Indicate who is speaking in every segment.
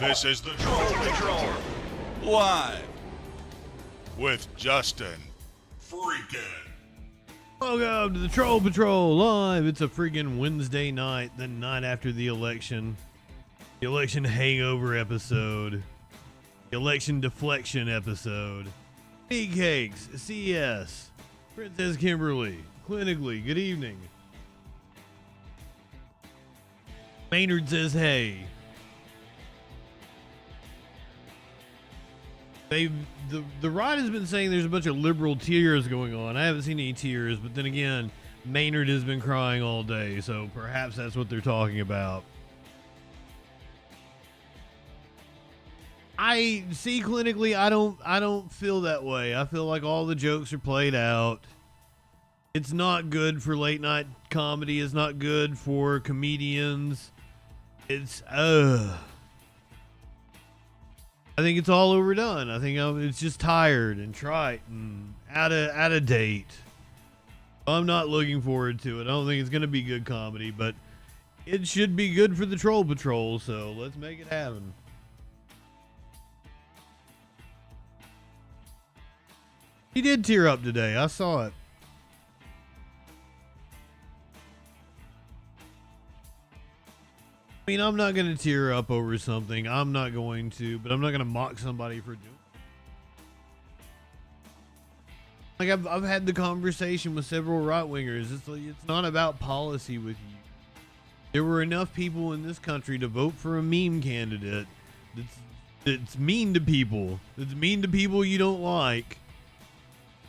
Speaker 1: This is the Troll Patrol, live with Justin Freakin.
Speaker 2: Welcome to the Troll Patrol live. It's a freaking Wednesday night, the night after the election hangover episode, the election deflection episode. Meat Cakes, CES, Princess Kimberly, Clinically, good evening. Maynard says hey. The right has been saying there's a bunch of liberal tears going on. I haven't seen any tears, but then again, Maynard has been crying all day, so perhaps that's what they're talking about. I see clinically, I don't feel that way. I feel like all the jokes are played out. It's not good for late night comedy. It's not good for comedians. It's I think it's all overdone. I think it's just tired and trite and out of date. I'm not looking forward to it. I don't think it's going to be good comedy, but it should be good for the Troll Patrol, so let's make it happen. He did tear up today. I saw it. I mean, I'm not going to tear up over something. I'm not going to, but I'm not going to mock somebody for doing it. Like, I've had the conversation with several right-wingers. It's not about policy with you. There were enough people in this country to vote for a meme candidate that's mean to people. That's mean to people you don't like.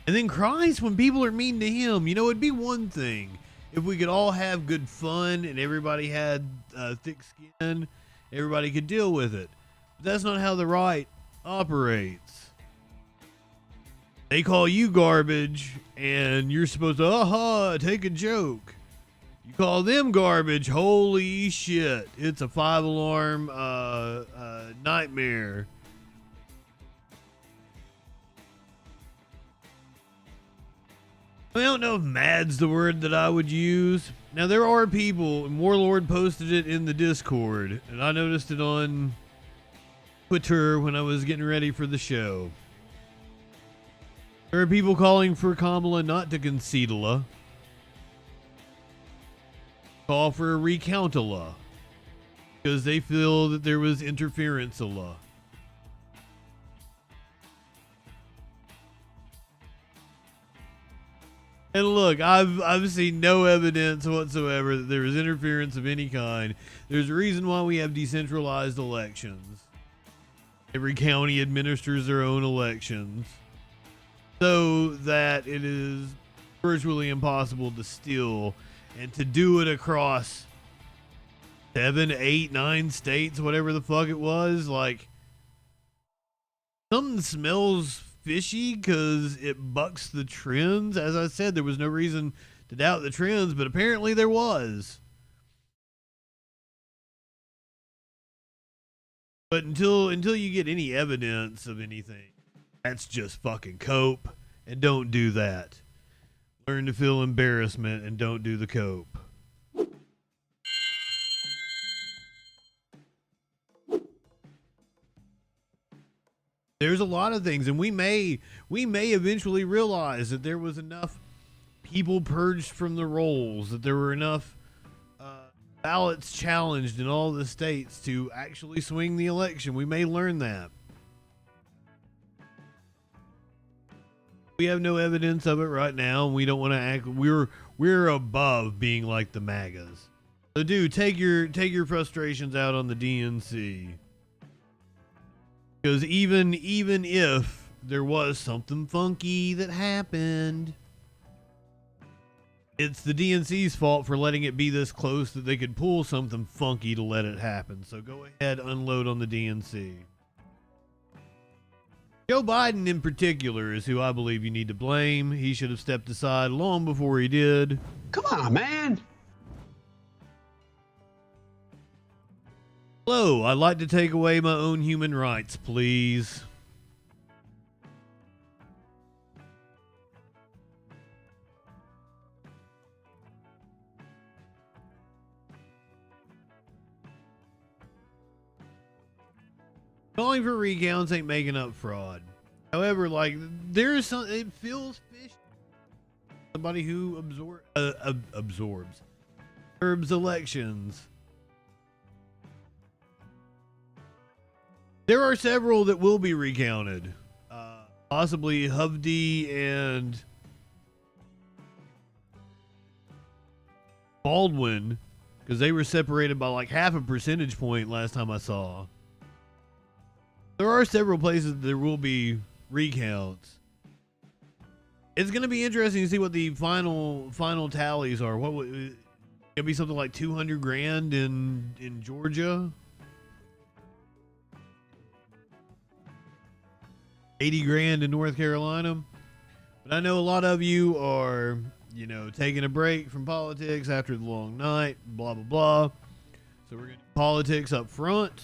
Speaker 2: And then cries when people are mean to him. You know, it'd be one thing if we could all have good fun and everybody had thick skin, everybody could deal with it. But that's not how the right operates. They call you garbage and you're supposed to, take a joke. You call them garbage, holy shit. It's a 5-alarm nightmare. I don't know if mad's the word that I would use. Now, there are people, and Warlord posted it in the Discord, and I noticed it on Twitter when I was getting ready for the show. There are people calling for Kamala not to concede-a-la. Call for a recount-a-la. Because they feel that there was interference-a-la. And look, I've seen no evidence whatsoever that there was interference of any kind. There's a reason why we have decentralized elections. Every county administers their own elections so that it is virtually impossible to steal, and to do it across 7, 8, 9 states, whatever the fuck it was. Like, something smells fishy because it bucks the trends. As I said, there was no reason to doubt the trends, but apparently there was. But until you get any evidence of anything, that's just fucking cope, and don't do that. Learn to feel embarrassment and don't do the cope. There's a lot of things, and we may eventually realize that there was enough people purged from the rolls, that there were enough ballots challenged in all the states to actually swing the election. We may learn that. We have no evidence of it right now, and we don't want to act. We're above being like the MAGAs. So, dude, take your frustrations out on the DNC. Because even if there was something funky that happened, it's the DNC's fault for letting it be this close that they could pull something funky to let it happen. So go ahead, unload on the DNC. Joe Biden in particular is who I believe you need to blame. He should have stepped aside long before he did.
Speaker 3: Come on, man.
Speaker 2: Hello, I'd like to take away my own human rights, please. Calling for recounts ain't making up fraud. However, like, there's some, it feels fishy. Somebody who absorbs elections. There are several that will be recounted. Possibly Hovde and Baldwin, because they were separated by like half a percentage point last time I saw. There are several places that there will be recounts. It's going to be interesting to see what the final tallies are. What would it be? Something like 200 grand in Georgia, 80 grand in North Carolina. But I know a lot of you are, you know, taking a break from politics after the long night, blah, blah, blah. So we're going to do politics up front.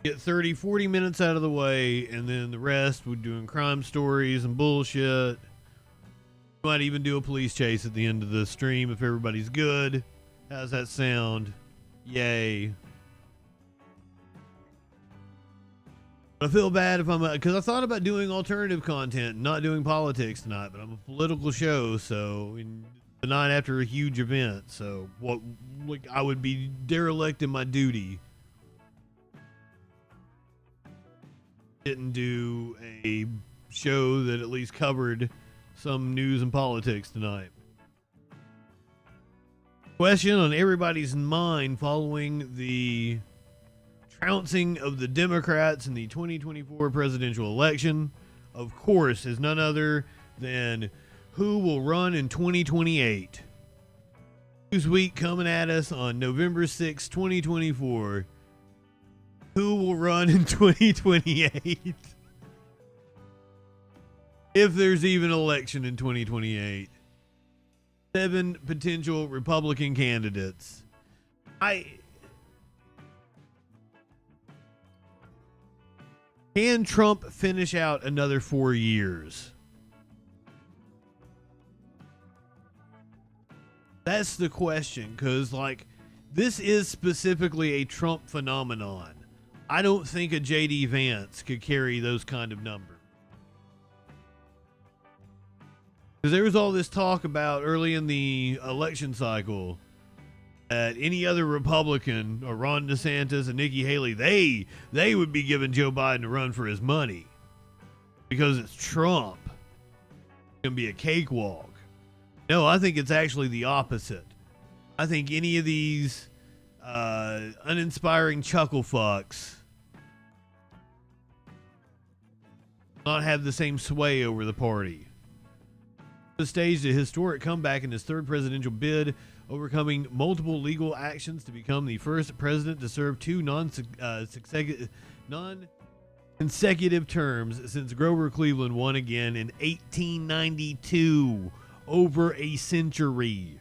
Speaker 2: Get 30, 40 minutes out of the way, and then the rest we're doing crime stories and bullshit. Might even do a police chase at the end of the stream if everybody's good. How's that sound? Yay. I feel bad if I'm, because I thought about doing alternative content, not doing politics tonight, but I'm a political show, so the night after a huge event, so what, like, I would be derelict in my duty. Didn't do a show that at least covered some news and politics tonight. Question on everybody's mind following the trouncing of the Democrats in the 2024 presidential election, of course, is none other than who will run in 2028. Newsweek coming at us on November 6, 2024. Who will run in 2028? If there's even an election in 2028. 7 potential Republican candidates. Can Trump finish out another 4 years? That's the question, because, like, this is specifically a Trump phenomenon. I don't think a J.D. Vance could carry those kind of numbers. Because there was all this talk about early in the election cycle that any other Republican, or Ron DeSantis and Nikki Haley, they would be giving Joe Biden a run for his money because it's Trump. It's going to be a cakewalk. No, I think it's actually the opposite. I think any of these uninspiring chuckle fucks not have the same sway over the party. Staged a historic comeback in his third presidential bid, overcoming multiple legal actions to become the first president to serve 2 non-consecutive terms since Grover Cleveland won again in 1892, over a century.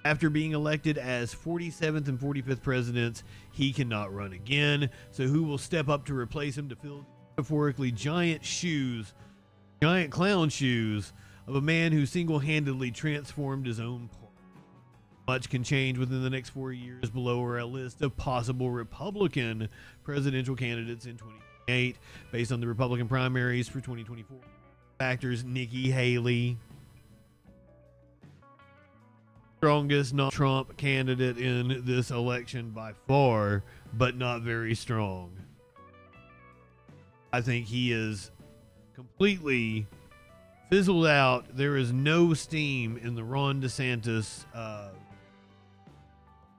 Speaker 2: After being elected as 47th and 45th presidents, he cannot run again. So who will step up to replace him to fill metaphorically giant clown shoes of a man who single-handedly transformed his own party? Much can change within the next 4 years. Below are a list of possible Republican presidential candidates in 2028 based on the Republican primaries for 2024. Factors: Nikki Haley, strongest non-Trump candidate in this election by far, but not very strong. I think he is completely fizzled out. There is no steam in the Ron DeSantis,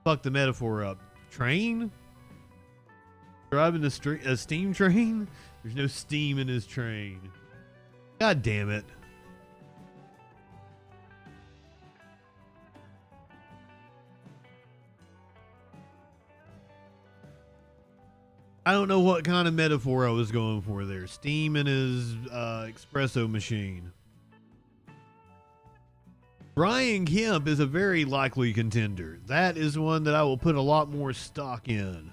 Speaker 2: fuck the metaphor up, train? Driving a steam train? There's no steam in his train. God damn it. I don't know what kind of metaphor I was going for there. Steam in his espresso machine. Brian Kemp is a very likely contender. That is one that I will put a lot more stock in.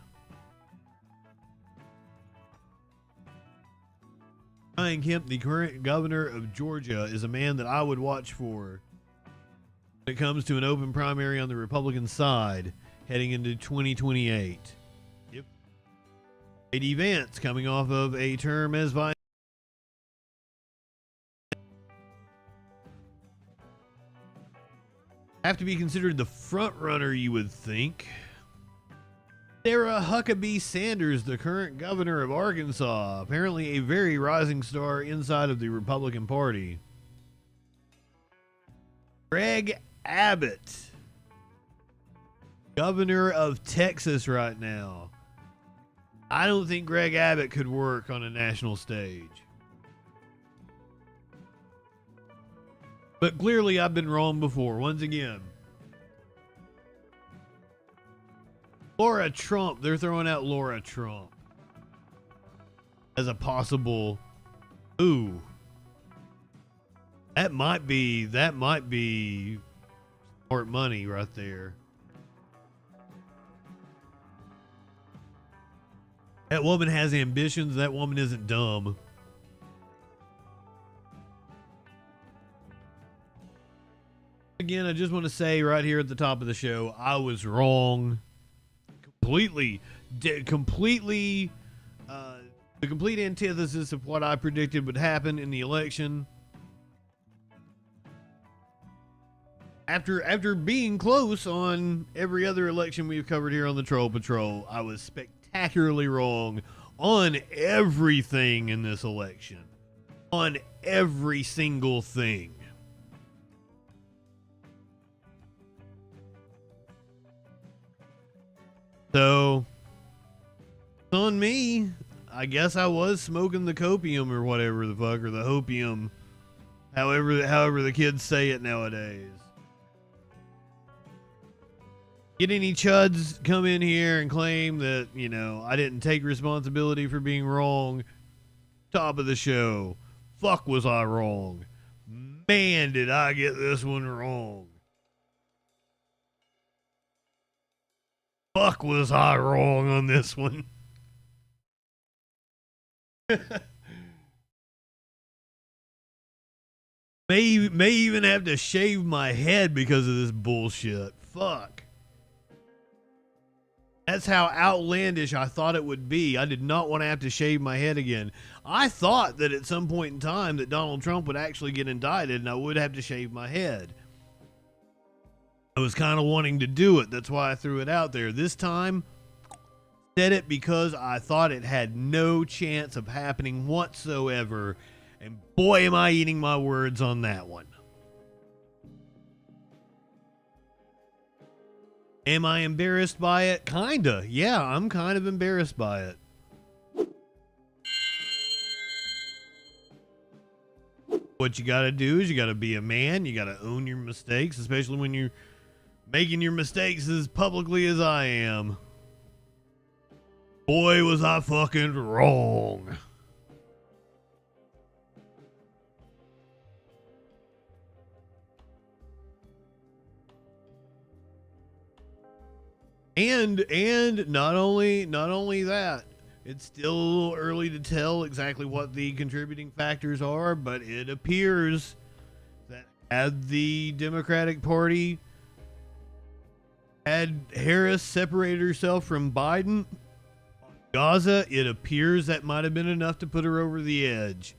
Speaker 2: Brian Kemp, the current governor of Georgia, is a man that I would watch for when it comes to an open primary on the Republican side. heading into 2028. Yep. J.D. Vance coming off of a term as vice. Have to be considered the front runner, you would think. Sarah Huckabee Sanders, the current governor of Arkansas, apparently a very rising star inside of the Republican Party. Greg Abbott, governor of Texas right now. I don't think Greg Abbott could work on a national stage. But clearly I've been wrong before, once again. Laura Trump, they're throwing out Laura Trump as a possible, ooh. That might be smart money right there. That woman has ambitions. That woman isn't dumb. Again, I just want to say right here at the top of the show, I was wrong. Completely, the complete antithesis of what I predicted would happen in the election. After being close on every other election we've covered here on the Troll Patrol, I was spectacularly wrong on everything in this election. On every single thing. So, on me, I guess I was smoking the copium or whatever the fuck, or the hopium, however the kids say it nowadays. Get any chuds come in here and claim that, you know, I didn't take responsibility for being wrong. Top of the show. Fuck, was I wrong. Man, did I get this one wrong. Fuck, was I wrong on this one. may even have to shave my head because of this bullshit. Fuck. That's how outlandish I thought it would be. I did not want to have to shave my head again. I thought that at some point in time that Donald Trump would actually get indicted and I would have to shave my head. I was kind of wanting to do it. That's why I threw it out there. This time, said it because I thought it had no chance of happening whatsoever. And boy, am I eating my words on that one. Am I embarrassed by it? Kinda. Yeah, I'm kind of embarrassed by it. What you gotta do is you gotta be a man. You gotta own your mistakes, especially when you're making your mistakes as publicly as I am. Boy, was I fucking wrong. And not only that, it's still a little early to tell exactly what the contributing factors are, but it appears that had the Democratic Party had Harris separated herself from Biden on Gaza, it appears that might have been enough to put her over the edge.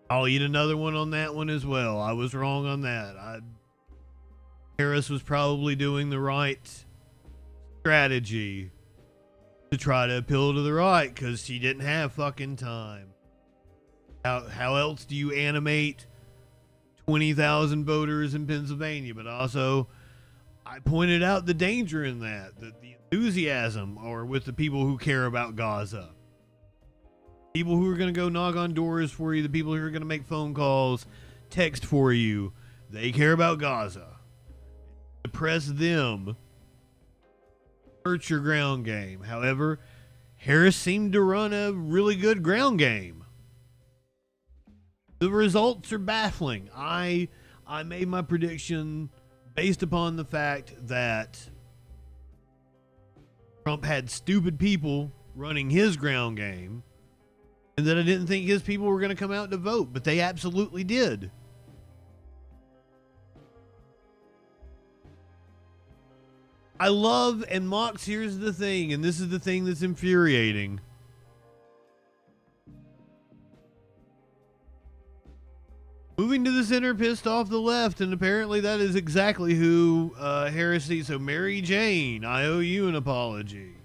Speaker 2: I'll eat another one on that one as well. I was wrong on that. Harris was probably doing the right strategy to try to appeal to the right because she didn't have fucking time. How else do you animate 20,000 voters in Pennsylvania? But also, I pointed out the danger in that the enthusiasm are with the people who care about Gaza. People who are going to go knock on doors for you, the people who are going to make phone calls, text for you, they care about Gaza. Suppress them. Hurt your ground game. However, Harris seemed to run a really good ground game. The results are baffling. I made my prediction based upon the fact that Trump had stupid people running his ground game and that I didn't think his people were going to come out to vote, but they absolutely did. I love, and Mox, here's the thing, and this is the thing that's infuriating. Moving to the center pissed off the left, and apparently that is exactly who Harris needs. So Mary Jane, I owe you an apology.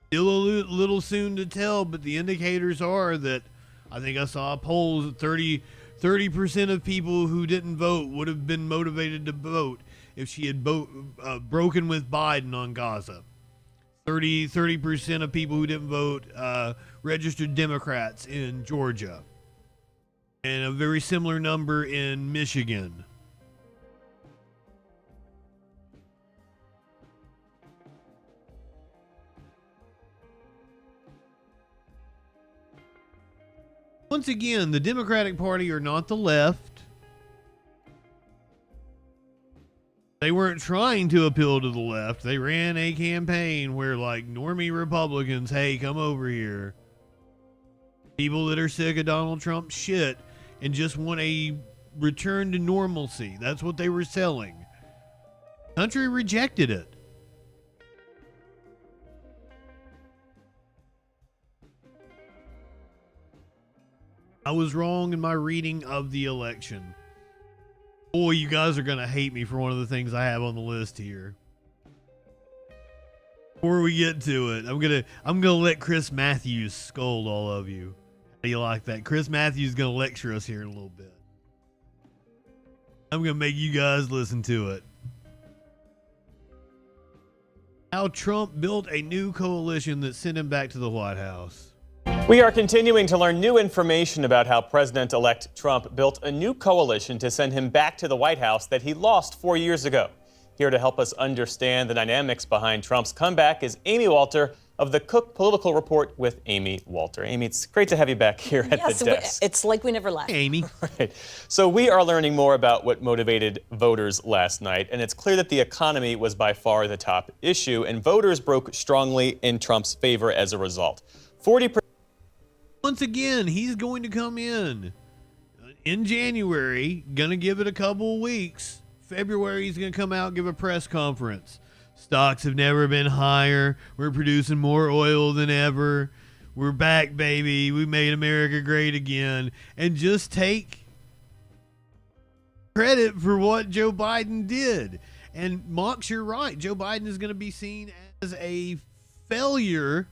Speaker 2: Still a little soon to tell, but the indicators are that I think I saw polls that 30% of people who didn't vote would have been motivated to vote if she had broken with Biden on Gaza. 30% of people who didn't vote registered Democrats in Georgia. And a very similar number in Michigan. Once again, the Democratic Party are not the left. They weren't trying to appeal to the left. They ran a campaign where, like, normie Republicans, hey, come over here. People that are sick of Donald Trump's shit and just want a return to normalcy. That's what they were selling. Country rejected it. I was wrong in my reading of the election. Boy, you guys are going to hate me for one of the things I have on the list here. Before we get to it, I'm going to let Chris Matthews scold all of you. How do you like that? Chris Matthews is going to lecture us here in a little bit. I'm going to make you guys listen to it. How Trump built a new coalition that sent him back to the White House.
Speaker 3: We are continuing to learn new information about how President-elect Trump built a new coalition to send him back to the White House that he lost 4 years ago. Here to help us understand the dynamics behind Trump's comeback is Amy Walter of the Cook Political Report with Amy Walter. Amy, it's great to have you back here at the desk.
Speaker 4: It's like we never left.
Speaker 2: Hey, Amy.
Speaker 3: Right. So we are learning more about what motivated voters last night, and it's clear that the economy was by far the top issue, and voters broke strongly in Trump's favor as a result. 40%.
Speaker 2: Once again, he's going to come in January, gonna give it a couple of weeks. February, he's gonna come out and give a press conference. Stocks have never been higher. We're producing more oil than ever. We're back, baby. We made America great again. And just take credit for what Joe Biden did. And Mox, you're right. Joe Biden is going to be seen as a failure.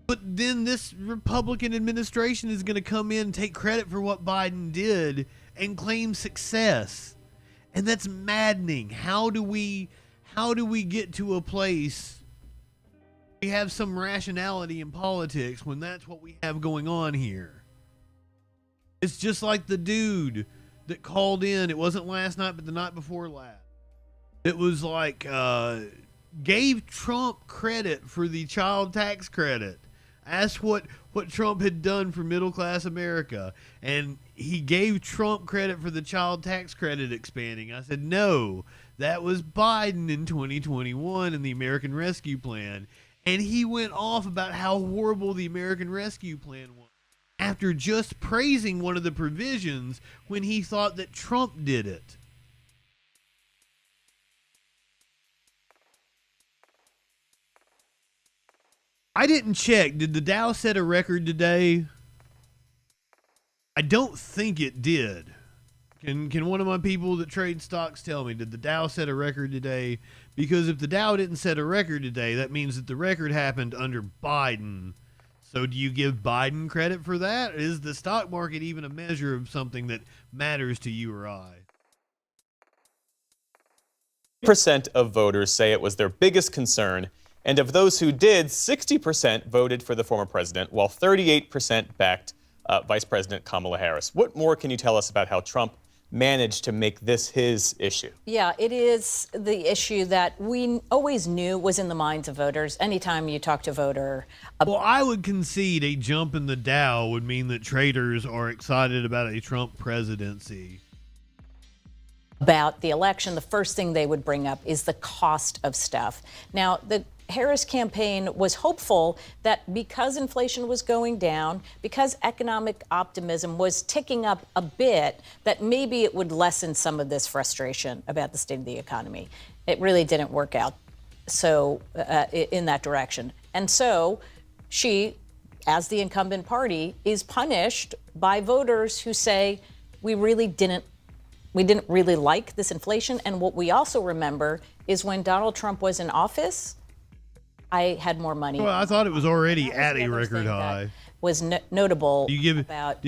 Speaker 2: But then this Republican administration is going to come in and take credit for what Biden did and claim success. And that's maddening. How do we get to a place we have some rationality in politics when that's what we have going on here? It's just like the dude that called in. It wasn't last night, but the night before last. It was like, gave Trump credit for the child tax credit. Asked what Trump had done for middle-class America. And he gave Trump credit for the child tax credit expanding. I said, no, that was Biden in 2021 and the American Rescue Plan. And he went off about how horrible the American Rescue Plan was after just praising one of the provisions when he thought that Trump did it. I didn't check. Did the Dow set a record today? I don't think it did. Can one of my people that trade stocks tell me, did the Dow set a record today? Because if the Dow didn't set a record today, that means that the record happened under Biden. So do you give Biden credit for that? Is the stock market even a measure of something that matters to you or I?
Speaker 3: % of voters say it was their biggest concern. And of those who did, 60% voted for the former president, while 38% backed Vice President Kamala Harris. What more can you tell us about how Trump managed to make this his issue?
Speaker 4: Yeah, it is the issue that we always knew was in the minds of voters. Anytime you talk to a voter.
Speaker 2: Well, I would concede a jump in the Dow would mean that traders are excited about a Trump presidency.
Speaker 4: About the election, the first thing they would bring up is the cost of stuff. Now, the Harris campaign was hopeful that because inflation was going down, because economic optimism was ticking up a bit, that maybe it would lessen some of this frustration about the state of the economy. it really didn't work out so in that direction. And so she, as the incumbent party, is punished by voters who say we didn't really like this inflation. And what we also remember is when Donald Trump was in office, I had more money.
Speaker 2: Well, I thought it was already at a record high.
Speaker 4: Was notable.
Speaker 2: Did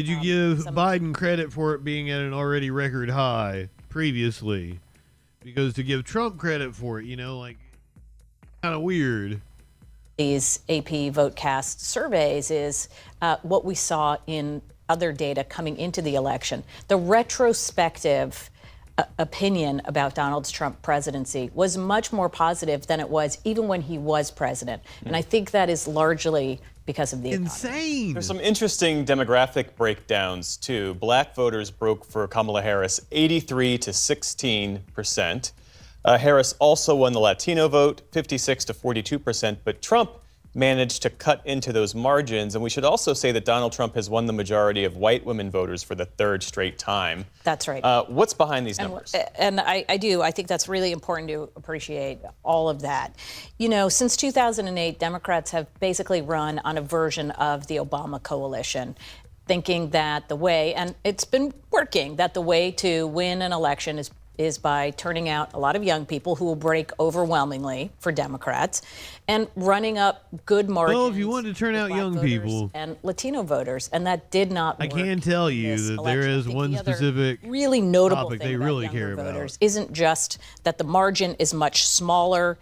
Speaker 2: you give
Speaker 4: some
Speaker 2: Biden credit for it being at an already record high previously? Because to give Trump credit for it, like, kind of weird.
Speaker 4: These AP VoteCast surveys is what we saw in other data coming into the election. The retrospective opinion about Donald Trump's presidency was much more positive than it was even when he was president. And I think that is largely because of the economy.
Speaker 2: Insane.
Speaker 3: There's some interesting demographic breakdowns, too. Black voters broke for Kamala Harris 83 to 16%. Harris also won the Latino vote, 56 to 42%, but Trump managed to cut into those margins. And we should also say that Donald Trump has won the majority of white women voters for the third straight time.
Speaker 4: That's right.
Speaker 3: What's behind these numbers?
Speaker 4: And I think that's really important to appreciate all of that. Since 2008, Democrats have basically run on a version of the Obama coalition, thinking that the way, and it's been working, that the way to win an election is by turning out a lot of young people who will break overwhelmingly for Democrats and running up good margins.
Speaker 2: Well, if you want to turn out young people
Speaker 4: and Latino voters, and that did not work.
Speaker 2: I can tell you that there is one specific
Speaker 4: really notable
Speaker 2: topic
Speaker 4: thing
Speaker 2: they
Speaker 4: about
Speaker 2: really
Speaker 4: younger
Speaker 2: care
Speaker 4: voters
Speaker 2: about.
Speaker 4: Isn't just that the margin is much smaller,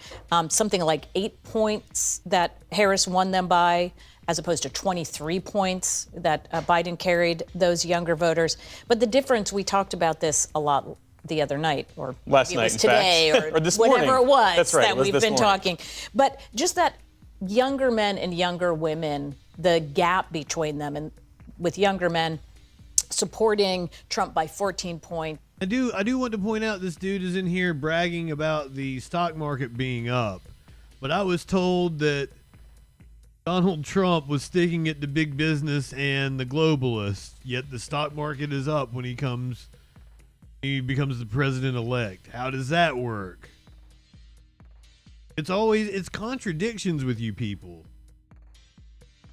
Speaker 4: something like 8 points that Harris won them by, as opposed to 23 points that Biden carried those younger voters. But the difference, we talked about this a lot the other night, or
Speaker 3: last
Speaker 4: it
Speaker 3: night,
Speaker 4: was today,
Speaker 3: or this
Speaker 4: whatever
Speaker 3: morning.
Speaker 4: it was.
Speaker 3: That's right,
Speaker 4: that
Speaker 3: it was
Speaker 4: we've
Speaker 3: this
Speaker 4: been
Speaker 3: morning.
Speaker 4: talking. But just that younger men and younger women, the gap between them, and with younger men supporting Trump by 14 points.
Speaker 2: I do want to point out this dude is in here bragging about the stock market being up, but I was told that Donald Trump was sticking it to big business and the globalists, yet the stock market is up when he becomes the president-elect. How does that work? It's contradictions with you people.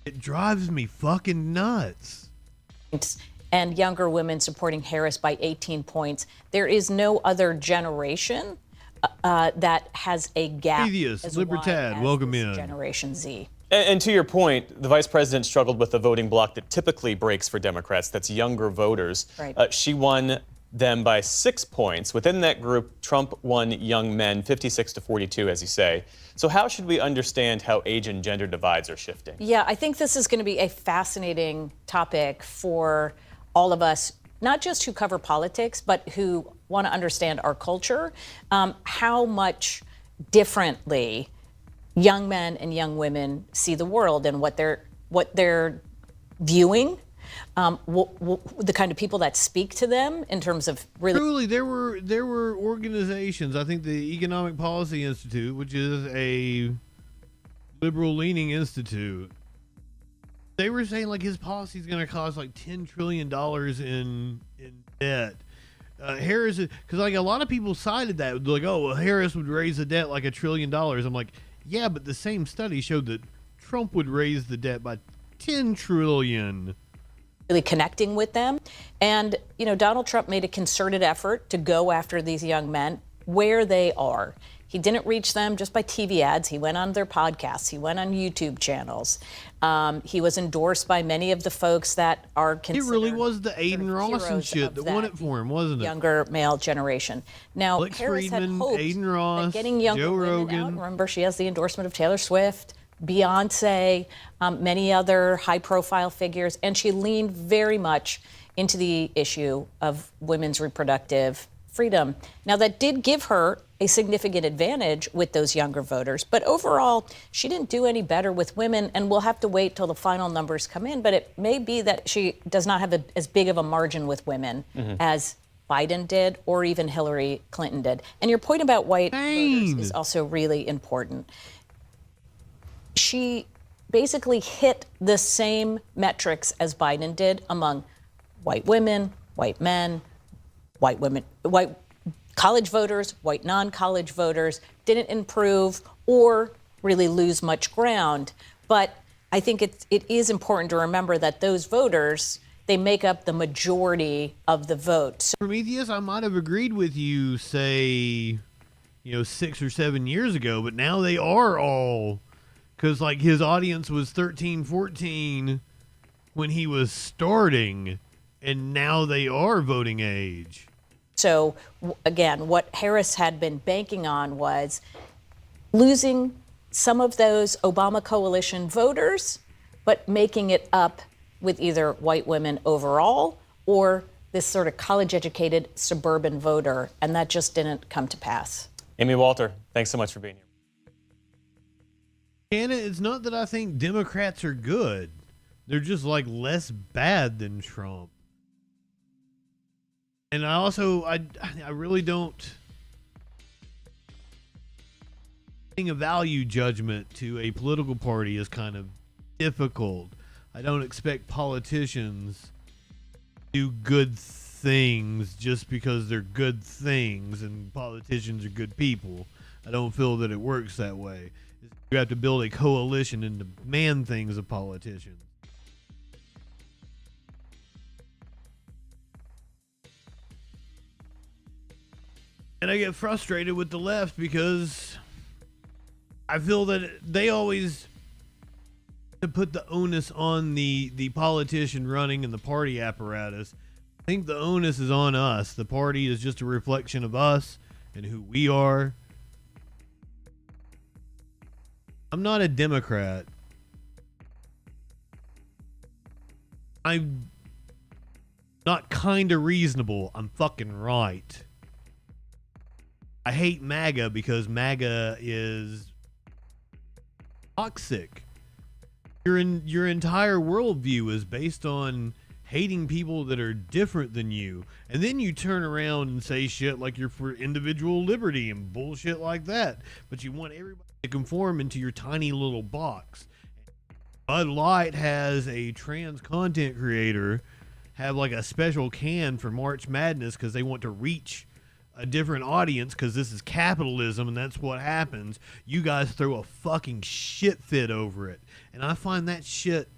Speaker 2: It drives me fucking nuts.
Speaker 4: And younger women supporting Harris by 18 points. There is no other generation that has a gap
Speaker 2: Previous,
Speaker 4: as wide
Speaker 2: Libertad,
Speaker 4: as
Speaker 2: welcome
Speaker 4: this
Speaker 2: in.
Speaker 4: Generation Z.
Speaker 3: And to your point, the vice president struggled with the voting bloc that typically breaks for Democrats. That's younger voters.
Speaker 4: Right.
Speaker 3: She won them by 6 points. Within that group, Trump won young men 56 to 42, as you say. So how should we understand how age and gender divides are shifting?
Speaker 4: Yeah, I think this is going to be a fascinating topic for all of us, not just who cover politics, but who want to understand our culture, how much differently young men and young women see the world and what they're viewing. The kind of people that speak to them in terms of really.
Speaker 2: Truly, there were organizations. I think the Economic Policy Institute, which is a liberal-leaning institute, they were saying like his policy is going to cost like $10 trillion in debt. Harris, because like a lot of people cited that, like, oh, well, Harris would raise the debt like $1 trillion. I'm like, yeah, but the same study showed that Trump would raise the debt by $10 trillion.
Speaker 4: Really connecting with them. And, Donald Trump made a concerted effort to go after these young men where they are. He didn't reach them just by TV ads. He went on their podcasts. He went on YouTube channels. He was endorsed by many of the folks that are considered.
Speaker 2: It really was the Aiden Ross and
Speaker 4: heroes
Speaker 2: shit
Speaker 4: of
Speaker 2: that won it for him, wasn't it?
Speaker 4: Younger male generation. Now,
Speaker 2: Alex
Speaker 4: Harris
Speaker 2: Friedman,
Speaker 4: had hoped
Speaker 2: Aiden Ross,
Speaker 4: that getting younger
Speaker 2: Joe
Speaker 4: women
Speaker 2: Rogan.
Speaker 4: out, remember, she has the endorsement of Taylor Swift, Beyonce, many other high-profile figures, and she leaned very much into the issue of women's reproductive freedom. Now, that did give her a significant advantage with those younger voters, but overall, she didn't do any better with women, and we'll have to wait till the final numbers come in, but it may be that she does not have as big of a margin with women as Biden did or even Hillary Clinton did. And your point about white voters is also really important. She basically hit the same metrics as Biden did among white women, white men, white college voters, white non-college voters, didn't improve or really lose much ground. But I think it is important to remember that those voters, they make up the majority of the vote. So
Speaker 2: Prometheus, I might have agreed with you, say, 6 or 7 years ago, but now they are all, because like his audience was 13, 14 when he was starting, and now they are voting age.
Speaker 4: So again, what Harris had been banking on was losing some of those Obama coalition voters, but making it up with either white women overall or this sort of college-educated suburban voter, and that just didn't come to pass.
Speaker 3: Amy Walter, thanks so much for being here.
Speaker 2: Anna, it's not that I think Democrats are good. They're just like less bad than Trump. And I really don't think a value judgment to a political party is kind of difficult. I don't expect politicians to do good things just because they're good things and politicians are good people. I don't feel that it works that way. You have to build a coalition and demand things of politicians. And I get frustrated with the left because I feel that they always put the onus on the politician running and the party apparatus. I think the onus is on us. The party is just a reflection of us and who we are. I'm not a Democrat. I'm not kind of reasonable. I'm fucking right. I hate MAGA because MAGA is toxic. Your entire worldview is based on hating people that are different than you. And then you turn around and say shit like you're for individual liberty and bullshit like that. But you want everybody to conform into your tiny little box. Bud Light has a trans content creator have like a special can for March Madness because they want to reach a different audience because this is capitalism and that's what happens. You guys throw a fucking shit fit over it. And I find that shit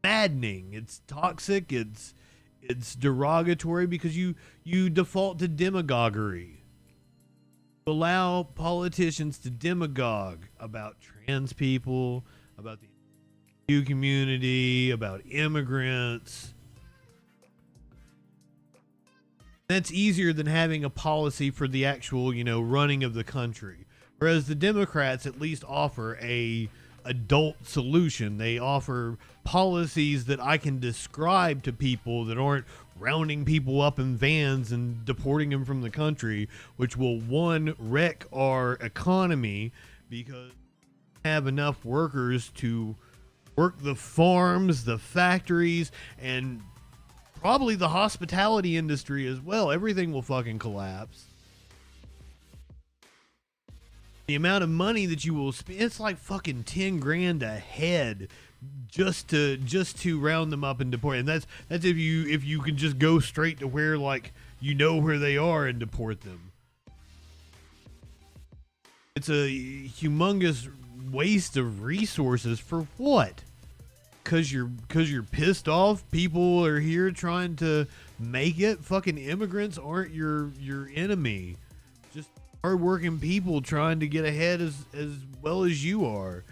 Speaker 2: maddening. It's toxic. It's derogatory because you default to demagoguery. Allow politicians to demagogue about trans people, about the LGBTQ community, about immigrants. That's easier than having a policy for the actual, running of the country. Whereas the Democrats at least offer a adult solution. They offer policies that I can describe to people that aren't rounding people up in vans and deporting them from the country, which will, one, wreck our economy because we have enough workers to work the farms, the factories, and probably the hospitality industry as well. Everything will fucking collapse. The amount of money that you will spend, it's like fucking 10 grand a head just to round them up and deport. And that's if you can just go straight to where where they are and deport them. It's a humongous waste of resources for what? Cause you're pissed off people are here trying to make it. Fucking immigrants aren't your enemy. Just hardworking people trying to get ahead as well as you are.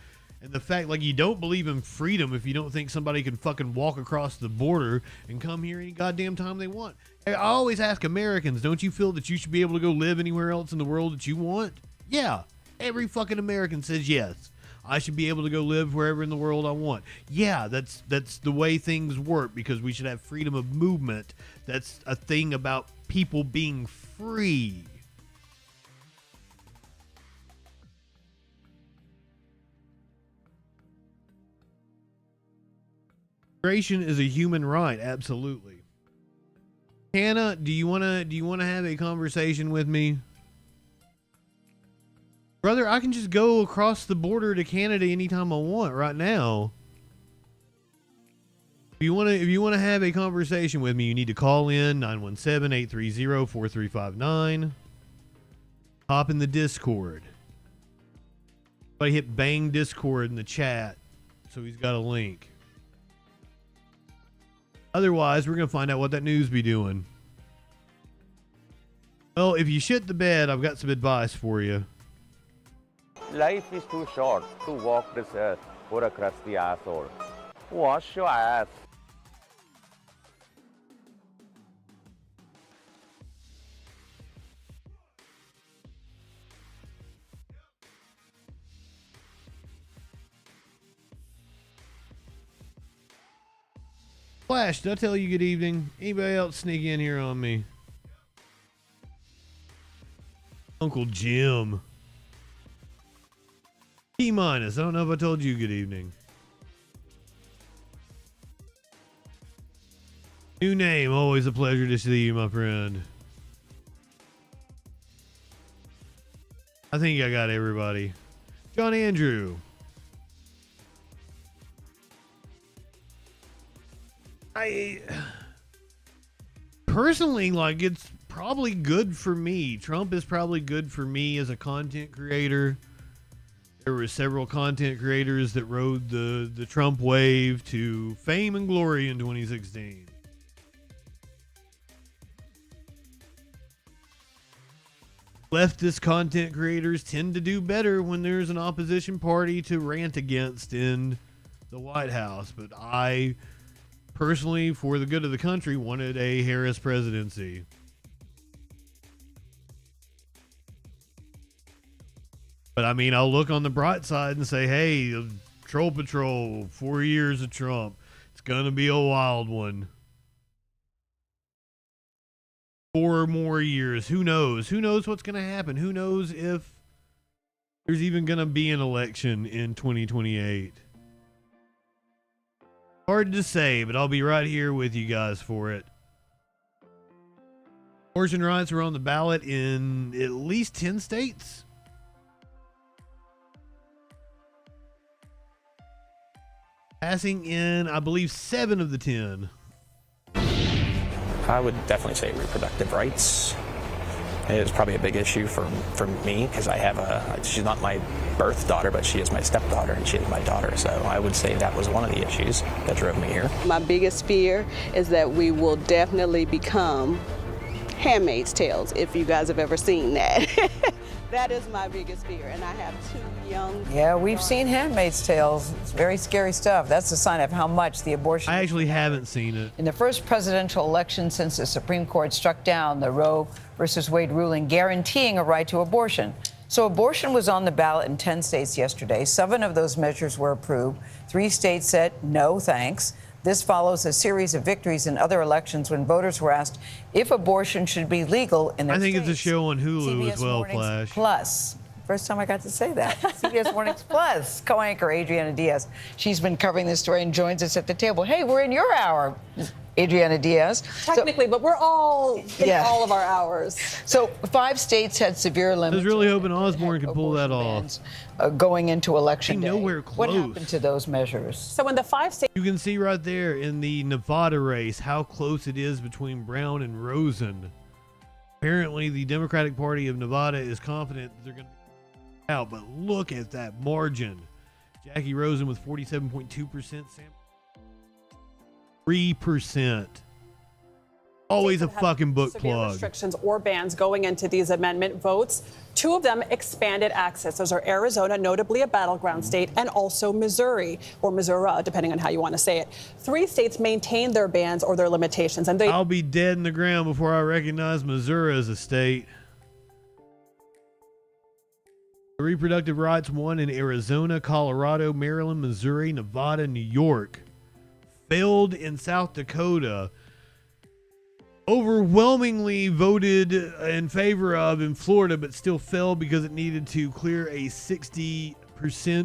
Speaker 2: And the fact you don't believe in freedom if you don't think somebody can fucking walk across the border and come here any goddamn time they want. I always ask Americans, don't you feel that you should be able to go live anywhere else in the world that you want? Yeah. Every fucking American says yes. I should be able to go live wherever in the world I want. Yeah, that's the way things work because we should have freedom of movement. That's a thing about people being free. Immigration is a human right, absolutely. Hannah, do you wanna have a conversation with me? Brother, I can just go across the border to Canada anytime I want right now. If you want to have a conversation with me, you need to call in 917-830-4359. Hop in the Discord. Somebody hit bang Discord in the chat so he's got a link. Otherwise, we're going to find out what that news be doing. Well, if you shit the bed, I've got some advice for you.
Speaker 5: Life is too short to walk this earth for a crusty asshole. Wash your ass.
Speaker 2: Flash, did I tell you good evening? Anybody else sneak in here on me? Uncle Jim. T-. I don't know if I told you good evening. New name, always a pleasure to see you, my friend. I think I got everybody. John Andrew. I personally, like, it's probably good for me. Trump is probably good for me as a content creator. There were several content creators that rode the Trump wave to fame and glory in 2016. Leftist content creators tend to do better when there's an opposition party to rant against in the White House. But I personally, for the good of the country, wanted a Harris presidency. But I mean, I'll look on the bright side and say, hey, Troll Patrol, 4 years of Trump. It's going to be a wild one. 4 more years. Who knows? Who knows what's going to happen? Who knows if there's even going to be an election in 2028? Hard to say, but I'll be right here with you guys for it. Abortion rights are on the ballot in at least 10 states. Passing in, I believe, 7 of the 10.
Speaker 6: I would definitely say reproductive rights. It is probably a big issue for me because I have she's not my birth daughter, but she is my stepdaughter and she is my daughter. So I would say that was one of the issues that drove me here.
Speaker 7: My biggest fear is that we will definitely become Handmaid's Tales, if you guys have ever seen that. That is my biggest fear, and I have 2 young.
Speaker 8: Yeah, we've seen Handmaid's Tales. It's very scary stuff. That's a sign of how much the abortion.
Speaker 2: I actually haven't seen it.
Speaker 8: In the first presidential election since the Supreme Court struck down the Roe versus Wade ruling guaranteeing a right to abortion. So abortion was on the ballot in 10 states yesterday. 7 of those measures were approved. 3 states said no thanks. This follows a series of victories in other elections when voters were asked if abortion should be legal in their
Speaker 2: I think
Speaker 8: states.
Speaker 2: it's a show on Hulu
Speaker 8: CBS
Speaker 2: as well,
Speaker 8: Mornings
Speaker 2: Flash.
Speaker 8: Plus. First time I got to say that. CBS Mornings Plus co-anchor Adriana Diaz. She's been covering this story and joins us at the table. Hey, we're in your hour, Adriana Diaz.
Speaker 9: Technically, but we're all in all of our hours.
Speaker 8: So 5 states had severe limits.
Speaker 2: I was really hoping Osborne could pull that off.
Speaker 8: Going into election day.
Speaker 2: Nowhere close.
Speaker 8: What happened to those measures?
Speaker 9: So when the 5 states...
Speaker 2: You can see right there in the Nevada race how close it is between Brown and Rosen. Apparently, the Democratic Party of Nevada is confident that they're going to be out, but look at that margin. Jackie Rosen with 47.2%, Sam 3%. Always a fucking book plug.
Speaker 9: Restrictions or bans going into these amendment votes. 2 of them expanded access. Those are Arizona, notably a battleground state, and also Missouri, or Missouri, depending on how you want to say it. 3 states maintain their bans or their limitations, and
Speaker 2: I'll be dead in the ground before I recognize Missouri as a state. The reproductive rights won in Arizona, Colorado, Maryland, Missouri, Nevada, New York. Failed in South Dakota. Overwhelmingly voted in favor of in Florida, but still fell because it needed to clear a 60%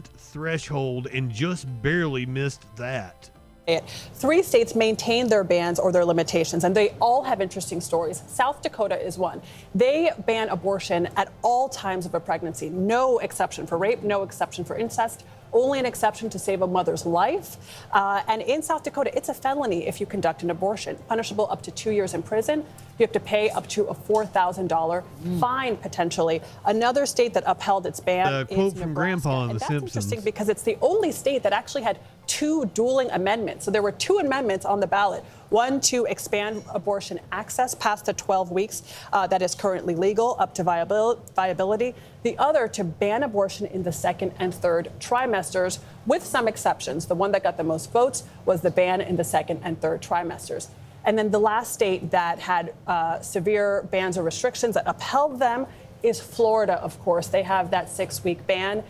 Speaker 2: threshold and just barely missed that.
Speaker 9: 3 states maintain their bans or their limitations, and they all have interesting stories. South Dakota is one. They ban abortion at all times of a pregnancy. No exception for rape, no exception for incest only an exception to save a mother's life. And in South Dakota, it's a felony if you conduct an abortion, punishable up to 2 years in prison. You have to pay up to a $4,000 fine, potentially. Another state that upheld its ban is
Speaker 2: quote from
Speaker 9: Nebraska.
Speaker 2: Grandpa in
Speaker 9: And
Speaker 2: The
Speaker 9: that's
Speaker 2: Simpsons.
Speaker 9: interesting because it's the only state that actually had 2 dueling amendments. So there were 2 amendments on the ballot. One to expand abortion access past the 12 weeks that is currently legal up to viability. The other to ban abortion in the 2nd and 3rd trimesters with some exceptions. The one that got the most votes was the ban in the 2nd and 3rd trimesters. And then the last state that had severe bans or restrictions that upheld them is Florida, of course. They have that 6-week ban.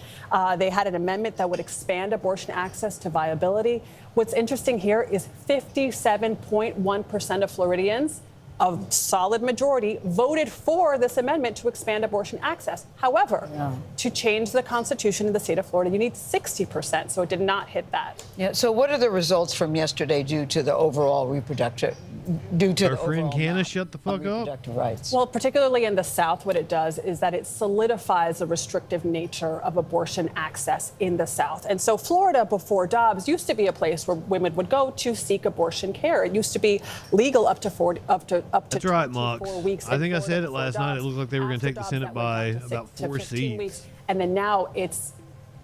Speaker 9: They had an amendment that would expand abortion access to viability. What's interesting here is 57.1% of Floridians, a solid majority, voted for this amendment to expand abortion access. However, to change the Constitution in the state of Florida, you need 60%, so it did not hit that.
Speaker 8: Yeah. So what are the results from yesterday due to the overall reproductive,
Speaker 2: Our friend Canna, shut the fuck up.
Speaker 8: reproductive rights?
Speaker 9: Well, particularly in the South, what it does is that it solidifies the restrictive nature of abortion access in the South. And so Florida, before Dobbs, used to be a place where women would go to seek abortion care. It used to be legal up to
Speaker 2: That's right,
Speaker 9: 24
Speaker 2: Mox.
Speaker 9: weeks.
Speaker 2: I think I
Speaker 9: in
Speaker 2: said
Speaker 9: Florida
Speaker 2: it last
Speaker 9: before
Speaker 2: night. It
Speaker 9: Dobbs.
Speaker 2: looked like they were going to take
Speaker 9: After
Speaker 2: the
Speaker 9: Dobbs,
Speaker 2: Senate
Speaker 9: that went
Speaker 2: by
Speaker 9: down to
Speaker 2: about
Speaker 9: 6 to
Speaker 2: 4
Speaker 9: 15
Speaker 2: seats.
Speaker 9: weeks. And then now it's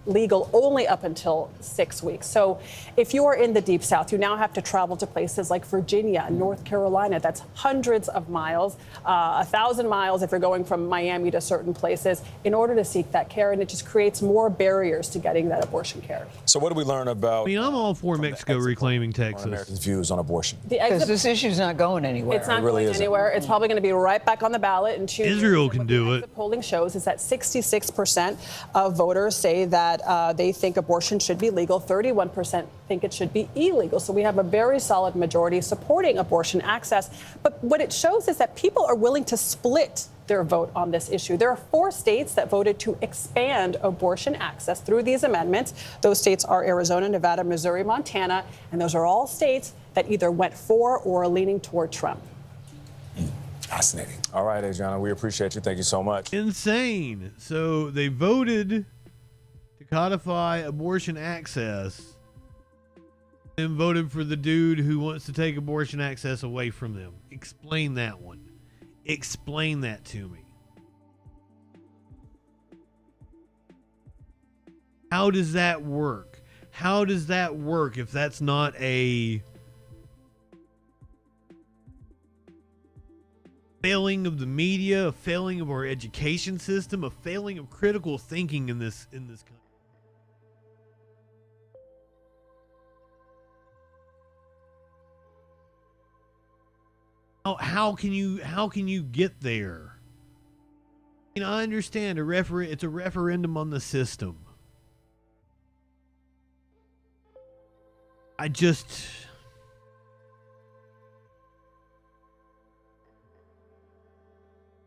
Speaker 9: legal only up until 6 weeks. So if you are in the Deep South, you now have to travel to places like Virginia and North Carolina. That's hundreds of miles, 1,000 miles if you're going from Miami to certain places in order to seek that care. And it just creates more barriers to getting that abortion care.
Speaker 10: So what do we learn about?
Speaker 2: I mean, I'm all for Mexico reclaiming
Speaker 10: on
Speaker 2: Texas.
Speaker 10: Americans' views on abortion?
Speaker 8: Because this issue's not going anywhere.
Speaker 9: It's not
Speaker 10: really
Speaker 9: going
Speaker 10: isn't.
Speaker 9: anywhere. It's probably going to be right back on the ballot in 2 years.
Speaker 2: Israel
Speaker 9: And
Speaker 2: can
Speaker 9: what
Speaker 2: do
Speaker 9: the
Speaker 2: it.
Speaker 9: exit polling shows is that 66% of voters say that they think abortion should be legal. 31% think it should be illegal. So we have a very solid majority supporting abortion access. But what it shows is that people are willing to split their vote on this issue. There are 4 states that voted to expand abortion access through these amendments. Those states are Arizona, Nevada, Missouri, Montana, and those are all states that either went for or are leaning toward Trump.
Speaker 10: Fascinating. All right, Adriana, we appreciate you. Thank you so much.
Speaker 2: Insane. So they voted to codify abortion access and voted for the dude who wants to take abortion access away from them. Explain that one. Explain that to me. How does that work? How does that work if that's not a failing of the media, a failing of our education system, a failing of critical thinking in this country? How can you get there? You know, I understand it's a referendum on the system.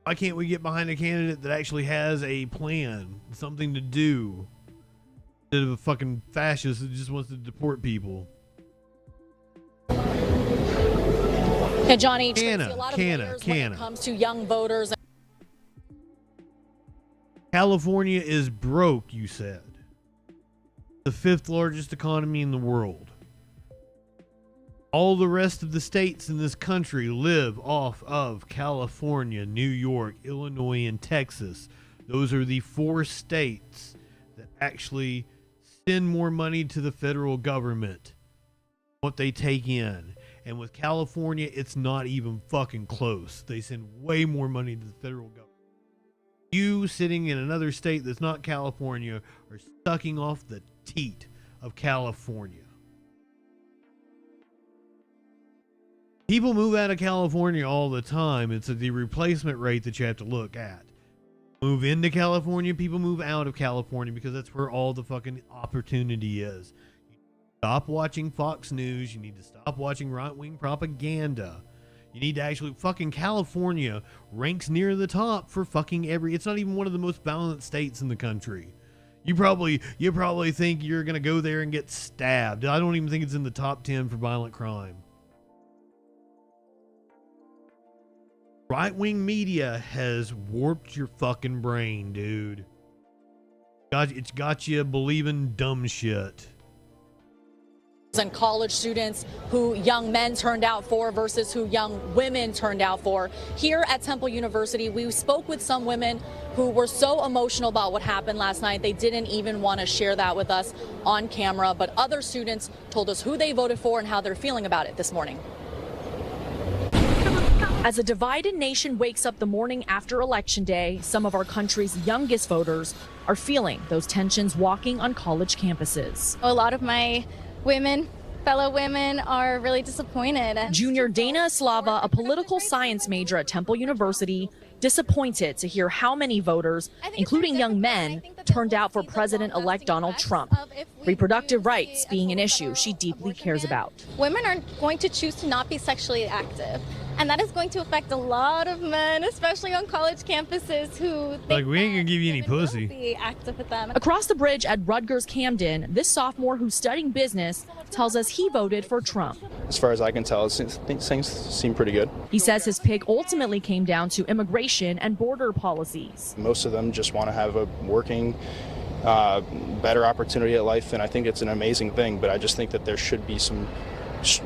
Speaker 2: Why can't we get behind a candidate that actually has a plan, something to do, instead of a fucking fascist that just wants to deport people?
Speaker 11: And Johnny, Tracy,
Speaker 2: Canna,
Speaker 11: a lot of
Speaker 2: Canna,
Speaker 11: layers when
Speaker 2: Canna.
Speaker 11: it comes to young voters.
Speaker 2: California is broke, you said. The 5th largest economy in the world. All the rest of the states in this country live off of California, New York, Illinois, and Texas. Those are the 4 states that actually send more money to the federal government, what they take in. And with California, it's not even fucking close. They send way more money to the federal government. You sitting in another state that's not California are sucking off the teat of California. People move out of California all the time. It's the replacement rate that you have to look at. Move into California, people move out of California because that's where all the fucking opportunity is. Stop watching Fox News. You need to stop watching right-wing propaganda. You need to actually... Fucking California ranks near the top for fucking every... It's not even one of the most violent states in the country. You probably think you're going to go there and get stabbed. I don't even think it's in the top 10 for violent crime. Right-wing media has warped your fucking brain, dude. It's got you believing dumb shit.
Speaker 11: And college students who young men turned out for versus who young women turned out for. Here at Temple University, we spoke with some women who were so emotional about what happened last night, they didn't even want to share that with us on camera. But other students told us who they voted for and how they're feeling about it this morning. As a divided nation wakes up the morning after Election Day, some of our country's youngest voters are feeling those tensions walking on college campuses.
Speaker 12: A lot of my fellow women are really disappointed.
Speaker 11: Junior Dana Slava, a political science major at Temple University, disappointed to hear how many voters, including young men, turned out for President-elect Donald Trump. Reproductive rights being an issue she deeply cares about.
Speaker 12: Women are going to choose to not be sexually active. And that is going to affect a lot of men, especially on college campuses who think
Speaker 2: we ain't gonna give you any pussy.
Speaker 12: Be active with them.
Speaker 11: Across the bridge at Rutgers Camden, this sophomore who's studying business tells us he voted for Trump.
Speaker 13: As far as I can tell, things seem pretty good.
Speaker 11: He says his pick ultimately came down to immigration and border policies.
Speaker 13: Most of them just want to have a working, better opportunity at life, and I think it's an amazing thing, but I just think that there should be some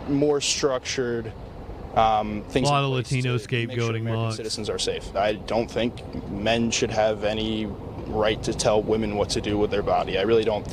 Speaker 13: more structured things.
Speaker 2: A lot of Latino scapegoating.
Speaker 13: American citizens are safe. I don't think men should have any right to tell women what to do with their body. I really don't.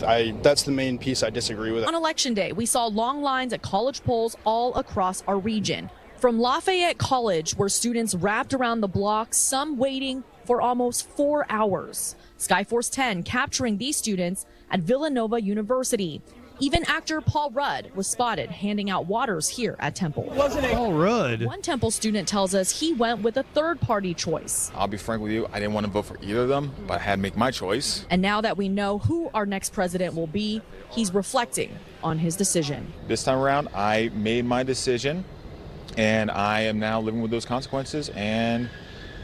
Speaker 13: That's the main piece I disagree with.
Speaker 11: On Election Day, we saw long lines at college polls all across our region. From Lafayette College, where students wrapped around the block, some waiting for almost 4 hours. Skyforce 10 capturing these students at Villanova University. Even actor Paul Rudd was spotted handing out waters here at Temple.
Speaker 2: Paul Rudd?
Speaker 11: One Temple student tells us he went with a third-party choice.
Speaker 10: I'll be frank with you, I didn't want to vote for either of them, but I had to make my choice.
Speaker 11: And now that we know who our next president will be, he's reflecting on his decision.
Speaker 10: This time around, I made my decision, and I am now living with those consequences, and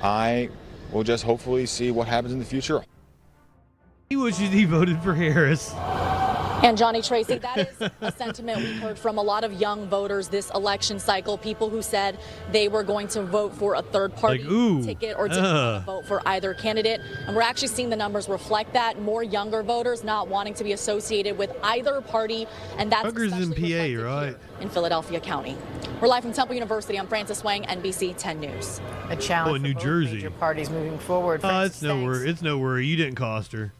Speaker 10: I will just hopefully see what happens in the future.
Speaker 2: He wishes he voted for Harris.
Speaker 11: And Johnny Tracy, that is a sentiment we heard from a lot of young voters this election cycle, people who said they were going to vote for a third-party ticket or didn't want to vote for either candidate. And we're actually seeing the numbers reflect that. More younger voters not wanting to be associated with either party, and that's
Speaker 2: in PA, right?
Speaker 11: In Philadelphia County. We're live from Temple University. I'm Frances Wang, NBC 10 News.
Speaker 8: A challenge
Speaker 2: in New
Speaker 8: for both
Speaker 2: Jersey.
Speaker 8: Major parties moving forward.
Speaker 2: It's no worry. It's no worry. You didn't cost her.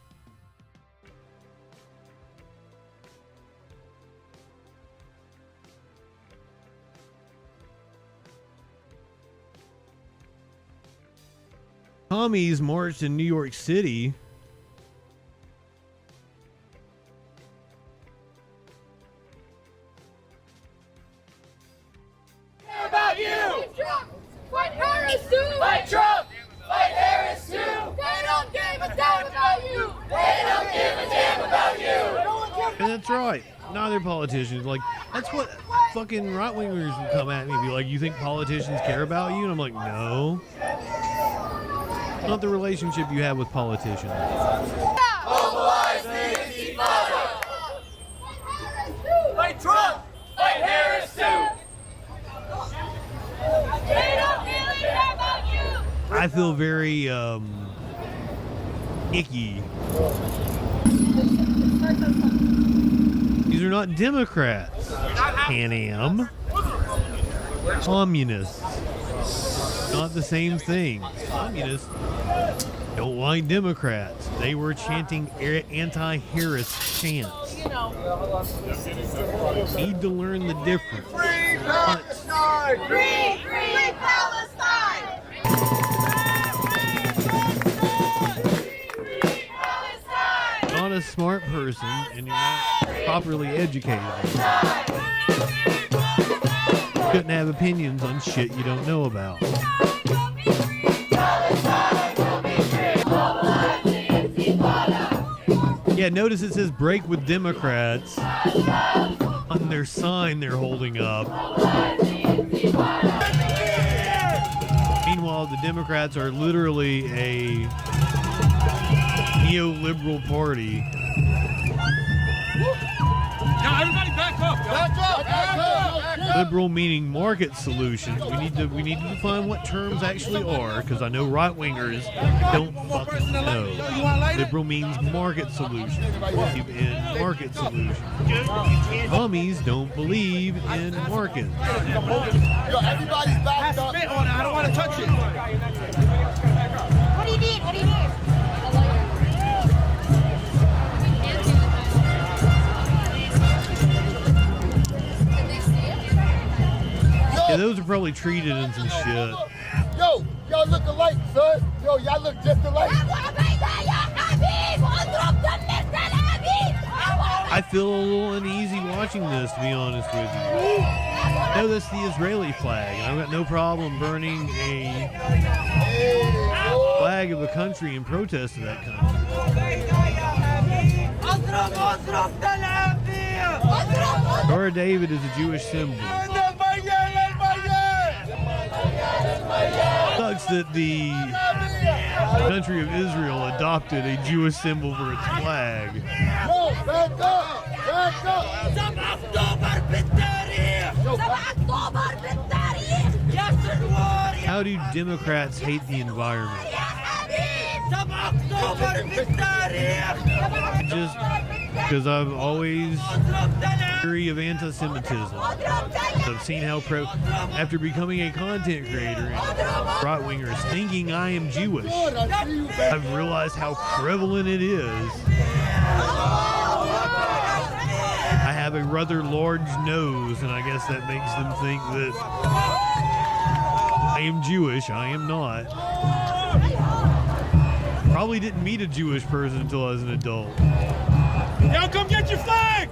Speaker 2: Commies marched in New York City.
Speaker 14: About you! Fight Harris too! Fight Trump! Fight Harris too! They don't give a damn about you! They don't give a damn about you!
Speaker 2: And that's right. Neither politicians. Like, that's what fucking right-wingers would come at me and be like, you think politicians care about you? And I'm like, no. Not the relationship you have with politicians.
Speaker 14: Mobilize the Intifada! Fight Trump! Fight Harris too! They don't really care about you!
Speaker 2: I feel very, icky. These are not Democrats. Pan Am. Communists. Not the same thing. Communists don't like Democrats. They were chanting anti-Harris chants. Need to learn the difference.
Speaker 14: Free Palestine! Free Palestine!
Speaker 2: Not a smart person, and you're not properly educated. Couldn't have opinions on shit you don't know about. Yeah, notice it says break with Democrats on their sign they're holding up. Meanwhile, the Democrats are literally a neoliberal party.
Speaker 14: Now everybody back up! Back up! Back up!
Speaker 2: Liberal meaning market solutions. We need to define what terms actually are, because I know right-wingers don't fucking know. Liberal means market solutions. Believe in market solutions. Commies don't believe in markets.
Speaker 14: Yo, everybody's backed up. Spit on it. I don't want to touch it. What do you need? What do you need?
Speaker 2: Yeah, those are probably treated in some shit.
Speaker 14: Yo, y'all look alike, son. Yo, y'all look just alike.
Speaker 2: I feel a little uneasy watching this, to be honest with you. I know that's the Israeli flag, and I've got no problem burning a flag of a country in protest of that country. Star David is a Jewish symbol. It sucks that the country of Israel adopted a Jewish symbol for its flag.
Speaker 14: Yo, back up! Back up!
Speaker 2: How do Democrats hate the environment? Just because I've always theory of anti-Semitism. I've seen how after becoming a content creator and right-wingers thinking I am Jewish, I've realized how prevalent it is. I have a rather large nose, and I guess that makes them think that I am Jewish. I am not. Probably didn't meet a Jewish person until I was an adult.
Speaker 14: Yo, come get your flag!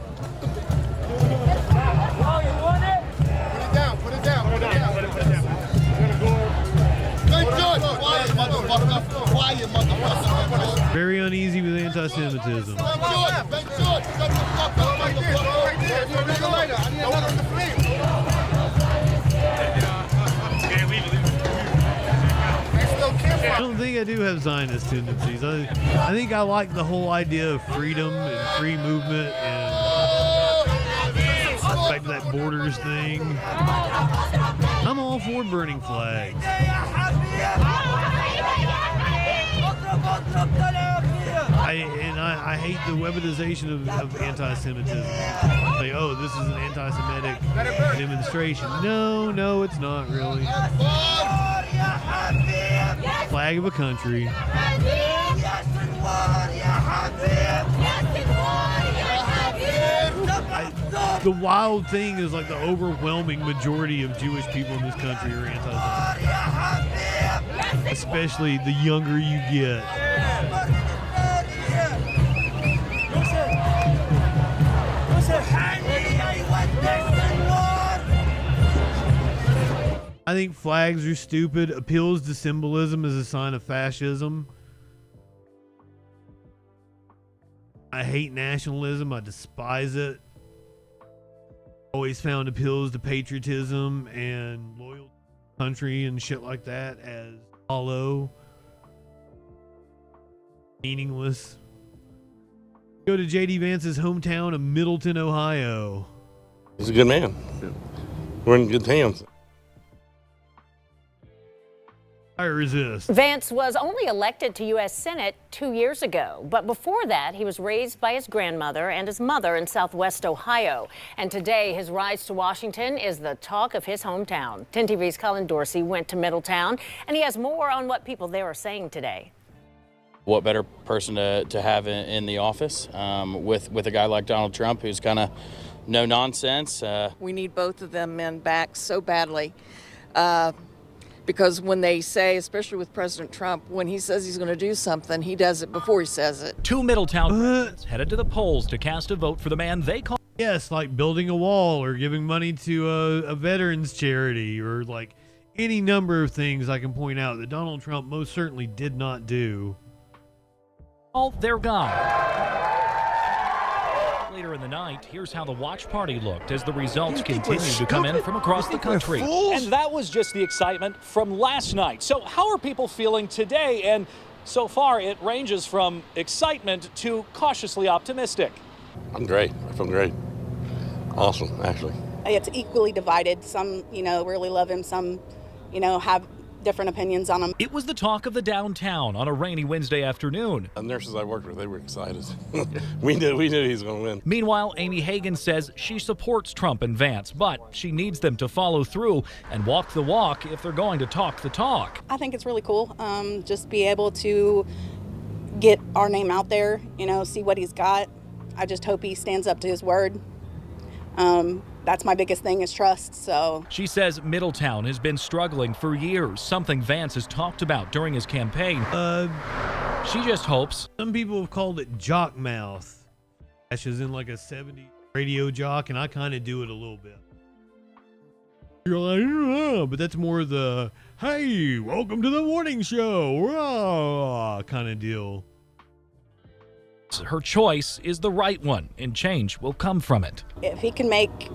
Speaker 14: Oh, you want it? Put it down, put it down, put it down. Put it down. Good job! Quiet, motherfucker. Quiet, motherfucker.
Speaker 2: Very uneasy with anti-Semitism.
Speaker 14: Shut the fuck up, motherfucker. Right there. I need another flame.
Speaker 2: I don't think I do have Zionist tendencies. I think I like the whole idea of freedom and free movement and back to that borders thing. I'm all for burning flags. I hate the weaponization of anti-Semitism. Like, oh, this is an anti-Semitic demonstration. No, it's not really. Flag of a country. The wild thing is, like, the overwhelming majority of Jewish people in this country are anti-Semitic. Especially the younger you get. I think flags are stupid. Appeals to symbolism is a sign of fascism. I hate nationalism. I despise it. Always found appeals to patriotism and loyalty to the country and shit like that as hollow, meaningless. Go to J.D. Vance's hometown of Middleton, Ohio.
Speaker 15: He's a good man. We're in good hands.
Speaker 2: I resist.
Speaker 16: Vance was only elected to U.S. Senate 2 years ago, but before that, he was raised by his grandmother and his mother in Southwest Ohio. And today, his rise to Washington is the talk of his hometown. 10 TV's Colin Dorsey went to Middletown, and he has more on what people there are saying today.
Speaker 17: What better person to have in the office with a guy like Donald Trump, who's kind of no nonsense.
Speaker 18: We need both of them men back so badly. Because when they say, especially with President Trump, when he says he's going to do something, he does it before he says it.
Speaker 19: Two Middletown residents headed to the polls to cast a vote for the man they call.
Speaker 2: Yes, like building a wall or giving money to a veterans charity or like any number of things I can point out that Donald Trump most certainly did not do.
Speaker 19: Oh, they're gone. Later in the night, here's how the watch party looked as the results continue to come in from across the country.
Speaker 20: And that was just the excitement from last night. So how are people feeling today? And so far, it ranges from excitement to cautiously optimistic.
Speaker 15: I'm great. I feel great. Awesome, actually.
Speaker 21: it's equally divided. Some, really love him. Some, have different opinions on him.
Speaker 19: It was the talk of the downtown on a rainy Wednesday afternoon.
Speaker 15: The nurses I worked with, they were excited. we knew he was going to win.
Speaker 19: Meanwhile, Amy Hagan says she supports Trump and Vance, but she needs them to follow through and walk the walk if they're going to talk the talk.
Speaker 21: I think it's really cool. Just be able to get our name out there, see what he's got. I just hope he stands up to his word. That's my biggest thing is trust. So
Speaker 19: she says Middletown has been struggling for years, something Vance has talked about during his campaign. She just hopes.
Speaker 2: Some people have called it jock mouth. That's as in like a 70s radio jock, and I kind of do it a little bit. You're like, oh, but that's more the, hey, welcome to the morning show, kind of deal.
Speaker 19: Her choice is the right one, and change will come from it.
Speaker 21: If he can make,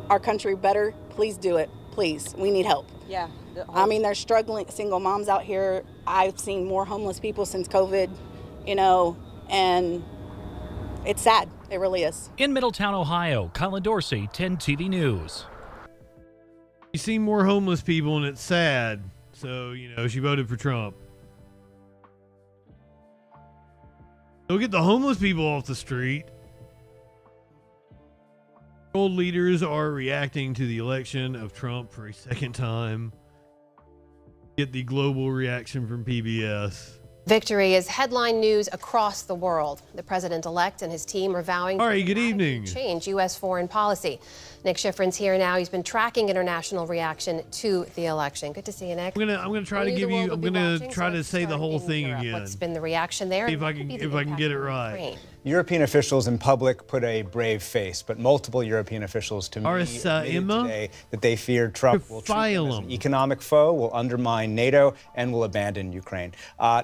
Speaker 21: our country better, please do it. Please. We need help.
Speaker 7: Yeah.
Speaker 21: I mean, there's struggling single moms out here. I've seen more homeless people since COVID, and it's sad. It really is.
Speaker 19: In Middletown, Ohio, Colin Dorsey, 10 TV News.
Speaker 2: You see more homeless people, and it's sad. So, she voted for Trump. Go get the homeless people off the street. World leaders are reacting to the election of Trump for a second time. Get the global reaction from PBS.
Speaker 22: Victory is headline news across the world. The president-elect and his team are vowing to change U.S. foreign policy. Nick Schifrin's here now. He's been tracking international reaction to the election. Good to see you, Nick.
Speaker 2: I'm gonna try to give you. I'm gonna try to say the whole thing again.
Speaker 22: What's been the reaction there?
Speaker 2: See if I can get it right.
Speaker 23: European officials in public put a brave face, but multiple European officials to me admitted today that they fear Trump will treat them as an economic foe, will undermine NATO, and will abandon Ukraine.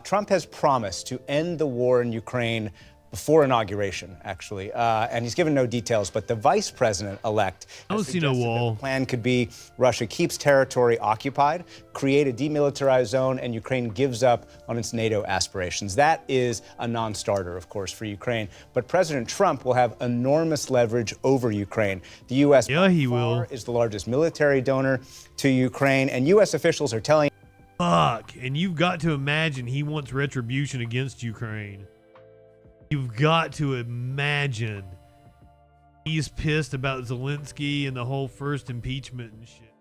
Speaker 23: Trump has promised to end the war in Ukraine before inauguration, actually, and he's given no details, but the vice president-elect has suggested that the plan could be Russia keeps territory occupied, create a demilitarized zone, and Ukraine gives up on its NATO aspirations. That is a non-starter, of course, for Ukraine, but President Trump will have enormous leverage over Ukraine. The U.S. is the largest military donor to Ukraine, and U.S. officials are telling
Speaker 2: and you've got to imagine he wants retribution against Ukraine. You've got to imagine he's pissed about Zelensky and the whole first impeachment and shit.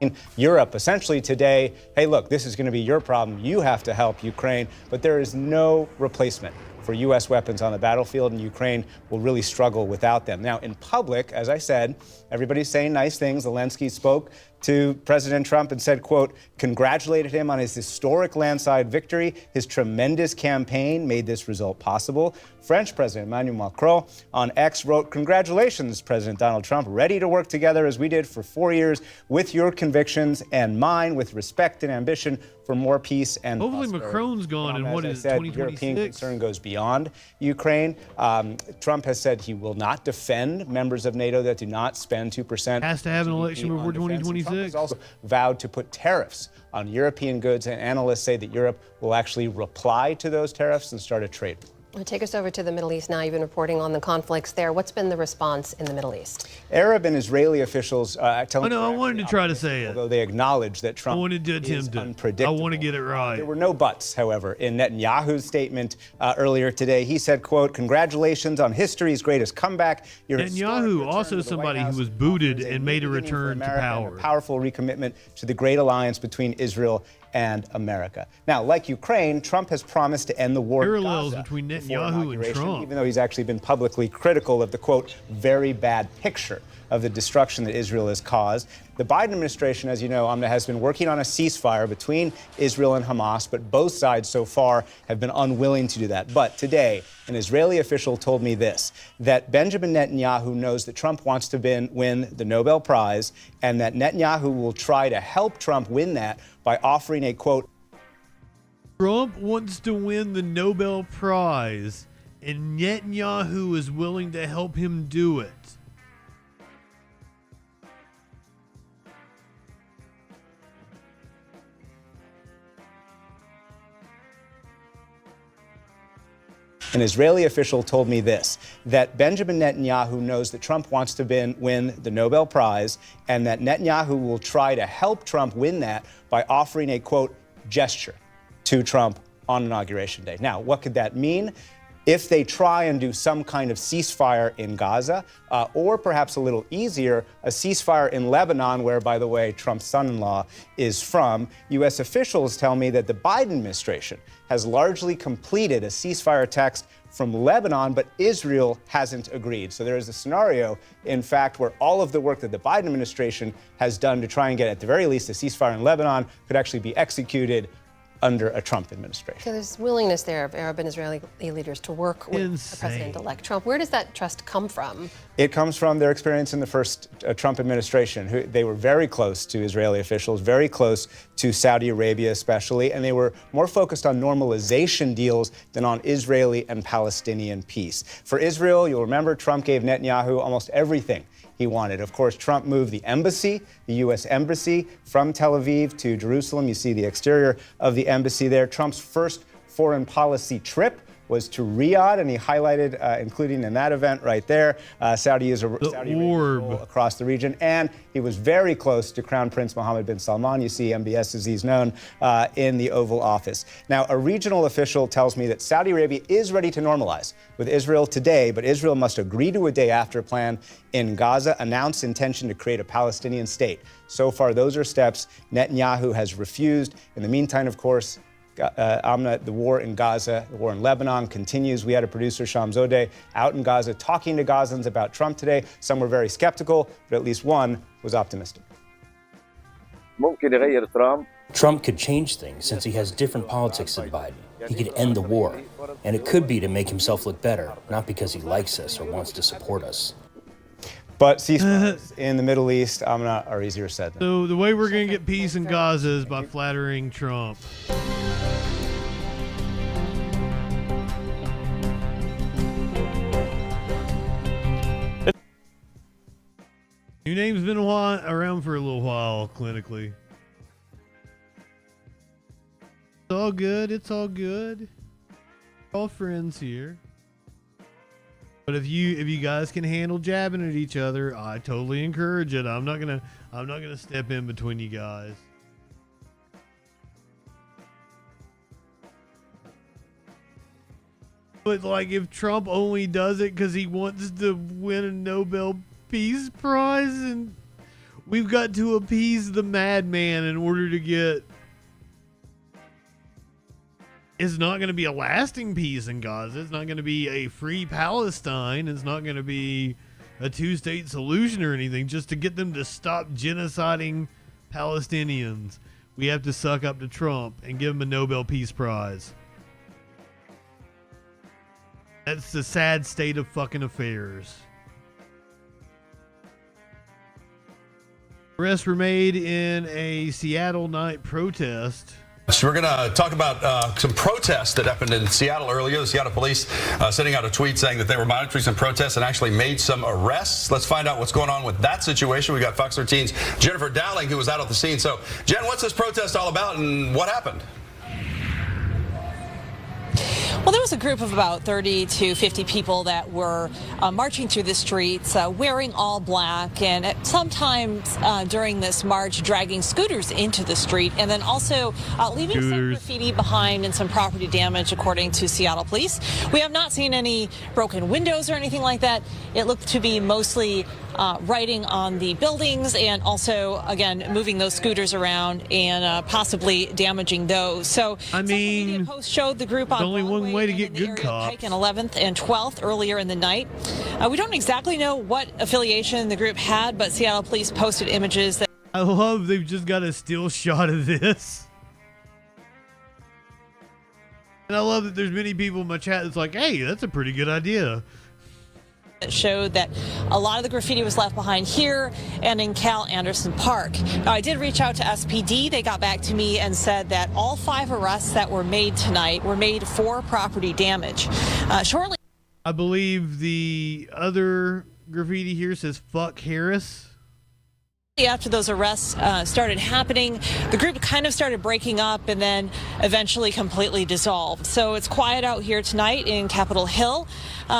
Speaker 23: in Europe essentially today, hey, look, this is going to be your problem. You have to help Ukraine. But there is no replacement for U.S. weapons on the battlefield, and Ukraine will really struggle without them. Now, in public, as I said, everybody's saying nice things. Zelensky spoke to President Trump and said, quote, congratulated him on his historic landslide victory. His tremendous campaign made this result possible. French President Emmanuel Macron on X wrote, congratulations, President Donald Trump, ready to work together as we did for 4 years with your convictions and mine, with respect and ambition for more peace and
Speaker 2: hopefully
Speaker 23: prosperity.
Speaker 2: Macron's gone in what is it, 2026?
Speaker 23: European concern goes beyond Ukraine. Trump has said he will not defend members of NATO that do not spend 2%.
Speaker 2: Has to have an election before 2026.
Speaker 23: Trump has also vowed to put tariffs on European goods, and analysts say that Europe will actually reply to those tariffs and start a trade.
Speaker 22: Take us over to the Middle East now. You've been reporting on the conflicts there. What's been the response in the Middle East?
Speaker 23: Arab and Israeli officials telling
Speaker 2: I wanted to try to say it.
Speaker 23: Although they acknowledge that Trump
Speaker 2: I wanted to
Speaker 23: is
Speaker 2: attempt it.
Speaker 23: unpredictable.
Speaker 2: I want to get it right.
Speaker 23: There were no buts, however, in Netanyahu's statement earlier today. He said, quote, congratulations on history's greatest comeback. Your
Speaker 2: Netanyahu, also somebody who was booted and made a return to power.
Speaker 23: A powerful recommitment to the great alliance between Israel and America. Now, like Ukraine, Trump has promised to end the war.
Speaker 2: Parallels between Netanyahu and Trump.
Speaker 23: Even though he's actually been publicly critical of the, quote, very bad picture of the destruction that Israel has caused. The Biden administration, as you know, has been working on a ceasefire between Israel and Hamas, but both sides so far have been unwilling to do that. But today, an Israeli official told me this, that Benjamin Netanyahu knows that Trump wants to win the Nobel Prize, and that Netanyahu will try to help Trump win that by offering a, quote,
Speaker 2: Trump wants to win the Nobel Prize, and Netanyahu is willing to help him do it.
Speaker 23: An Israeli official told me this, that Benjamin Netanyahu knows that Trump wants to win the Nobel Prize, and that Netanyahu will try to help Trump win that by offering a, quote, gesture to Trump on Inauguration Day. Now, what could that mean? If they try and do some kind of ceasefire in Gaza, or perhaps a little easier, a ceasefire in Lebanon, where, by the way, Trump's son-in-law is from, U.S. officials tell me that the Biden administration has largely completed a ceasefire text from Lebanon, but Israel hasn't agreed. So there is a scenario, in fact, where all of the work that the Biden administration has done to try and get, at the very least, a ceasefire in Lebanon could actually be executed under a Trump administration.
Speaker 22: So there's willingness there of Arab and Israeli leaders to work with the President-elect Trump. Where does that trust come from?
Speaker 23: It comes from their experience in the first Trump administration. They were very close to Israeli officials, very close to Saudi Arabia especially, and they were more focused on normalization deals than on Israeli and Palestinian peace. For Israel, you'll remember Trump gave Netanyahu almost everything he wanted. Of course, Trump moved the embassy, the U.S. embassy, from Tel Aviv to Jerusalem. You see the exterior of the embassy there. Trump's first foreign policy trip was to Riyadh, and he highlighted, including in that event right there, Saudi role across the region. And he was very close to Crown Prince Mohammed bin Salman. You see MBS, as he's known, in the Oval Office. Now, a regional official tells me that Saudi Arabia is ready to normalize with Israel today, but Israel must agree to a day-after plan in Gaza, announce intention to create a Palestinian state. So far, those are steps Netanyahu has refused. In the meantime, of course, Amna, the war in Gaza, the war in Lebanon continues. We had a producer, Shamzodeh, out in Gaza talking to Gazans about Trump today. Some were very skeptical, but at least one was optimistic.
Speaker 1: Trump could change things since he has different politics than Biden. He could end the war, and it could be to make himself look better, not because he likes us or wants to support us.
Speaker 23: But ceasefires in the Middle East, are easier said than done.
Speaker 2: So the way we're going to get peace in Gaza is by flattering Trump. Your name's been around for a little while, clinically. It's all good. It's all good. We're all friends here. But if you guys can handle jabbing at each other, I totally encourage it. I'm not gonna step in between you guys. But like, if Trump only does it because he wants to win a Nobel Peace Prize, and we've got to appease the madman in order to get. It's not going to be a lasting peace in Gaza. It's not going to be a free Palestine. It's not going to be a two-state solution or anything. Just to get them to stop genociding Palestinians, we have to suck up to Trump and give him a Nobel Peace Prize. That's the sad state of fucking affairs. Arrests were made in a Seattle night protest.
Speaker 3: So we're going to talk about some protests that happened in Seattle earlier. The Seattle police sending out a tweet saying that they were monitoring some protests and actually made some arrests. Let's find out what's going on with that situation. We got Fox 13's Jennifer Dowling, who was out at the scene. So, Jen, what's this protest all about and what happened?
Speaker 4: Well, there was a group of about 30 to 50 people that were marching through the streets, wearing all black, and sometimes during this march dragging scooters into the street, and then also leaving some graffiti behind and some property damage, according to Seattle police. We have not seen any broken windows or anything like that. It looked to be mostly writing on the buildings and also, again, moving those scooters around and possibly damaging those. So, I mean, social media posts showed the group on
Speaker 2: only one way to get good cops.
Speaker 4: Pike and 11th and 12th earlier in the night. We don't exactly know what affiliation the group had, but Seattle police posted images that.
Speaker 2: I love they've just got a still shot of this. And I love that there's many people in my chat that's like, hey, that's a pretty good idea.
Speaker 4: That showed that a lot of the graffiti was left behind here and in Cal Anderson Park. Now, I did reach out to SPD. They got back to me and said that all 5 arrests that were made tonight were made for property damage. Shortly,
Speaker 2: I believe the other graffiti here says "fuck Harris."
Speaker 4: after those arrests started happening, the group kind of started breaking up, and then eventually completely dissolved. So it's quiet out here tonight in Capitol Hill.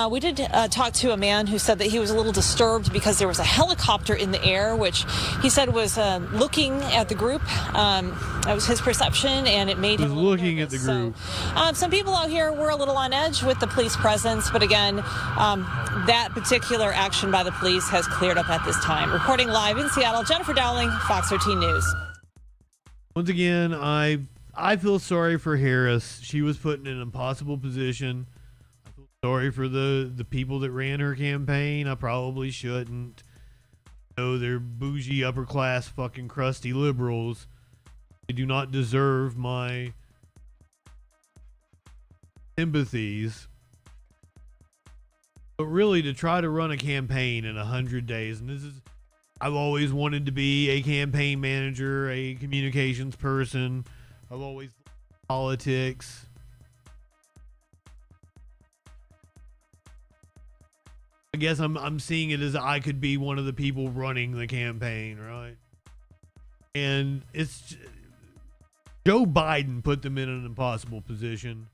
Speaker 4: We did talk to a man who said that he was a little disturbed because there was a helicopter in the air, which he said was looking at the group. That was his perception, and it made him
Speaker 2: looking at the group.
Speaker 4: So, some people out here were a little on edge with the police presence, but again, that particular action by the police has cleared up at this time. Reporting live in Seattle, Jennifer Dowling, Fox 13 News.
Speaker 2: Once again, I feel sorry for Harris. She was put in an impossible position. I feel sorry for the people that ran her campaign. I probably shouldn't. No, they're bougie, upper class, fucking crusty liberals. They do not deserve my sympathies. But really, to try to run a campaign in 100 days, and I've always wanted to be a campaign manager, a communications person. I've always loved politics. I guess I'm seeing it as I could be one of the people running the campaign, right? And it's Joe Biden put them in an impossible position.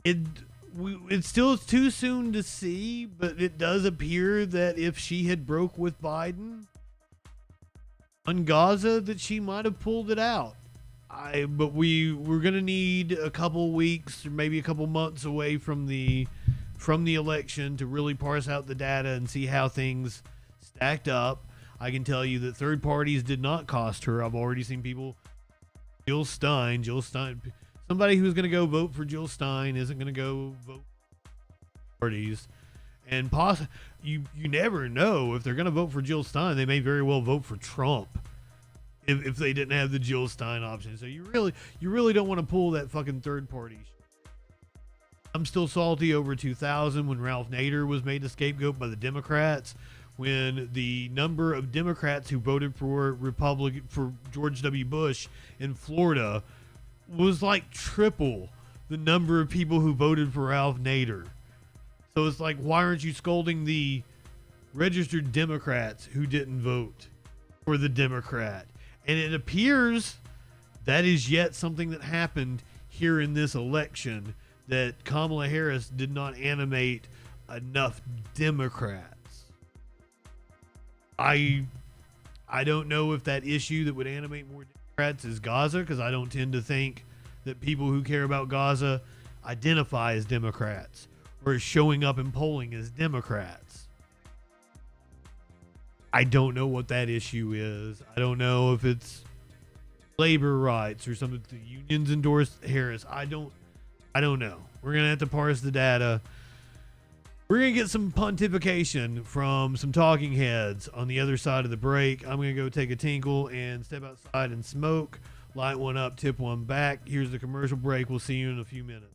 Speaker 2: It's still too soon to see, but it does appear that if she had broke with Biden on Gaza, that she might have pulled it out. But we're gonna need a couple weeks or maybe a couple months away from the election to really parse out the data and see how things stacked up. I can tell you that third parties did not cost her. I've already seen people. Jill Stein. Somebody who's going to go vote for Jill Stein isn't going to go vote for parties. And you never know if they're going to vote for Jill Stein. They may very well vote for Trump if they didn't have the Jill Stein option. So you really don't want to pull that fucking third party. I'm still salty over 2000 when Ralph Nader was made a scapegoat by the Democrats, when the number of Democrats who voted for George W. Bush in Florida was like triple the number of people who voted for Ralph Nader. So it's like, why aren't you scolding the registered Democrats who didn't vote for the Democrat? And it appears that is yet something that happened here in this election, that Kamala Harris did not animate enough Democrats. I don't know if that issue that would animate more Democrats is Gaza, because I don't tend to think that people who care about Gaza identify as Democrats or is showing up in polling as Democrats. I don't know what that issue is. I don't know if it's labor rights or something. The unions endorsed Harris. I don't know. We're going to have to parse the data. We're going to get some pontification from some talking heads on the other side of the break. I'm going to go take a tinkle and step outside and smoke. Light one up, tip one back. Here's the commercial break. We'll see you in a few minutes.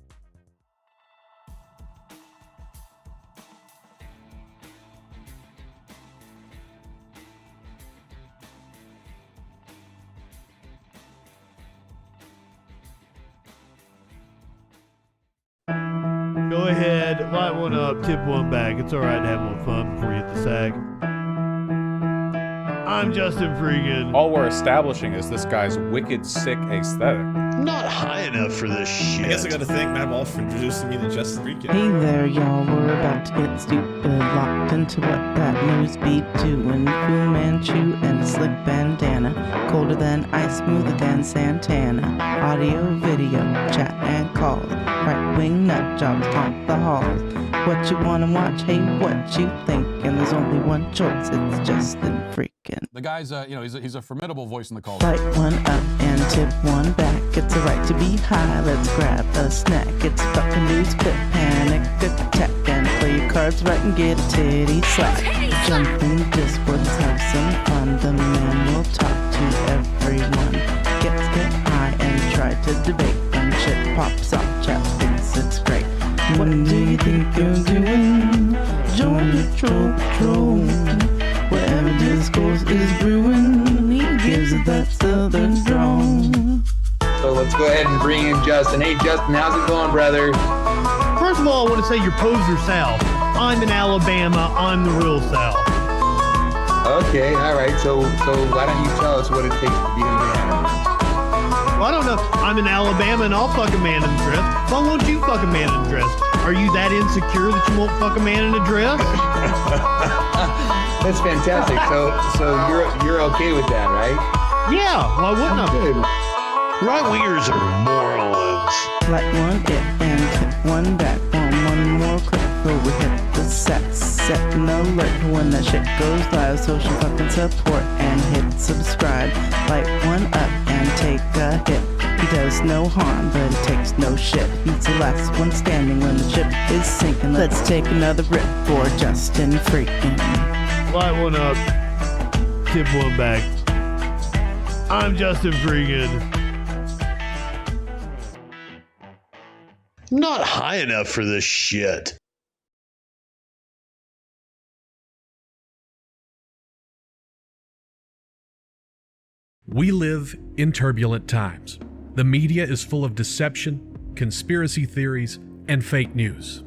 Speaker 2: Go ahead, light one up, tip one back. It's all right to have a little fun before you hit the sack. I'm JustinFREAKIN.
Speaker 5: All we're establishing is this guy's wicked, sick aesthetic.
Speaker 2: Not high enough for this shit.
Speaker 6: I guess I gotta thank Matt Ball for introducing me to JustinFREAKIN.
Speaker 9: Hey there, y'all. We're about to get stupid, locked into what that news be doing. Fu Manchu and a slick bandana. Colder than ice, smoother than Santana. Audio, video, chat and calls. Right-wing nut jobs haunt the halls. What you wanna watch? Hey, what you think? And there's only one choice. It's JustinFREAKIN.
Speaker 24: The guy's, he's a formidable voice in the culture.
Speaker 9: Light one up and tip one back. It's a right to be high. Let's grab a snack. It's fucking news, clip, panic, attack, and play your cards right and get a titty slap. Jump in Discords, have some fun. The man will talk to everyone. Get high and try to debate. When shit pops off, chat thinks it's great. What do you think you're doing? Join the troll patrol. Wherever discourse is brewing, he gives it that southern drawl.
Speaker 25: So let's go ahead and bring in Justin. Hey Justin, how's it going, brother?
Speaker 2: First of all, I want to say you're poser South. I'm in Alabama. I'm the real South.
Speaker 25: Okay, all right. So why don't you tell us what it takes to be in Indiana?
Speaker 2: I'm in Alabama and I'll fuck a man in a dress. Why won't you fuck a man in a dress? Are you that insecure that you won't fuck a man in a dress?
Speaker 25: That's fantastic. So you're okay with that, right?
Speaker 2: Yeah, why wouldn't I?
Speaker 8: Right-wingers are morons.
Speaker 9: Like one it and hit one back. One more click. Over hit the set an alert when that shit goes live. Social fucking support and hit subscribe. Light one up and take a hit. He does no harm, but it takes no shit. He's the last one standing when the ship is sinking. Let's take another rip for JustinFREAKIN.
Speaker 2: Light one up, tip one back. I'm JustinFREAKIN.
Speaker 8: Not high enough for this shit.
Speaker 10: We live in turbulent times. The media is full of deception, conspiracy theories, and fake news.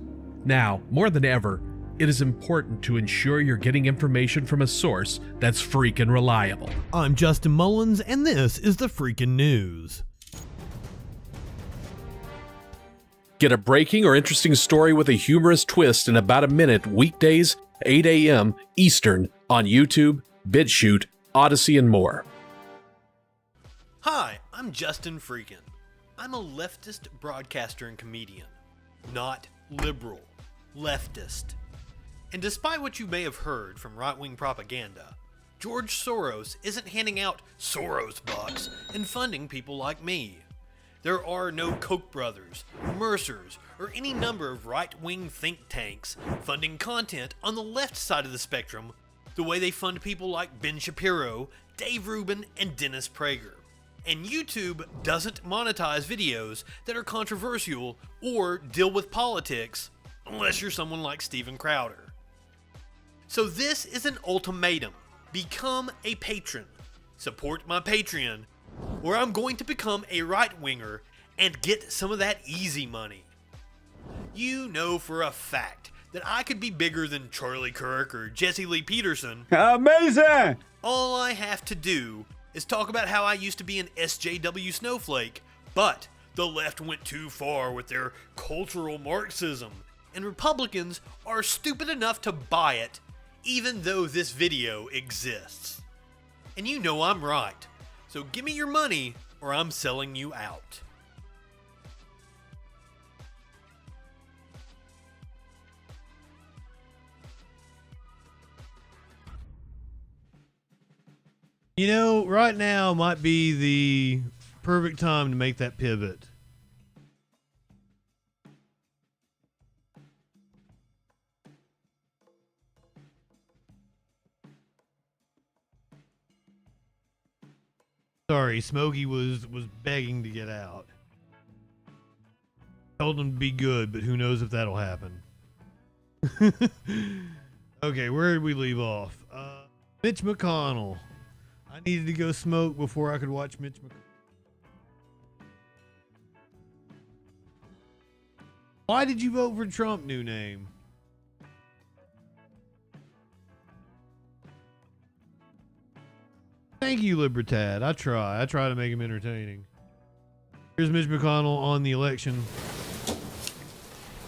Speaker 10: Now, more than ever, it is important to ensure you're getting information from a source that's freaking reliable.
Speaker 2: I'm Justin Mullins, and this is the Freakin' News.
Speaker 10: Get a breaking or interesting story with a humorous twist in about a minute weekdays, 8 a.m. Eastern on YouTube, BitChute, Odyssey, and more.
Speaker 2: Hi, I'm JustinFREAKIN. I'm a leftist broadcaster and comedian, not liberal, leftist. And despite what you may have heard from right-wing propaganda, George Soros isn't handing out Soros bucks and funding people like me. There are no Koch brothers, Mercers, or any number of right-wing think tanks funding content on the left side of the spectrum the way they fund people like Ben Shapiro, Dave Rubin, and Dennis Prager. And YouTube doesn't monetize videos that are controversial or deal with politics unless you're someone like Steven Crowder. So this is an ultimatum. Become a patron. Support my Patreon, or I'm going to become a right-winger and get some of that easy money. You know for a fact that I could be bigger than Charlie Kirk or Jesse Lee Peterson.
Speaker 11: Amazing!
Speaker 2: All I have to do is talk about how I used to be an SJW snowflake, but the left went too far with their cultural Marxism, and Republicans are stupid enough to buy it, even though this video exists. And you know I'm right, so give me your money or I'm selling you out. You know, right now might be the perfect time to make that pivot. Sorry, Smokey was begging to get out. Told him to be good, but who knows if that'll happen. Okay, where did we leave off? Mitch McConnell. I needed to go smoke before I could watch Mitch McConnell. Why did you vote for Trump, new name? Thank you, Libertad. I try to make him entertaining. Here's Mitch McConnell on the election.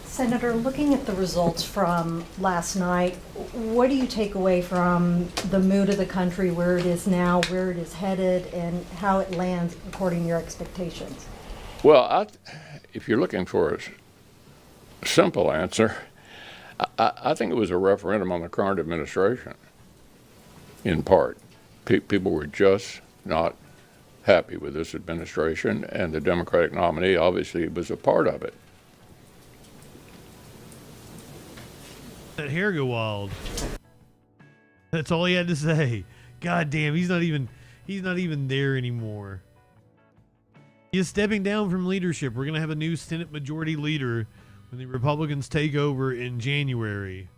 Speaker 12: Senator, looking at the results from last night, what do you take away from the mood of the country, where it is now, where it is headed, and how it lands according to your expectations?
Speaker 13: Well, if you're looking for a simple answer, I think it was a referendum on the current administration, in part. People were just not happy with this administration, and the Democratic nominee obviously was a part of it.
Speaker 2: That hair go wild. That's all he had to say. God damn, he's not even there anymore. He is stepping down from leadership. We're gonna have a new Senate Majority Leader when the Republicans take over in January.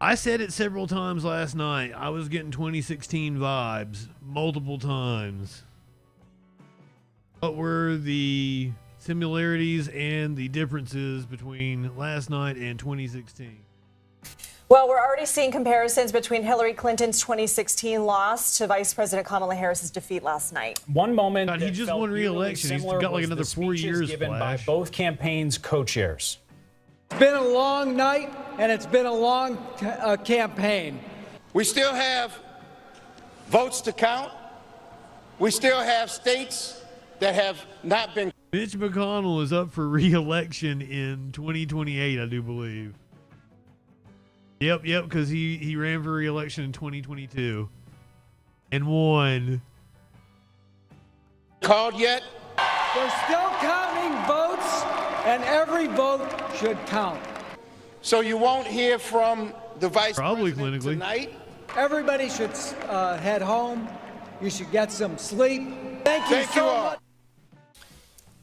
Speaker 2: I said it several times last night. I was getting 2016 vibes multiple times. What were the similarities and the differences between last night and 2016?
Speaker 11: Well, we're already seeing comparisons between Hillary Clinton's 2016 loss to Vice President Kamala Harris's defeat last night.
Speaker 14: One moment
Speaker 2: God, he
Speaker 14: that
Speaker 2: just
Speaker 14: felt
Speaker 2: won re-election. He's
Speaker 14: similar
Speaker 2: got like
Speaker 14: was
Speaker 2: another
Speaker 14: the
Speaker 2: 4
Speaker 14: speeches
Speaker 2: years.
Speaker 14: given
Speaker 2: Flash.
Speaker 14: by both campaigns' co-chairs.
Speaker 16: It's been a long night, and it's been a long campaign.
Speaker 17: We still have votes to count. We still have states that have not been.
Speaker 2: Mitch McConnell is up for re-election in 2028, I do believe. Yep, because he ran for re-election in 2022 and won.
Speaker 17: Called yet?
Speaker 16: They're still counting votes, and every vote should count.
Speaker 17: So you won't hear from the vice
Speaker 2: Probably
Speaker 17: president
Speaker 2: clinically.
Speaker 17: tonight?
Speaker 16: Everybody should head home. You should get some sleep. Thank you so much.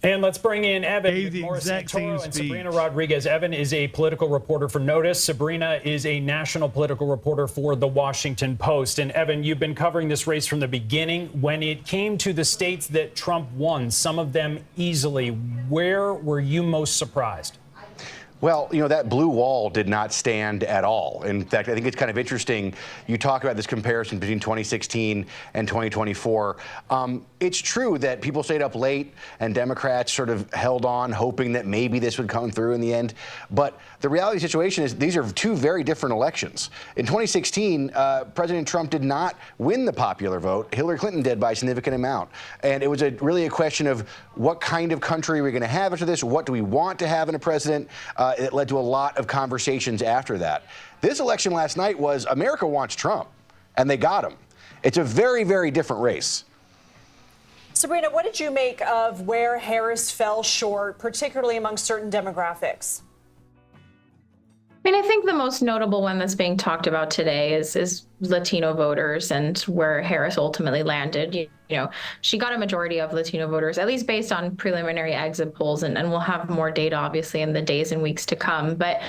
Speaker 14: And let's bring in Evan
Speaker 2: Gave
Speaker 14: with
Speaker 2: the
Speaker 14: more
Speaker 2: exact same
Speaker 14: Santoro and
Speaker 2: speech.
Speaker 14: Sabrina Rodriguez. Evan is a political reporter for Notice. Sabrina is a national political reporter for The Washington Post. And Evan, you've been covering this race from the beginning. When it came to the states that Trump won, some of them easily, where were you most surprised?
Speaker 18: Well, you know, that blue wall did not stand at all. In fact, I think it's kind of interesting. You talk about this comparison between 2016 and 2024. It's true that people stayed up late and Democrats sort of held on, hoping that maybe this would come through in the end. But the reality of the situation is these are two very different elections. In 2016, President Trump did not win the popular vote. Hillary Clinton did by a significant amount. And it was really a question of what kind of country are we going to have after this? What do we want to have in a president? It led to a lot of conversations after that. This election last night was America wants Trump, and they got him. It's a very, very different race.
Speaker 11: Sabrina, what did you make of where Harris fell short, particularly among certain demographics?
Speaker 26: I mean, I think the most notable one that's being talked about today is Latino voters and where Harris ultimately landed. You know, she got a majority of Latino voters, at least based on preliminary exit polls, and we'll have more data, obviously, in the days and weeks to come. But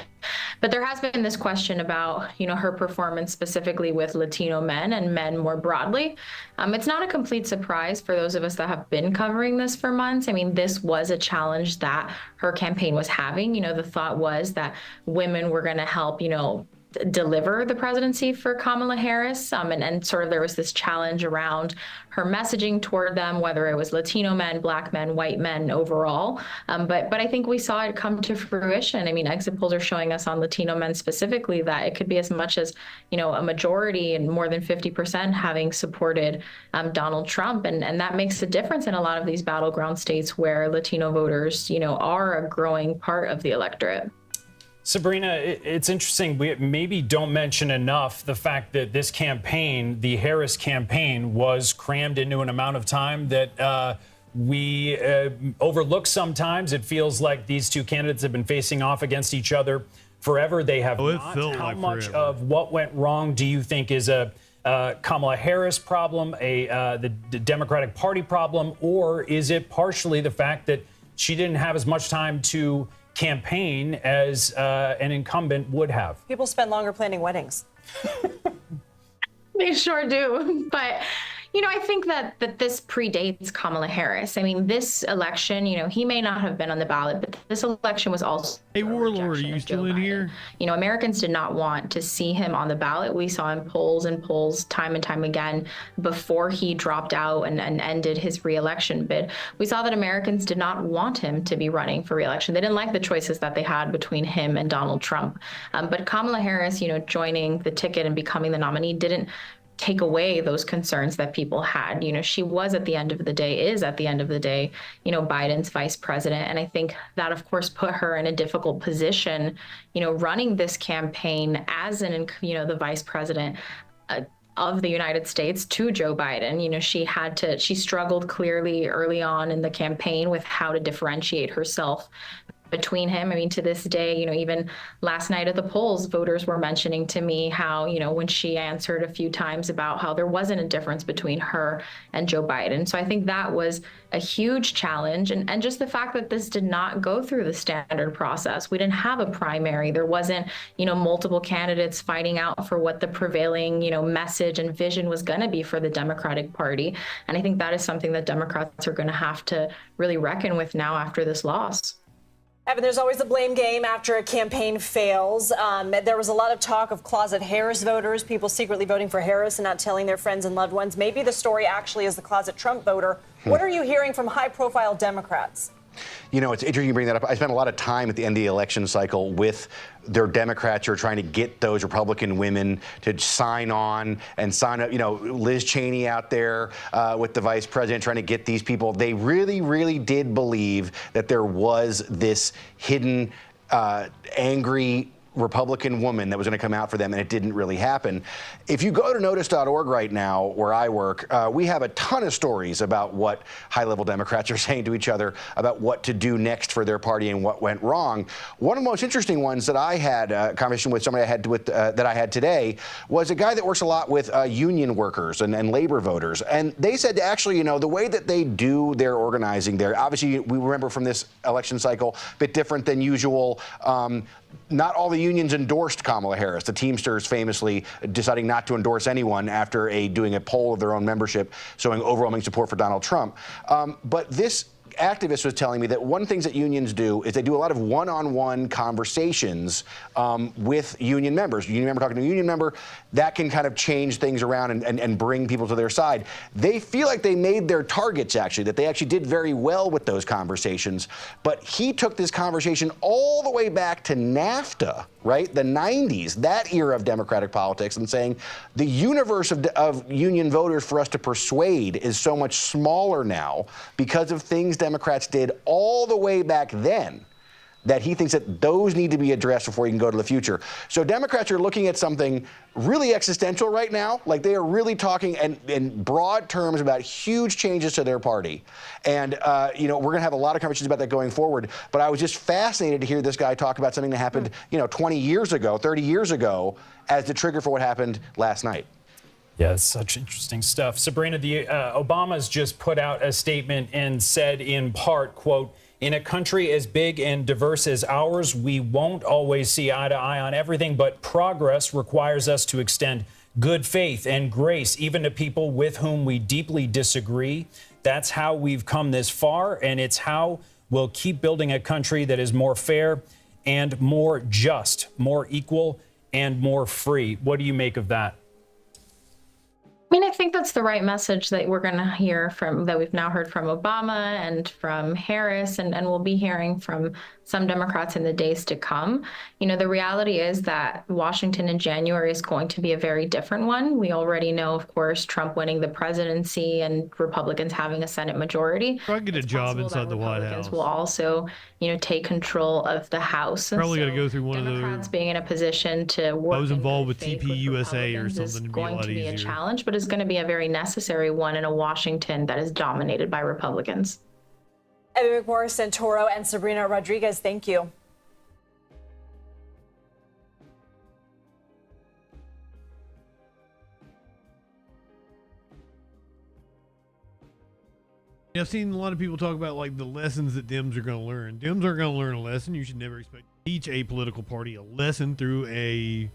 Speaker 26: there has been this question about, you know, her performance specifically with Latino men and men more broadly. It's not a complete surprise for those of us that have been covering this for months. I mean, this was a challenge that her campaign was having. You know, the thought was that women were going to help, you know, deliver the presidency for Kamala Harris. And sort of there was this challenge around her messaging toward them, whether it was Latino men, black men, white men overall. But I think we saw it come to fruition. I mean, exit polls are showing us on Latino men specifically that it could be as much as, you know, a majority and more than 50% having supported Donald Trump. And that makes a difference in a lot of these battleground states where Latino voters, you know, are a growing part of the electorate.
Speaker 14: Sabrina, it's interesting. We maybe don't mention enough the fact that this campaign, the Harris campaign, was crammed into an amount of time that we overlook sometimes. It feels like these two candidates have been facing off against each other forever. They have not. How much of what went wrong do you think is a Kamala Harris problem, the Democratic Party problem, or is it partially the fact that she didn't have as much time to campaign as an incumbent would have?
Speaker 11: People spend longer planning weddings.
Speaker 26: They sure do. But, you know, I think that this predates Kamala Harris. I mean, this election, you know, he may not have been on the ballot, but this election was also.
Speaker 2: Hey, Warlord, are you still in here?
Speaker 26: You know, Americans did not want to see him on the ballot. We saw in polls and polls time and time again before he dropped out and ended his re-election bid. We saw that Americans did not want him to be running for re-election. They didn't like the choices that they had between him and Donald Trump. But Kamala Harris, you know, joining the ticket and becoming the nominee didn't take away those concerns that people had. You know, she was at the end of the day, you know, Biden's vice president. And I think that, of course, put her in a difficult position, you know, running this campaign as the vice president of the United States to Joe Biden. You know, she struggled clearly early on in the campaign with how to differentiate herself between him. I mean, to this day, you know, even last night at the polls, voters were mentioning to me how, you know, when she answered a few times about how there wasn't a difference between her and Joe Biden. So I think that was a huge challenge. And just the fact that this did not go through the standard process. We didn't have a primary. There wasn't, you know, multiple candidates fighting out for what the prevailing, you know, message and vision was going to be for the Democratic Party. And I think that is something that Democrats are going to have to really reckon with now after this loss.
Speaker 11: Evan, there's always a blame game after a campaign fails. There was a lot of talk of closet Harris voters, people secretly voting for Harris and not telling their friends and loved ones. Maybe the story actually is the closet Trump voter. What are you hearing from high-profile Democrats?
Speaker 18: You know, it's interesting you bring that up. I spent a lot of time at the end of the election cycle with their Democrats who are trying to get those Republican women to sign on and sign up. You know, Liz Cheney out there with the vice president trying to get these people. They really, really did believe that there was this hidden, angry Republican woman that was going to come out for them, and it didn't really happen. If you go to notice.org right now, where I work, we have a ton of stories about what high-level Democrats are saying to each other about what to do next for their party and what went wrong. One of the most interesting ones that I had a conversation with somebody that I had today was a guy that works a lot with union workers and labor voters, and they said actually, you know, the way that they do their organizing there, obviously we remember from this election cycle, a bit different than usual. Not all the unions endorsed Kamala Harris. The Teamsters famously deciding not to endorse anyone after doing a poll of their own membership showing overwhelming support for Donald Trump. But this activist was telling me that one of the things that unions do is they do a lot of one-on-one conversations with union members. Union member talking to a union member, that can kind of change things around and bring people to their side. They feel like they made their targets, actually, that they actually did very well with those conversations. But he took this conversation all the way back to NAFTA, right? The 90s, that era of Democratic politics, and saying the universe of union voters for us to persuade is so much smaller now because of things Democrats did all the way back then, that he thinks that those need to be addressed before you can go to the future. So Democrats are looking at something really existential right now. Like, they are really talking in broad terms about huge changes to their party. And, you know, we're going to have a lot of conversations about that going forward. But I was just fascinated to hear this guy talk about something that happened, you know, 20 years ago, 30 years ago, as the trigger for what happened last night.
Speaker 14: Yeah, it's such interesting stuff. Sabrina, Obama's just put out a statement and said in part, quote, "In a country as big and diverse as ours, we won't always see eye to eye on everything, but progress requires us to extend good faith and grace even to people with whom we deeply disagree. That's how we've come this far, and it's how we'll keep building a country that is more fair and more just, more equal and more free." What do you make of that?
Speaker 26: I mean, I think that's the right message that we're going to hear from, that we've now heard from Obama and from Harris, and we'll be hearing from some Democrats in the days to come. You know, the reality is that Washington in January is going to be a very different one. We already know, of course, Trump winning the presidency and Republicans having a Senate majority.
Speaker 2: Probably get a job inside the White House.
Speaker 26: Will also, you know, take control of the House.
Speaker 2: Probably got to go through one of
Speaker 26: Democrats being in a position to work.
Speaker 2: I was involved with TPUSA or something.
Speaker 26: Is going to be a challenge, but it's going to be a very necessary one in a Washington that is dominated by Republicans.
Speaker 11: Evan McMorris-Santoro and Sabrina Rodriguez, thank you.
Speaker 2: I've seen a lot of people talk about like the lessons that Dems are going to learn. Dems aren't going to learn a lesson. You should never expect to teach a political party a lesson through an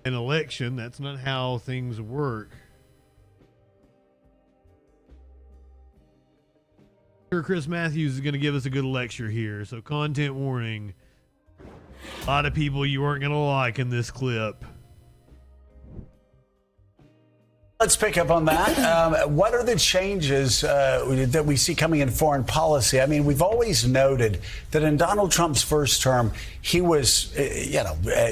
Speaker 2: election. That's not how things work. Sure, Chris Matthews is going to give us a good lecture here. So, content warning. A lot of people you aren't going to like in this clip.
Speaker 7: Let's pick up on that. What are the changes that we see coming in foreign policy? I mean, we've always noted that in Donald Trump's first term, he was,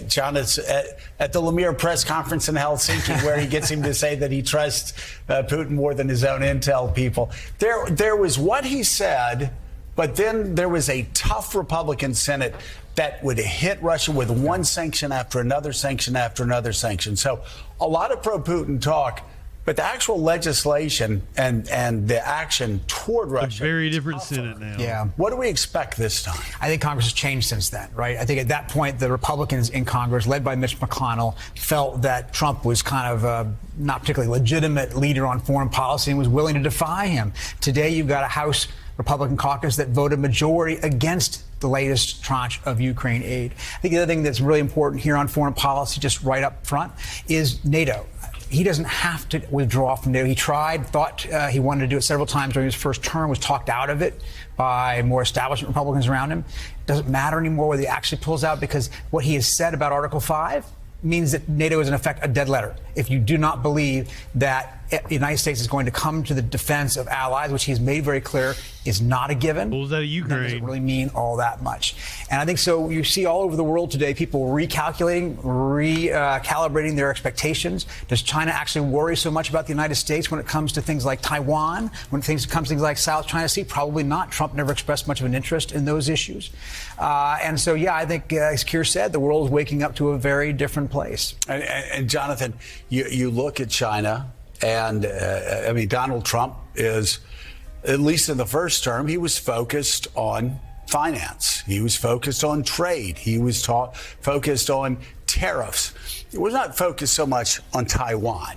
Speaker 7: John, it's at the Lemire press conference in Helsinki, where he gets him to say that he trusts Putin more than his own intel people. There was what he said, but then there was a tough Republican Senate that would hit Russia with one sanction after another sanction after another sanction. So a lot of pro-Putin talk. But the actual legislation and the action toward Russia.
Speaker 2: A very different Senate now.
Speaker 7: Yeah. What do we expect this time?
Speaker 15: I think Congress has changed since then, right? I think at that point, the Republicans in Congress, led by Mitch McConnell, felt that Trump was kind of a not particularly legitimate leader on foreign policy and was willing to defy him. Today, you've got a House Republican caucus that voted majority against the latest tranche of Ukraine aid. I think the other thing that's really important here on foreign policy, just right up front, is NATO. he doesn't have to withdraw from NATO. He tried, thought he wanted to do it several times during his first term, was talked out of it by more establishment Republicans around him. It doesn't matter anymore whether he actually pulls out, because what he has said about Article 5 means that NATO is in effect a dead letter. If you do not believe that the United States is going to come to the defense of allies, which he's made very clear is not a given,
Speaker 2: pulls out of Ukraine,
Speaker 15: that doesn't really mean all that much. And I think so. You see all over the world today people recalculating, recalibrating their expectations. Does China actually worry so much about the United States when it comes to things like Taiwan, when it comes to things like South China Sea? Probably not. Trump never expressed much of an interest in those issues. And so, yeah, I think, as Keir said, the world is waking up to a very different place.
Speaker 7: And Jonathan, you look at China, and I mean, Donald Trump is, at least in the first term, he was focused on finance. He was focused on trade. He was focused on tariffs. He was not focused so much on Taiwan.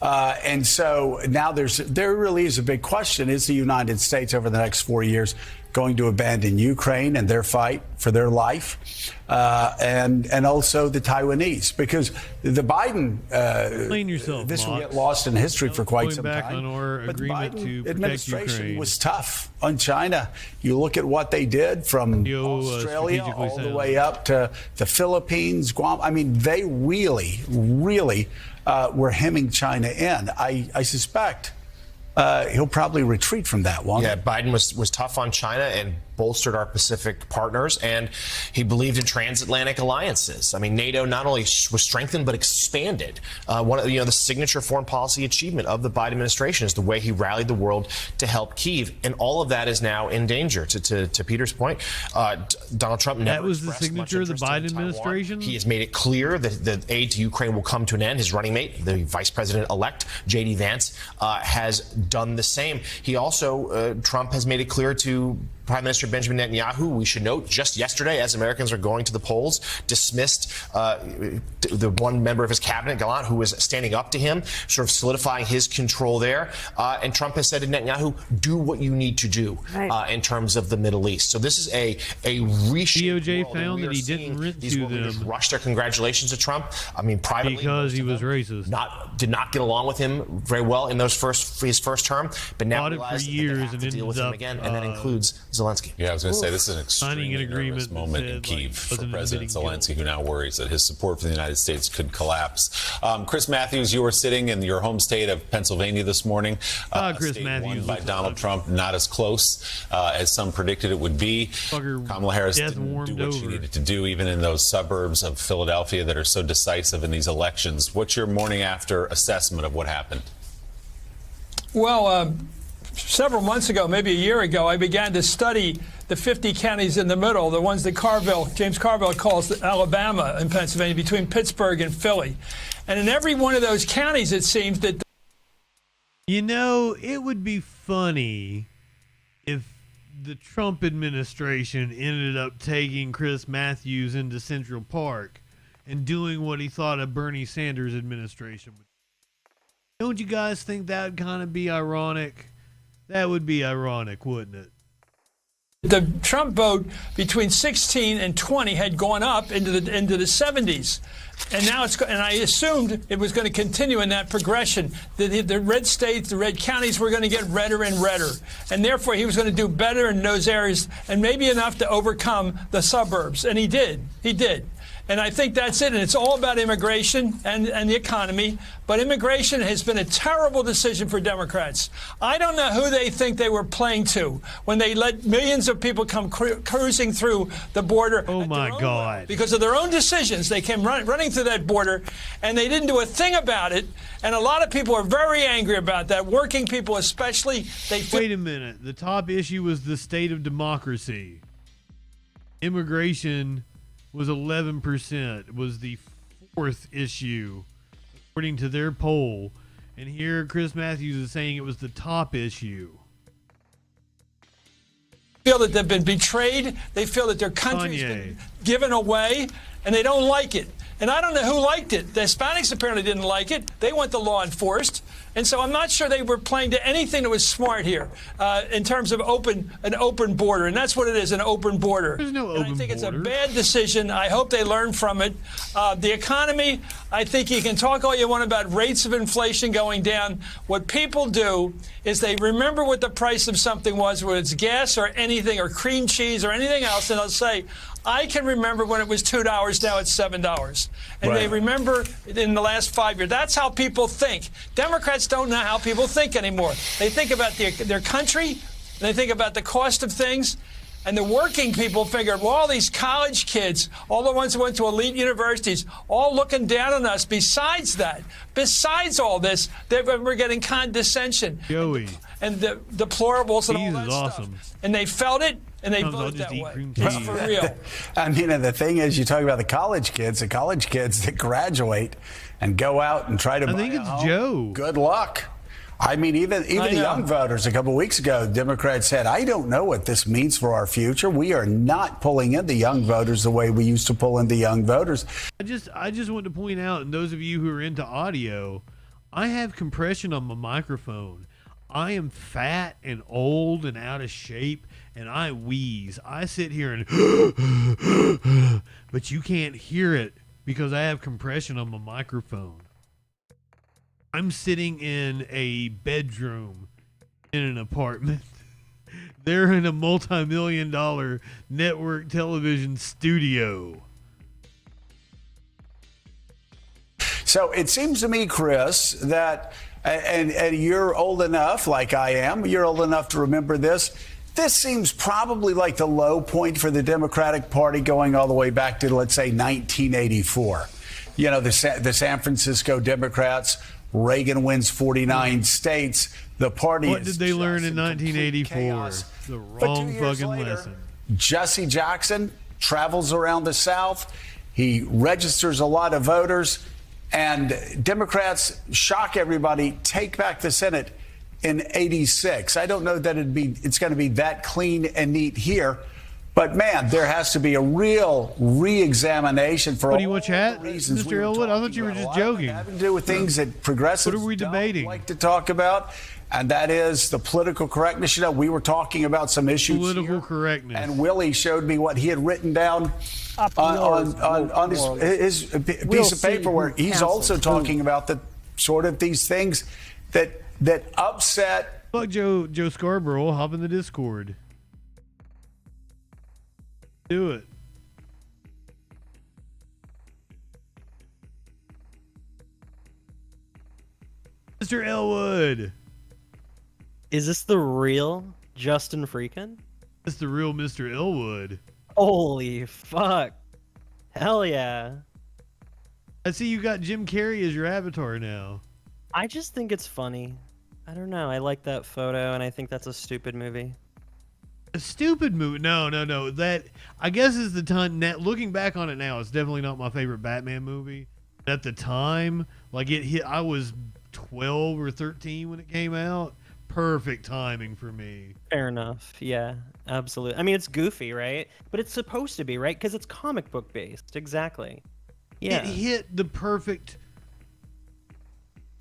Speaker 7: And so now there really is a big question. Is the United States over the next 4 years going to abandon Ukraine and their fight for their life, and also the Taiwanese? Because the Biden, this will get lost in history for quite some time.
Speaker 2: On our
Speaker 7: but the
Speaker 2: agreement
Speaker 7: Biden
Speaker 2: to protect
Speaker 7: administration
Speaker 2: Ukraine
Speaker 7: was tough on China. You look at what they did from Australia all the way up to the Philippines, Guam. I mean, they really were hemming China in. I suspect he'll probably retreat from that one.
Speaker 1: Yeah, Biden was tough on China and bolstered our Pacific partners, and he believed in transatlantic alliances. I mean, NATO not only was strengthened but expanded. One of the signature foreign policy achievement of the Biden administration is the way he rallied the world to help Kyiv, and all of that is now in danger. To Peter's point, Donald Trump never.
Speaker 2: That was the signature of the Biden administration.
Speaker 1: He has made it clear that the aid to Ukraine will come to an end. His running mate, the Vice President-elect J.D. Vance, has done the same. He also, Trump has made it clear to Prime Minister Benjamin Netanyahu, we should note, just yesterday, as Americans are going to the polls, dismissed the one member of his cabinet, Gallant, who was standing up to him, sort of solidifying his control there. And Trump has said to Netanyahu, do what you need to do in terms of the Middle East. So this is a reshaped
Speaker 2: DOJ
Speaker 1: world,
Speaker 2: found that he didn't rent
Speaker 1: these
Speaker 2: to
Speaker 1: leaders
Speaker 2: them
Speaker 1: rush their congratulations to Trump. I mean, privately,
Speaker 2: because he was racist.
Speaker 1: Did not get along with him very well in his first term, but now
Speaker 2: realized that they have
Speaker 1: to deal with him again, and that includes Zelensky.
Speaker 19: Yeah, I was going to say this is an extremely nervous moment in Kyiv for President Zelensky, who now worries that his support for the United States could collapse. Chris Matthews, you were sitting in your home state of Pennsylvania this morning.
Speaker 2: Chris Matthews
Speaker 19: won by Donald Trump, not as close as some predicted it would be. Kamala Harris didn't do what she needed to do, even in those suburbs of Philadelphia that are so decisive in these elections. What's your morning after assessment of what happened?
Speaker 20: Well, several months ago, maybe a year ago, I began to study the 50 counties in the middle, the ones that James Carville calls Alabama and Pennsylvania, between Pittsburgh and Philly. And in every one of those counties, it seems that...
Speaker 2: it would be funny if the Trump administration ended up taking Chris Matthews into Central Park and doing what he thought a Bernie Sanders administration would. Don't you guys think that would kind of be ironic? That would be ironic, wouldn't it?
Speaker 20: The Trump vote between 16 and 20 had gone up into the 70s, and now and I assumed it was going to continue in that progression. The red states, the red counties were going to get redder and redder, and therefore he was going to do better in those areas, and maybe enough to overcome the suburbs. And he did. He did. And I think that's it. And it's all about immigration and the economy. But immigration has been a terrible decision for Democrats. I don't know who they think they were playing to when they let millions of people come cruising through the border.
Speaker 2: Oh, my God.
Speaker 20: Because of their own decisions, they came running through that border, and they didn't do a thing about it. And a lot of people are very angry about that, working people especially.
Speaker 2: Wait a minute. The top issue was the state of democracy. Immigration was 11%, was the fourth issue, according to their poll. And here Chris Matthews is saying it was the top issue.
Speaker 20: Feel that they've been betrayed. They feel that their country has been given away, and they don't like it. And I don't know who liked it. The Hispanics apparently didn't like it. They want the law enforced. And so I'm not sure they were playing to anything that was smart here in terms of an open border. And that's what it is, an open border.
Speaker 2: There's no
Speaker 20: and
Speaker 2: open
Speaker 20: I think
Speaker 2: border.
Speaker 20: It's a bad decision. I hope they learn from it. The economy, I think you can talk all you want about rates of inflation going down. What people do is they remember what the price of something was, whether it's gas or anything or cream cheese or anything else, and they'll say, I can remember when it was $2, now it's $7. And they remember in the last 5 years. That's how people think. Democrats don't know how people think anymore. They think about their country, and they think about the cost of things. And the working people figure, well, all these college kids, all the ones who went to elite universities, all looking down on us. Besides that, besides all this, we're getting condescension.
Speaker 2: Joey.
Speaker 20: And the deplorables and all that
Speaker 2: awesome.
Speaker 20: stuff. And they felt it, and they voted that way. It's for real.
Speaker 7: I mean, and the thing is, you talk about the college kids that graduate and go out and try to buy a home.
Speaker 2: Joe.
Speaker 7: Good luck. I mean, even the young voters a couple of weeks ago, Democrats said, I don't know what this means for our future. We are not pulling in the young voters the way we used to pull in the young voters.
Speaker 2: I just want to point out, and those of you who are into audio, I have compression on my microphone. I am fat and old and out of shape, and I wheeze. I sit here and but you can't hear it because I have compression on my microphone. I'm sitting in a bedroom in an apartment. They're in a multi-million-dollar network television studio.
Speaker 7: So it seems to me, Chris, that, and you're old enough, like I am, you're old enough to remember this. This seems probably like the low point for the Democratic Party going all the way back to, let's say, 1984. You know, the San Francisco Democrats, Reagan wins 49 states. The party
Speaker 2: What did they learn in 1984? The wrong fucking lesson.
Speaker 7: Jesse Jackson travels around the South. He registers a lot of voters. And Democrats shock everybody, take back the Senate in 86. I don't know that it's going to be that clean and neat here. But, man, there has to be a real re-examination for all the reasons
Speaker 2: Mr. Elwood, I thought you were just joking.
Speaker 7: Having to do with things that progressives
Speaker 2: What are we debating?
Speaker 7: don't like to talk about, and that is the political correctness. You know, we were talking about some issues
Speaker 2: Political correctness.
Speaker 7: and Willie showed me what he had written down on his piece of paper where he's also talking about the sort of these things that upset.
Speaker 2: Fuck Joe Scarborough, hop in the Discord. Do it. Mr. Elwood.
Speaker 3: Is this the real JustinFREAKIN?
Speaker 2: It's the real Mr. Elwood.
Speaker 3: Holy fuck. Hell yeah.
Speaker 2: I see you got Jim Carrey as your avatar now.
Speaker 3: I just think it's funny. I don't know. I like that photo, and I think that's a stupid movie.
Speaker 2: A stupid movie? No. That, I guess, is the time. Looking back on it now, it's definitely not my favorite Batman movie. At the time, like it hit, I was 12 or 13 when it came out. Perfect timing for me.
Speaker 3: Fair enough. Yeah, absolutely. I mean, it's goofy, right? But it's supposed to be, right? Because it's comic book based. Exactly. Yeah.
Speaker 2: It hit the perfect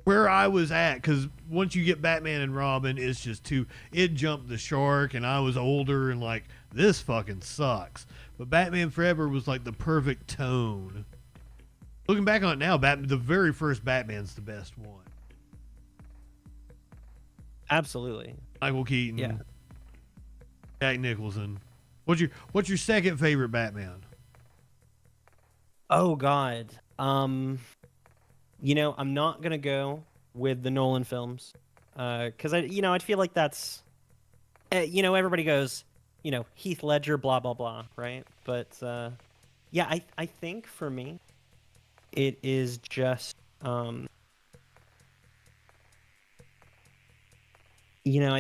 Speaker 2: where I was at, because once you get Batman and Robin, it's just it jumped the shark, and I was older and like, this fucking sucks. But Batman Forever was like the perfect tone. Looking back on it now, the very first Batman's the best one.
Speaker 3: Absolutely.
Speaker 2: Michael Keaton.
Speaker 3: Yeah.
Speaker 2: Jack Nicholson. What's your second favorite Batman?
Speaker 3: Oh God. You know, I'm not gonna go with the Nolan films, because I feel like that's, everybody goes, Heath Ledger, blah blah blah, right? But yeah, I think for me, it is just, I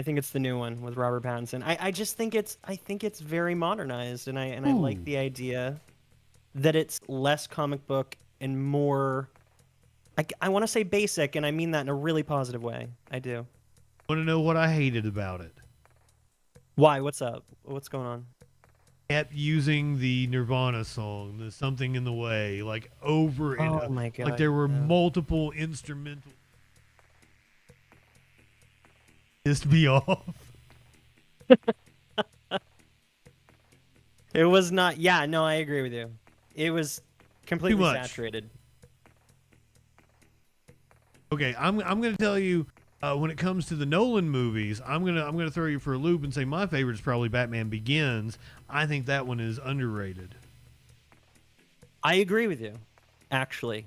Speaker 3: think it's the new one with Robert Pattinson. I just think it's very modernized, and I like the idea that it's less comic book and more. I want to say basic, and I mean that in a really positive way. I do.
Speaker 2: Want to know what I hated about it?
Speaker 3: Why? What's up? What's going on?
Speaker 2: kept using the Nirvana song, the Something in the Way, like over and
Speaker 3: Oh my God,
Speaker 2: like there were
Speaker 3: yeah.
Speaker 2: multiple instrumental pissed me off.
Speaker 3: It was not. Yeah, no, I agree with you. It was completely
Speaker 2: much.
Speaker 3: saturated.
Speaker 2: Okay, I'm gonna tell you when it comes to the Nolan movies, I'm gonna throw you for a loop and say my favorite is probably Batman Begins. I think that one is underrated.
Speaker 3: I agree with you, actually.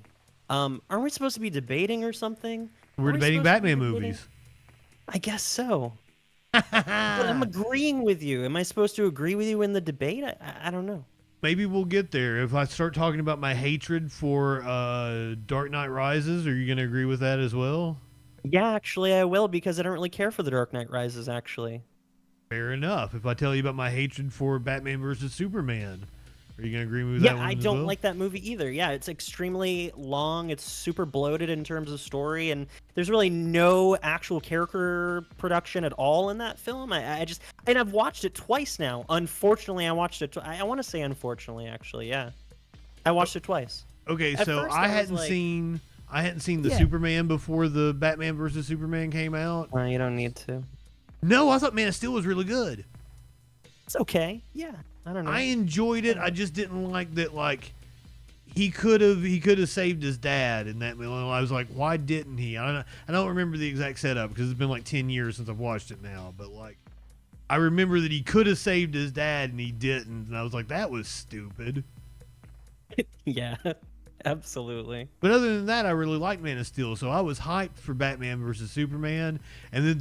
Speaker 3: Aren't we supposed to be debating or something?
Speaker 2: We're
Speaker 3: Are we
Speaker 2: debating
Speaker 3: supposed to be
Speaker 2: Batman
Speaker 3: debating?
Speaker 2: movies.
Speaker 3: I guess so. But I'm agreeing with you. Am I supposed to agree with you in the debate? I don't know.
Speaker 2: Maybe we'll get there. If I start talking about my hatred for Dark Knight Rises, are you going to agree with that as well?
Speaker 3: Yeah, actually, I will because I don't really care for The Dark Knight Rises, actually.
Speaker 2: Fair enough. If I tell you about my hatred for Batman versus Superman, are you going to agree with
Speaker 3: Yeah,
Speaker 2: that one
Speaker 3: I
Speaker 2: as
Speaker 3: don't
Speaker 2: well?
Speaker 3: like that movie either. Yeah, it's extremely long. It's super bloated in terms of story, and there's really no actual character production at all in that film. And I've watched it twice now. Unfortunately, I watched it. I want to say unfortunately, actually, yeah. I watched it twice.
Speaker 2: Okay,
Speaker 3: At
Speaker 2: so
Speaker 3: first
Speaker 2: I
Speaker 3: was
Speaker 2: hadn't
Speaker 3: like-
Speaker 2: seen the
Speaker 3: Yeah.
Speaker 2: Superman before the Batman versus Superman came out.
Speaker 3: You don't need to.
Speaker 2: No, I thought Man of Steel was really good.
Speaker 3: It's okay. Yeah, I don't know.
Speaker 2: I enjoyed it. I just didn't like that. Like he could have saved his dad in that movie. I was like, why didn't he? I don't remember the exact setup because it's been like 10 years since I've watched it now. But like, I remember that he could have saved his dad and he didn't, and I was like, that was stupid.
Speaker 3: Yeah, absolutely.
Speaker 2: But other than that, I really liked Man of Steel, so I was hyped for Batman versus Superman, and then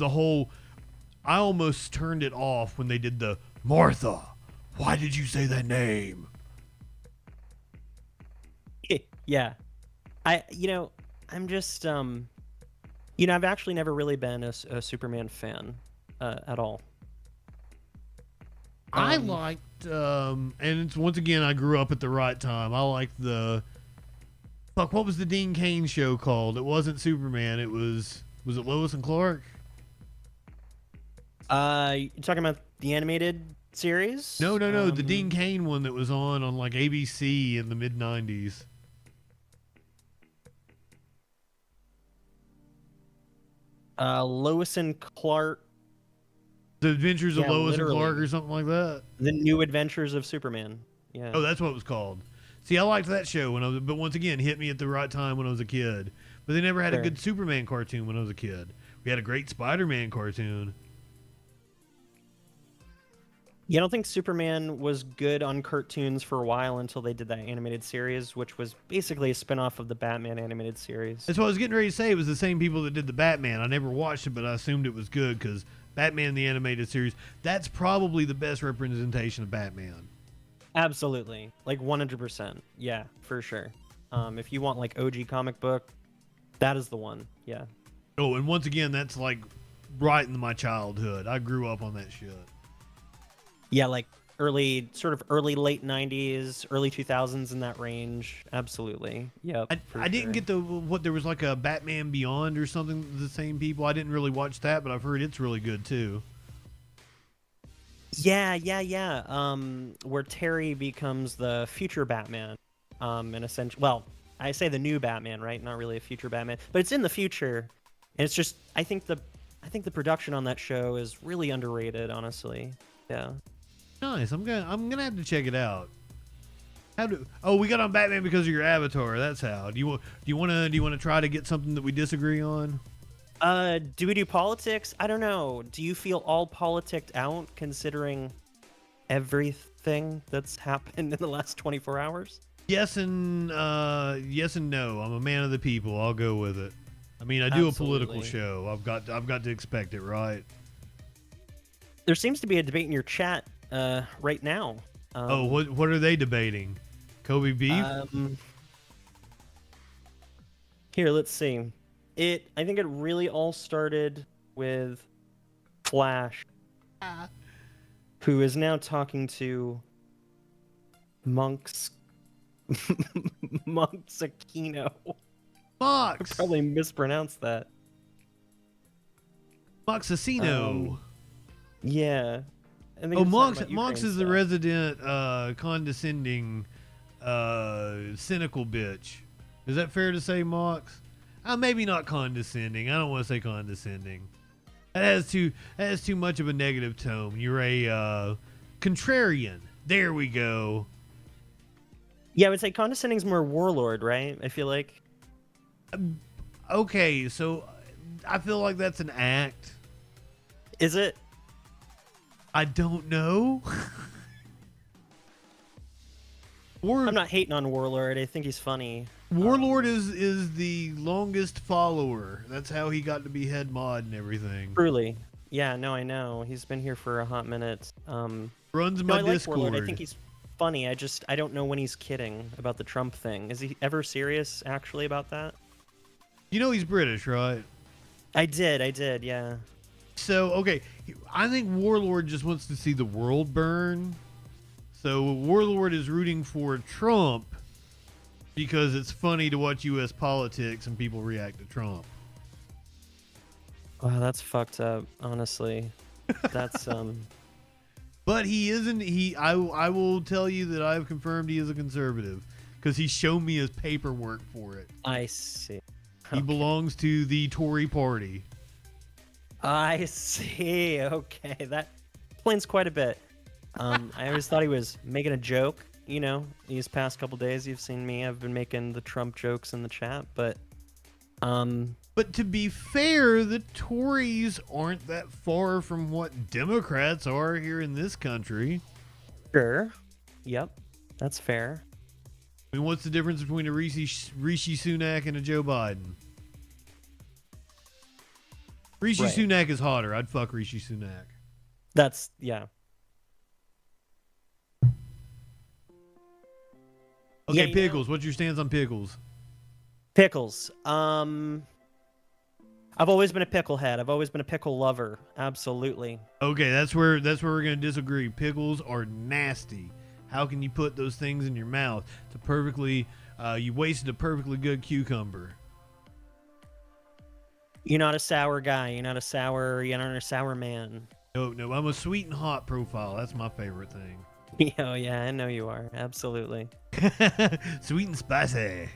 Speaker 2: I almost turned it off when they did the Martha. Why did you say that name?
Speaker 3: Yeah. I'm just, I've actually never really been a Superman fan at all.
Speaker 2: I liked, and it's once again, I grew up at the right time. I liked what was the Dean Cain show called? It wasn't Superman. It was it Lois and Clark?
Speaker 3: You talking about the animated series?
Speaker 2: No, the Dean Cain one that was on like ABC in the mid 90s.
Speaker 3: Lois and Clark.
Speaker 2: The Adventures of
Speaker 3: Yeah,
Speaker 2: Lois and
Speaker 3: literally.
Speaker 2: Clark or something like that.
Speaker 3: The New Adventures of Superman. Yeah.
Speaker 2: Oh, that's what it was called. See, I liked that show but once again, hit me at the right time when I was a kid. But they never had a
Speaker 3: Fair.
Speaker 2: good Superman cartoon when I was a kid. We had a great Spider-Man cartoon.
Speaker 3: Yeah, I don't think Superman was good on cartoons for a while until they did that animated series, which was basically a spin-off of the Batman animated series.
Speaker 2: That's what I was getting ready to say. It was the same people that did the Batman. I never watched it, but I assumed it was good because Batman the animated series, that's probably the best representation of Batman.
Speaker 3: Absolutely. Like 100%. Yeah, for sure. If you want like OG comic book, that is the one. Yeah.
Speaker 2: Oh, and once again, that's like right in my childhood. I grew up on that shit.
Speaker 3: Yeah, like early late 90s, early 2000s in that range. Absolutely. Yep.
Speaker 2: I didn't get there was like a Batman Beyond or something, the same people. I didn't really watch that, but I've heard it's really good too.
Speaker 3: Yeah. Where Terry becomes the future Batman. In a sense, well, I say the new Batman, right? Not really a future Batman, but it's in the future. And it's just, I think the production on that show is really underrated, honestly. Yeah.
Speaker 2: Nice. I'm gonna have to check it out. We got on Batman because of your avatar. That's how. Do you want to try to get something that we disagree on?
Speaker 3: Do we do politics? I don't know. Do you feel all politicked out considering everything that's happened in the last 24 hours?
Speaker 2: Yes and no. I'm a man of the people. I'll go with it. I mean, I do a political show. I've got to expect it, right?
Speaker 3: There seems to be a debate in your chat right now.
Speaker 2: What are they debating? Kobe beef?
Speaker 3: Here, let's see. I think it really all started with Flash, who is now talking to Monk's Aquino.
Speaker 2: Mox!
Speaker 3: I probably mispronounced that.
Speaker 2: Moxasino.
Speaker 3: Yeah. think
Speaker 2: Oh,
Speaker 3: it's
Speaker 2: Monks,
Speaker 3: about
Speaker 2: Monks
Speaker 3: Ukraine
Speaker 2: is the
Speaker 3: stuff.
Speaker 2: resident condescending, cynical bitch. Is that fair to say, Monks? Maybe not condescending. I don't want to say condescending. That has too much of a negative tone. You're a contrarian. There we go.
Speaker 3: Yeah, I would say condescending's more warlord, right? I feel like.
Speaker 2: Okay, so I feel like that's an act.
Speaker 3: Is it?
Speaker 2: I don't know.
Speaker 3: I'm not hating on Warlord. I think he's funny.
Speaker 2: Warlord is the longest follower. That's how he got to be head mod and everything.
Speaker 3: Truly. Yeah, no, I know. He's been here for a hot minute.
Speaker 2: Runs
Speaker 3: no,
Speaker 2: my
Speaker 3: I like
Speaker 2: Discord.
Speaker 3: Warlord. I think he's funny. I don't know when he's kidding about the Trump thing. Is he ever serious actually about that?
Speaker 2: You know he's British, right?
Speaker 3: I did, yeah.
Speaker 2: So, okay, I think Warlord just wants to see the world burn. So Warlord is rooting for Trump because it's funny to watch U.S. politics and people react to Trump.
Speaker 3: Wow, that's fucked up, honestly. That's
Speaker 2: But he isn't. I will tell you that I've confirmed he is a conservative because he showed me his paperwork for it.
Speaker 3: I see.
Speaker 2: He belongs to the Tory party.
Speaker 3: I see. Okay, that explains quite a bit. I always thought he was making a joke. You know, these past couple days, you've seen me. I've been making the Trump jokes in the chat, but
Speaker 2: to be fair, the Tories aren't that far from what Democrats are here in this country.
Speaker 3: Sure. Yep, that's fair.
Speaker 2: I mean, what's the difference between a Rishi Sunak and a Joe Biden? Rishi
Speaker 3: Right.
Speaker 2: Sunak is hotter. I'd fuck Rishi Sunak.
Speaker 3: That's, yeah.
Speaker 2: Okay,
Speaker 3: Yeah, you
Speaker 2: Pickles. What's your stance on pickles?
Speaker 3: Pickles. I've always been a pickle head. I've always been a pickle lover. Absolutely.
Speaker 2: Okay, that's where we're gonna disagree. Pickles are nasty. How can you put those things in your mouth? You wasted a perfectly good cucumber.
Speaker 3: You're not a sour guy. You're not a sour man.
Speaker 2: No, I'm a sweet and hot profile. That's my favorite thing.
Speaker 3: Oh yeah, I know you are. Absolutely.
Speaker 2: Sweet and spicy.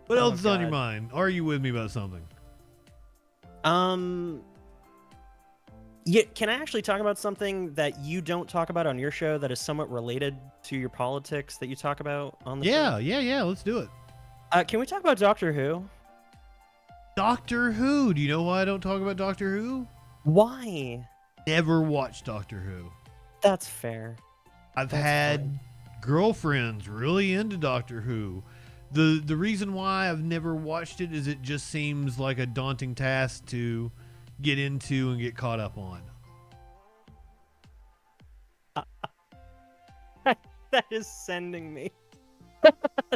Speaker 2: What else is on your mind? Are you with me about something?
Speaker 3: Yeah, can I actually talk about something that you don't talk about on your show that is somewhat related to your politics that you talk about on the show?
Speaker 2: Yeah, let's do it.
Speaker 3: Can we talk about Doctor Who?
Speaker 2: Doctor Who? Do you know why I don't talk about Doctor Who?
Speaker 3: Why?
Speaker 2: Never watched Doctor Who.
Speaker 3: That's fair.
Speaker 2: I've had girlfriends really into Doctor Who. The reason why I've never watched it is it just seems like a daunting task to get into and get caught up on.
Speaker 3: That is sending me.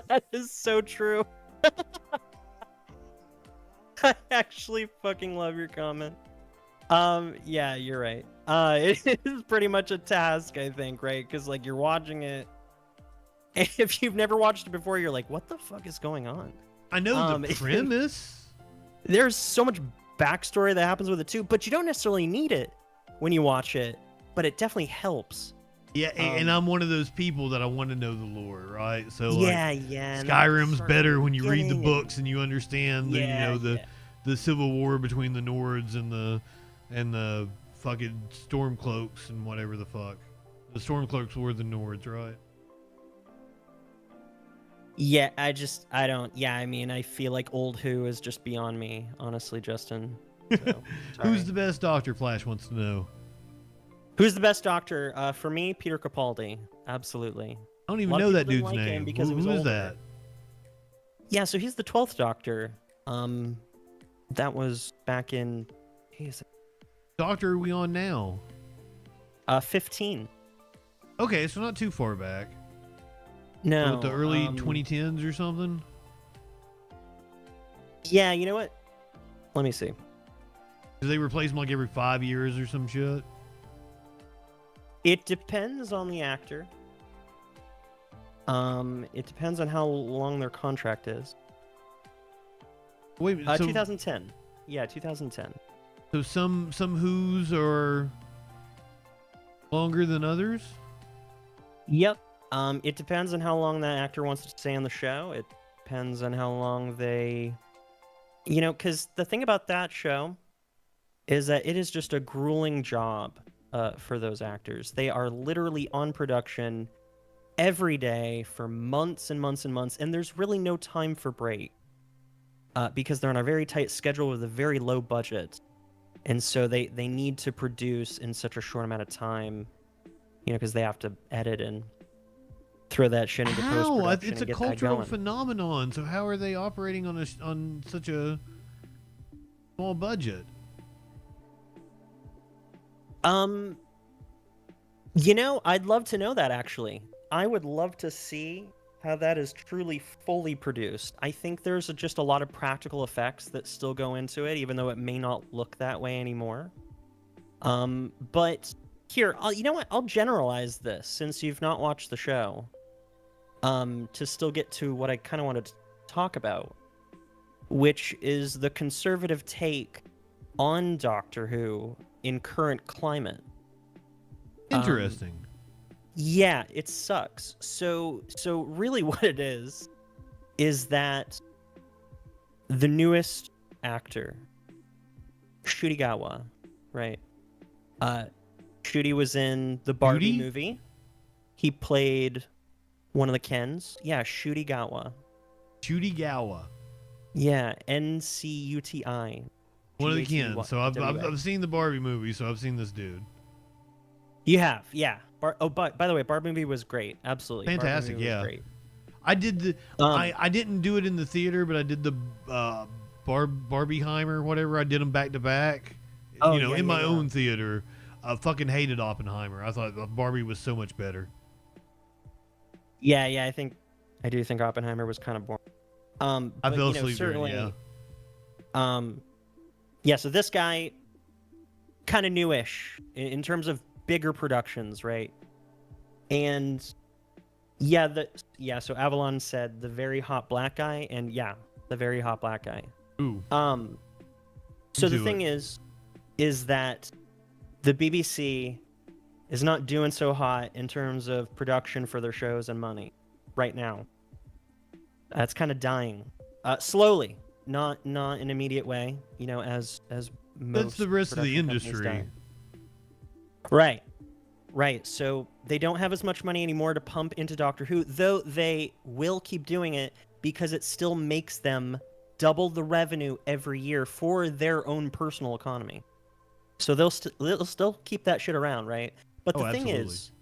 Speaker 3: That is so true. I actually fucking love your comment. Yeah, you're right. It is pretty much a task, I think, right? Because like you're watching it, and if you've never watched it before, you're like, what the fuck is going on?
Speaker 2: I know the premise.
Speaker 3: There's so much backstory that happens with it too, but you don't necessarily need it when you watch it, but it definitely helps.
Speaker 2: Yeah, and I'm one of those people that I want to know the lore, right? So
Speaker 3: yeah.
Speaker 2: Skyrim's better when you read the books and you understand the civil war between the Nords and the fucking Stormcloaks and whatever the fuck. The Stormcloaks were the Nords, right?
Speaker 3: Yeah, I feel like old Who is just beyond me, honestly, Justin. So,
Speaker 2: Who's the best Doctor? Flash wants to know.
Speaker 3: Who's the best Doctor? For me, Peter Capaldi. Absolutely.
Speaker 2: I don't even know that dude's name.
Speaker 3: Because
Speaker 2: Who
Speaker 3: he was
Speaker 2: is that?
Speaker 3: Yeah, so he's the 12th Doctor. That was back in...
Speaker 2: Doctor are we on now?
Speaker 3: 15.
Speaker 2: Okay, so not too far back.
Speaker 3: No.
Speaker 2: What, the early 2010s or something?
Speaker 3: Yeah, you know what? Let me see.
Speaker 2: Do they replace him like every 5 years or some shit?
Speaker 3: It depends on the actor. It depends on how long their contract is.
Speaker 2: Wait, so
Speaker 3: 2010. Yeah, 2010.
Speaker 2: So some Who's are longer than others?
Speaker 3: Yep. It depends on how long that actor wants to stay on the show. It depends on how long they, because the thing about that show is that it is just a grueling job for those actors. They are literally on production every day for months and months and months, and there's really no time for break because they're on a very tight schedule with a very low budget. And so they need to produce in such a short amount of time, because they have to edit and throw that shit into post-production.
Speaker 2: It's a cultural phenomenon. So how are they operating on such a small budget?
Speaker 3: I'd love to know that, actually. I would love to see how that is truly fully produced. I think there's just a lot of practical effects that still go into it, even though it may not look that way anymore. But here, you know what? I'll generalize this, since you've not watched the show, to still get to what I kind of wanted to talk about, which is the conservative take on Doctor Who in current climate.
Speaker 2: Interesting.
Speaker 3: Yeah, it sucks. So really what it is that the newest actor, Shudigawa, right? Shudi was in the Barbie movie. He played one of the Kens. Yeah, Shudigawa.
Speaker 2: Shudigawa.
Speaker 3: Yeah, Ncuti.
Speaker 2: One of the Kens. So I've seen the Barbie movie, so I've seen this dude.
Speaker 3: You have, yeah. By the way, Barbie movie was great. Absolutely.
Speaker 2: Fantastic,
Speaker 3: Barbie movie
Speaker 2: yeah.
Speaker 3: was great.
Speaker 2: I did the I didn't do it in the theater, but I did the Barbieheimer, whatever. I did them back to back. In my own theater. I fucking hated Oppenheimer. I thought Barbie was so much better.
Speaker 3: Yeah, I do think Oppenheimer was kind of boring.
Speaker 2: I fell asleep
Speaker 3: certainly,
Speaker 2: during it,
Speaker 3: yeah. So this guy, kind of newish in terms of bigger productions, right? And so Avalon said the very hot black guy, and the very hot black guy.
Speaker 2: Ooh.
Speaker 3: So the thing is that the BBC is not doing so hot in terms of production for their shows and money right now. It's kind of dying, slowly, not in an immediate way, as most.
Speaker 2: That's the rest of the industry.
Speaker 3: Right. So they don't have as much money anymore to pump into Doctor Who, though they will keep doing it because it still makes them double the revenue every year for their own personal economy. So they'll still keep that shit around, right? But the thing is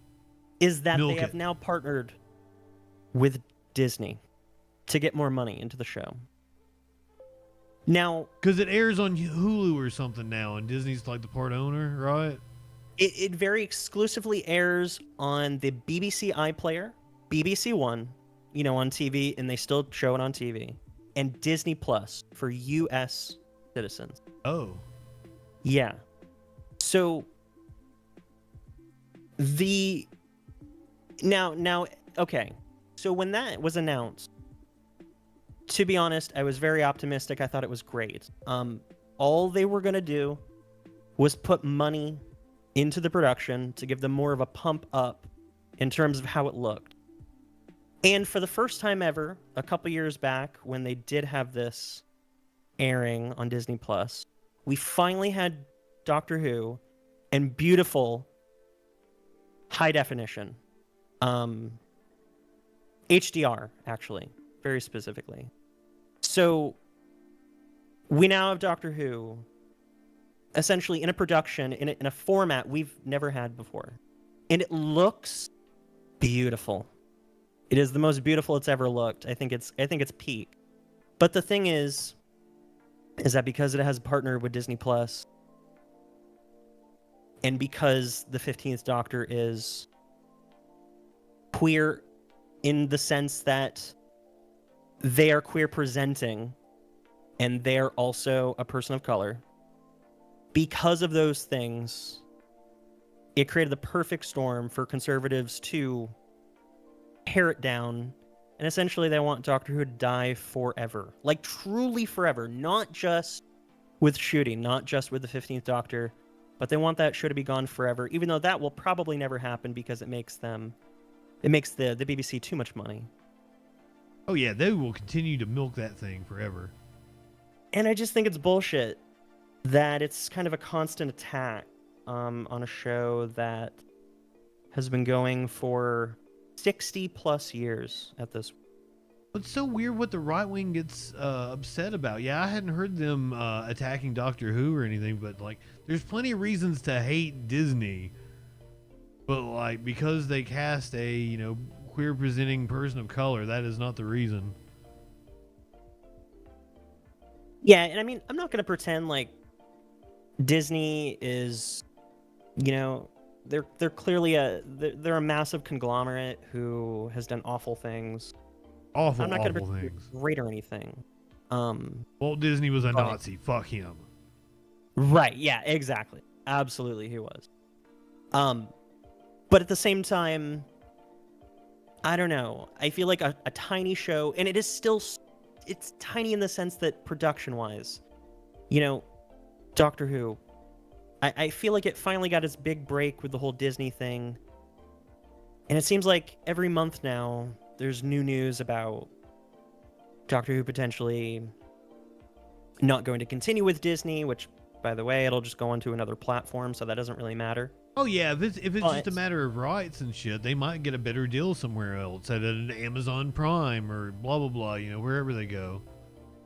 Speaker 3: that they have now partnered with Disney to get more money into the show. Now,
Speaker 2: because it airs on Hulu or something now, and Disney's like the part owner, right?
Speaker 3: It very exclusively airs on the BBC iPlayer, BBC One, on TV, and they still show it on TV, and Disney Plus for U.S. citizens.
Speaker 2: Oh.
Speaker 3: Yeah. So okay. So when that was announced, to be honest, I was very optimistic. I thought it was great. All they were going to do was put money into the production to give them more of a pump up in terms of how it looked. And for the first time ever, a couple years back, when they did have this airing on Disney Plus, we finally had Doctor Who in beautiful high definition. HDR, actually, very specifically. So we now have Doctor Who essentially in a production, in a format we've never had before. And it looks beautiful. It is the most beautiful it's ever looked. I think it's peak. But the thing is that because it has partnered with Disney Plus, and because the 15th Doctor is queer in the sense that they are queer presenting and they're also a person of color, because of those things, it created the perfect storm for conservatives to tear it down. And essentially they want Doctor Who to die forever. Like truly forever. Not just with shooting, not just with the 15th Doctor, but they want that show to be gone forever, even though that will probably never happen because it makes the BBC too much money.
Speaker 2: Oh yeah, they will continue to milk that thing forever.
Speaker 3: And I just think it's bullshit that it's kind of a constant attack on a show that has been going for 60 plus years at this.
Speaker 2: It's so weird what the right wing gets upset about. Yeah, I hadn't heard them attacking Doctor Who or anything, but like, there's plenty of reasons to hate Disney. But like, because they cast a queer presenting person of color, that is not the reason.
Speaker 3: Yeah, and I mean, I'm not going to pretend like Disney is, they're clearly they're a massive conglomerate who has done awful things. I'm not
Speaker 2: Awful
Speaker 3: gonna
Speaker 2: things.
Speaker 3: Great or anything.
Speaker 2: Walt Disney was a Nazi. Fuck him.
Speaker 3: Right. Yeah. Exactly. Absolutely, he was. But at the same time, I don't know. I feel like a tiny show, and it's tiny in the sense that production-wise, Doctor Who. I feel like it finally got its big break with the whole Disney thing, and it seems like every month now there's new news about Doctor Who potentially not going to continue with Disney, which, by the way, it'll just go onto another platform, so that doesn't really matter.
Speaker 2: Oh yeah, if it's just a matter of rights and shit, they might get a better deal somewhere else, at an Amazon Prime or blah blah blah, wherever they go.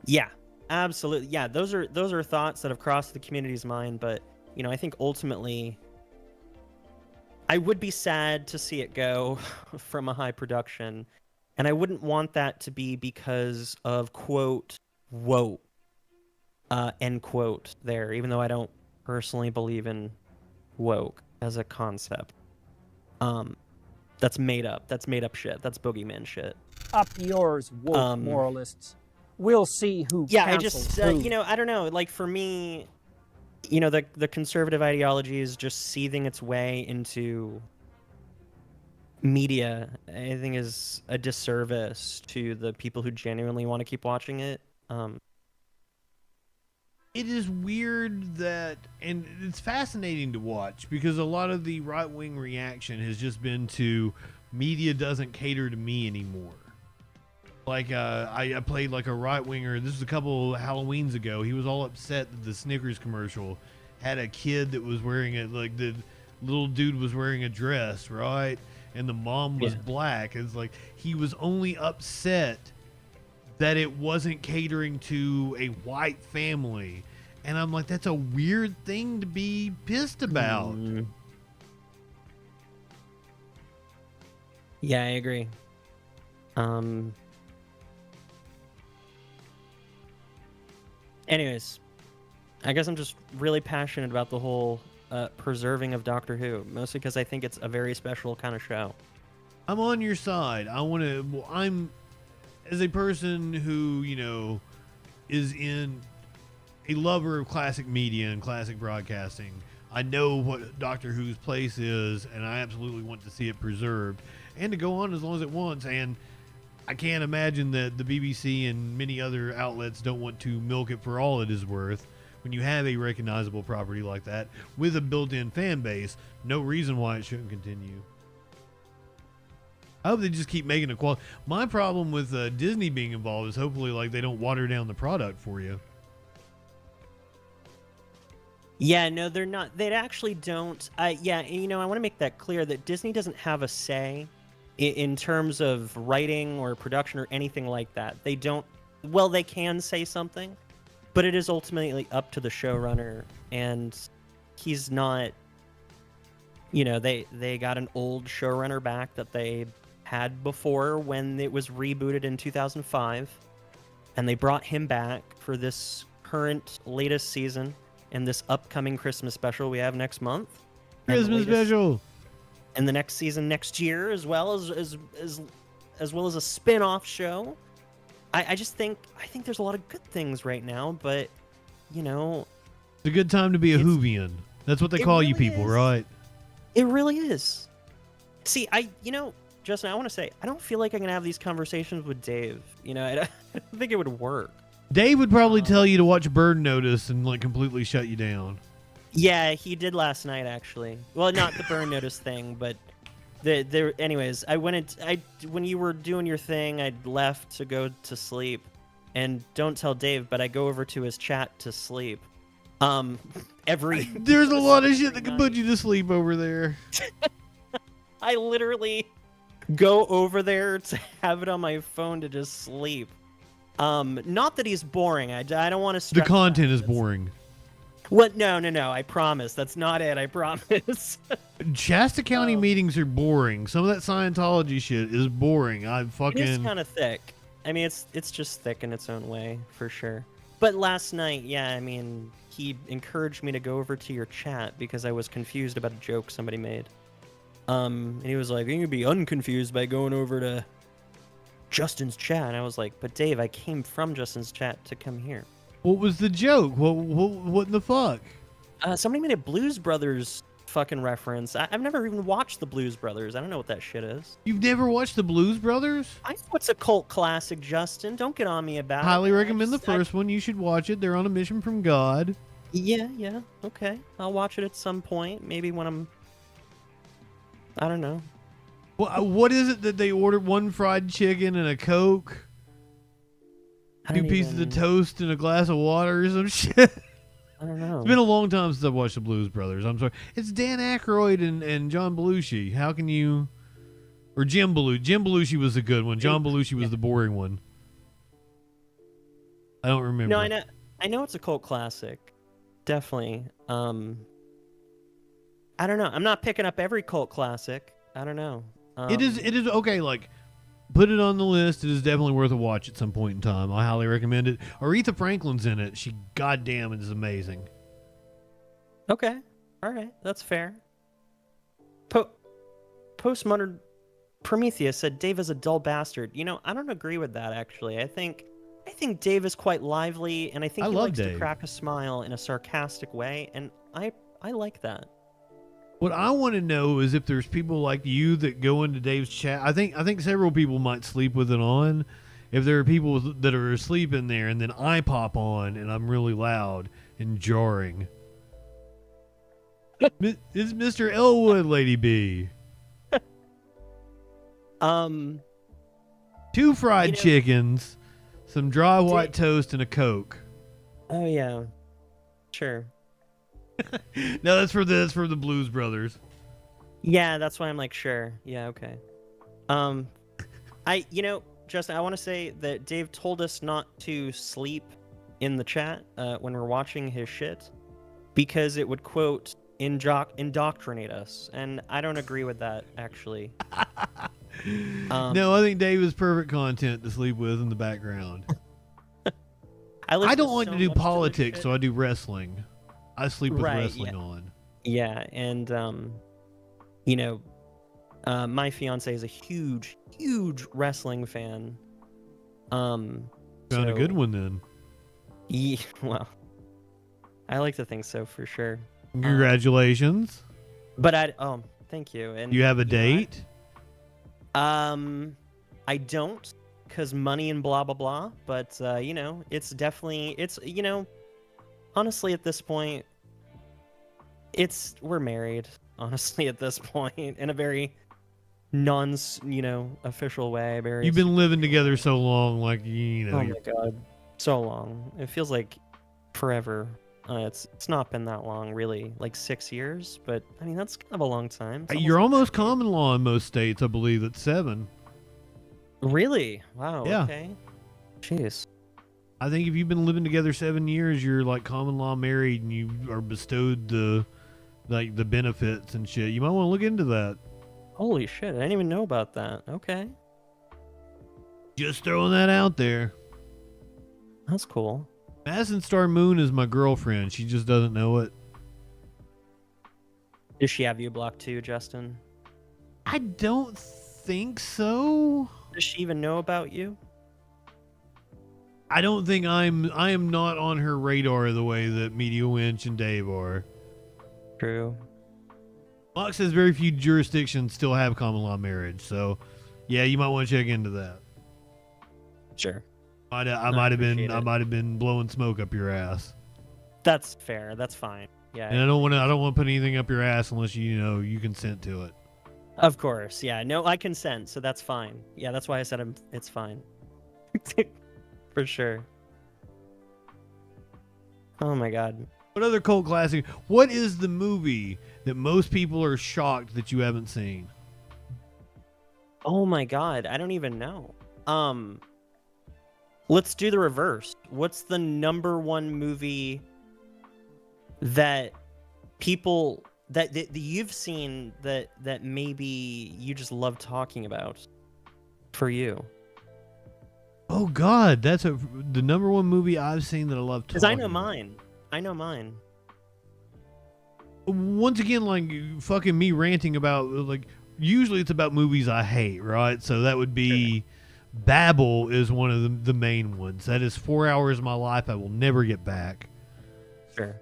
Speaker 3: Yeah, absolutely. Yeah, those are thoughts that have crossed the community's mind, but I think ultimately I would be sad to see it go from a high production, and I wouldn't want that to be because of quote woke end quote there, even though I don't personally believe in woke as a concept. That's made up. That's made up shit. That's boogeyman shit.
Speaker 4: Up yours, woke moralists. We'll see who cancels who.
Speaker 3: I don't know. Like, for me, the conservative ideology is just seething its way into media. I think is a disservice to the people who genuinely want to keep watching it.
Speaker 2: It is weird that, and it's fascinating to watch, because a lot of the right-wing reaction has just been to media doesn't cater to me anymore. Like, I played like a right-winger, this was a couple Halloweens ago, he was all upset that the Snickers commercial had a kid that was wearing like the little dude was wearing a dress, right? And the mom was black. It's like, he was only upset that it wasn't catering to a white family. And I'm like, that's a weird thing to be pissed about.
Speaker 3: Yeah, I agree. Anyways, I guess I'm just really passionate about the whole preserving of Doctor Who, mostly because I think it's a very special kind of show.
Speaker 2: I'm on your side. I'm, as a person who, is in a lover of classic media and classic broadcasting, I know what Doctor Who's place is, and I absolutely want to see it preserved and to go on as long as it wants. And I can't imagine that the BBC and many other outlets don't want to milk it for all it is worth. When you have a recognizable property like that with a built-in fan base, no reason why it shouldn't continue. I hope they just keep making it quality. My problem with Disney being involved is hopefully like they don't water down the product for you.
Speaker 3: Yeah, no, they're not. They actually don't. I want to make that clear that Disney doesn't have a say in terms of writing or production or anything like that. They don't. Well, they can say something, but it is ultimately up to the showrunner, and he's not. They got an old showrunner back that they had before when it was rebooted in 2005, and they brought him back for this current latest season and this upcoming Christmas special we have next month.
Speaker 2: Christmas special.
Speaker 3: And the next season next year, as well as a spin-off show. I think there's a lot of good things right now, but
Speaker 2: it's a good time to be a Whovian. That's what they call you people, right?
Speaker 3: It really is. See, Justin, I want to say, I don't feel like I can have these conversations with Dave. I don't think it would work.
Speaker 2: Dave would probably tell you to watch Bird Notice and like completely shut you down.
Speaker 3: Yeah, he did last night actually. Well, not the burn notice thing, but anyways, when you were doing your thing, I left to go to sleep. And don't tell Dave, but I go over to his chat to sleep.
Speaker 2: There's a lot of shit that can put you to sleep over there.
Speaker 3: I literally go over there to have it on my phone to just sleep. Not that he's boring. I don't want to.
Speaker 2: The content is boring.
Speaker 3: What? No. I promise. That's not it. I promise.
Speaker 2: Shasta County meetings are boring. Some of that Scientology shit is boring.
Speaker 3: It is kind of thick. I mean, it's just thick in its own way, for sure. But last night, yeah, I mean, he encouraged me to go over to your chat because I was confused about a joke somebody made. And he was like, you can be unconfused by going over to Justin's chat. And I was like, but Dave, I came from Justin's chat to come here.
Speaker 2: What was the joke? What in the fuck?
Speaker 3: Somebody made a Blues Brothers fucking reference. I've never even watched the Blues Brothers. I don't know what that shit is.
Speaker 2: You've never watched the Blues Brothers?
Speaker 3: I know it's a cult classic, Justin. Don't get on me about it.
Speaker 2: Highly recommend the first one. You should watch it. They're on a mission from God.
Speaker 3: Yeah. Okay. I'll watch it at some point. Maybe when I don't know.
Speaker 2: What is it that they ordered? One fried chicken and a Coke? 2 pieces of toast and a glass of water or some shit?
Speaker 3: I don't know.
Speaker 2: It's been a long time since I've watched the Blues Brothers. I'm sorry. It's Dan Aykroyd and John Belushi. How can you... Or Jim Belushi. Jim Belushi was the good one. John Belushi was the boring one. I don't remember.
Speaker 3: No, I know it's a cult classic. Definitely. I don't know. I'm not picking up every cult classic. I don't know.
Speaker 2: It is okay, like... Put it on the list. It is definitely worth a watch at some point in time. I highly recommend it. Aretha Franklin's in it. She goddamn is amazing.
Speaker 3: Okay. All right. That's fair. Postmodern Prometheus said Dave is a dull bastard. You know, I don't agree with that, actually. I think Dave is quite lively, and I think he likes to crack a smile in a sarcastic way, and I like that.
Speaker 2: What I want to know is if there's people like you that go into Dave's chat. I think several people might sleep with it on. If there are people that are asleep in there and then I pop on and I'm really loud and jarring. It's Mr. Elwood, Lady B.
Speaker 3: 2
Speaker 2: fried chickens, some dry white toast, and a Coke.
Speaker 3: Oh yeah, sure.
Speaker 2: No, that's for the Blues Brothers.
Speaker 3: Yeah, that's why I'm like, sure. Yeah, okay. Justin, I want to say that Dave told us not to sleep in the chat when we're watching his shit because it would, quote, indoctrinate us. And I don't agree with that, actually.
Speaker 2: No, I think Dave is perfect content to sleep with in the background. I don't like to do politics, so I do wrestling. I sleep with wrestling on.
Speaker 3: Yeah, and my fiance is a huge wrestling fan.
Speaker 2: Found a good one then.
Speaker 3: Yeah, well, I like to think so for sure.
Speaker 2: Congratulations.
Speaker 3: Thank you. And
Speaker 2: you have a date?
Speaker 3: I don't, because money and blah blah blah. But it's definitely honestly, at this point, we're married. Honestly, at this point, in a very official way.
Speaker 2: You've been living together so long, like
Speaker 3: Oh my god, so long. It feels like forever. It's not been that long, really, like 6 years. But I mean, that's kind of a long time.
Speaker 2: You're almost common law in most states. I believe it's 7.
Speaker 3: Really? Wow.
Speaker 2: Yeah.
Speaker 3: Okay. Jeez.
Speaker 2: I think if you've been living together 7 years, you're like common law married, and you are bestowed the benefits and shit. You might want to look into that.
Speaker 3: Holy shit! I didn't even know about that. Okay.
Speaker 2: Just throwing that out there.
Speaker 3: That's cool.
Speaker 2: Madison Star Moon is my girlfriend. She just doesn't know it.
Speaker 3: Does she have you blocked too, Justin?
Speaker 2: I don't think so.
Speaker 3: Does she even know about you?
Speaker 2: I don't think I am not on her radar the way that Media Winch and Dave are.
Speaker 3: True.
Speaker 2: Mox says very few jurisdictions still have common law marriage, so yeah, you might want to check into that.
Speaker 3: Sure.
Speaker 2: I might have been blowing smoke up your ass.
Speaker 3: That's fair. That's fine. Yeah.
Speaker 2: And I don't want to put anything up your ass unless you consent to it.
Speaker 3: Of course. Yeah. No, I consent, so that's fine. Yeah, that's why I said it's fine. For sure. Oh my god.
Speaker 2: What other cult classic? What is the movie that most people are shocked that you haven't seen?
Speaker 3: Oh my god, I don't even know. Let's do the reverse. What's the number one movie that people that you've seen that maybe you just love talking about for you?
Speaker 2: Oh god, that's the number one movie I've seen that I love talking.
Speaker 3: Because I know mine. I know mine.
Speaker 2: Once again, like fucking me ranting about usually it's about movies I hate, right? So that would be Babel is one of the main ones. That is 4 hours of my life I will never get back.
Speaker 3: Sure.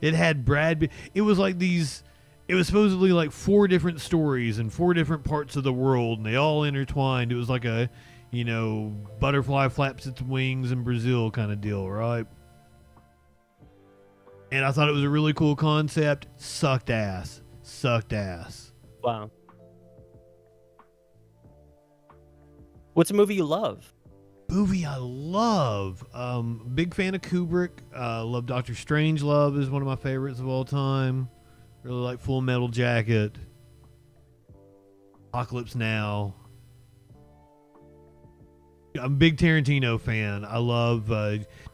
Speaker 2: It had Brad. It was like these. It was supposedly like 4 different stories in 4 different parts of the world, and they all intertwined. It was like a, butterfly flaps its wings in Brazil kind of deal, right? And I thought it was a really cool concept. Sucked ass.
Speaker 3: Wow. What's a movie you love?
Speaker 2: Movie I love. Big fan of Kubrick. Love Dr. Strangelove is one of my favorites of all time. Really like Full Metal Jacket. Apocalypse Now. I'm a big Tarantino fan. I love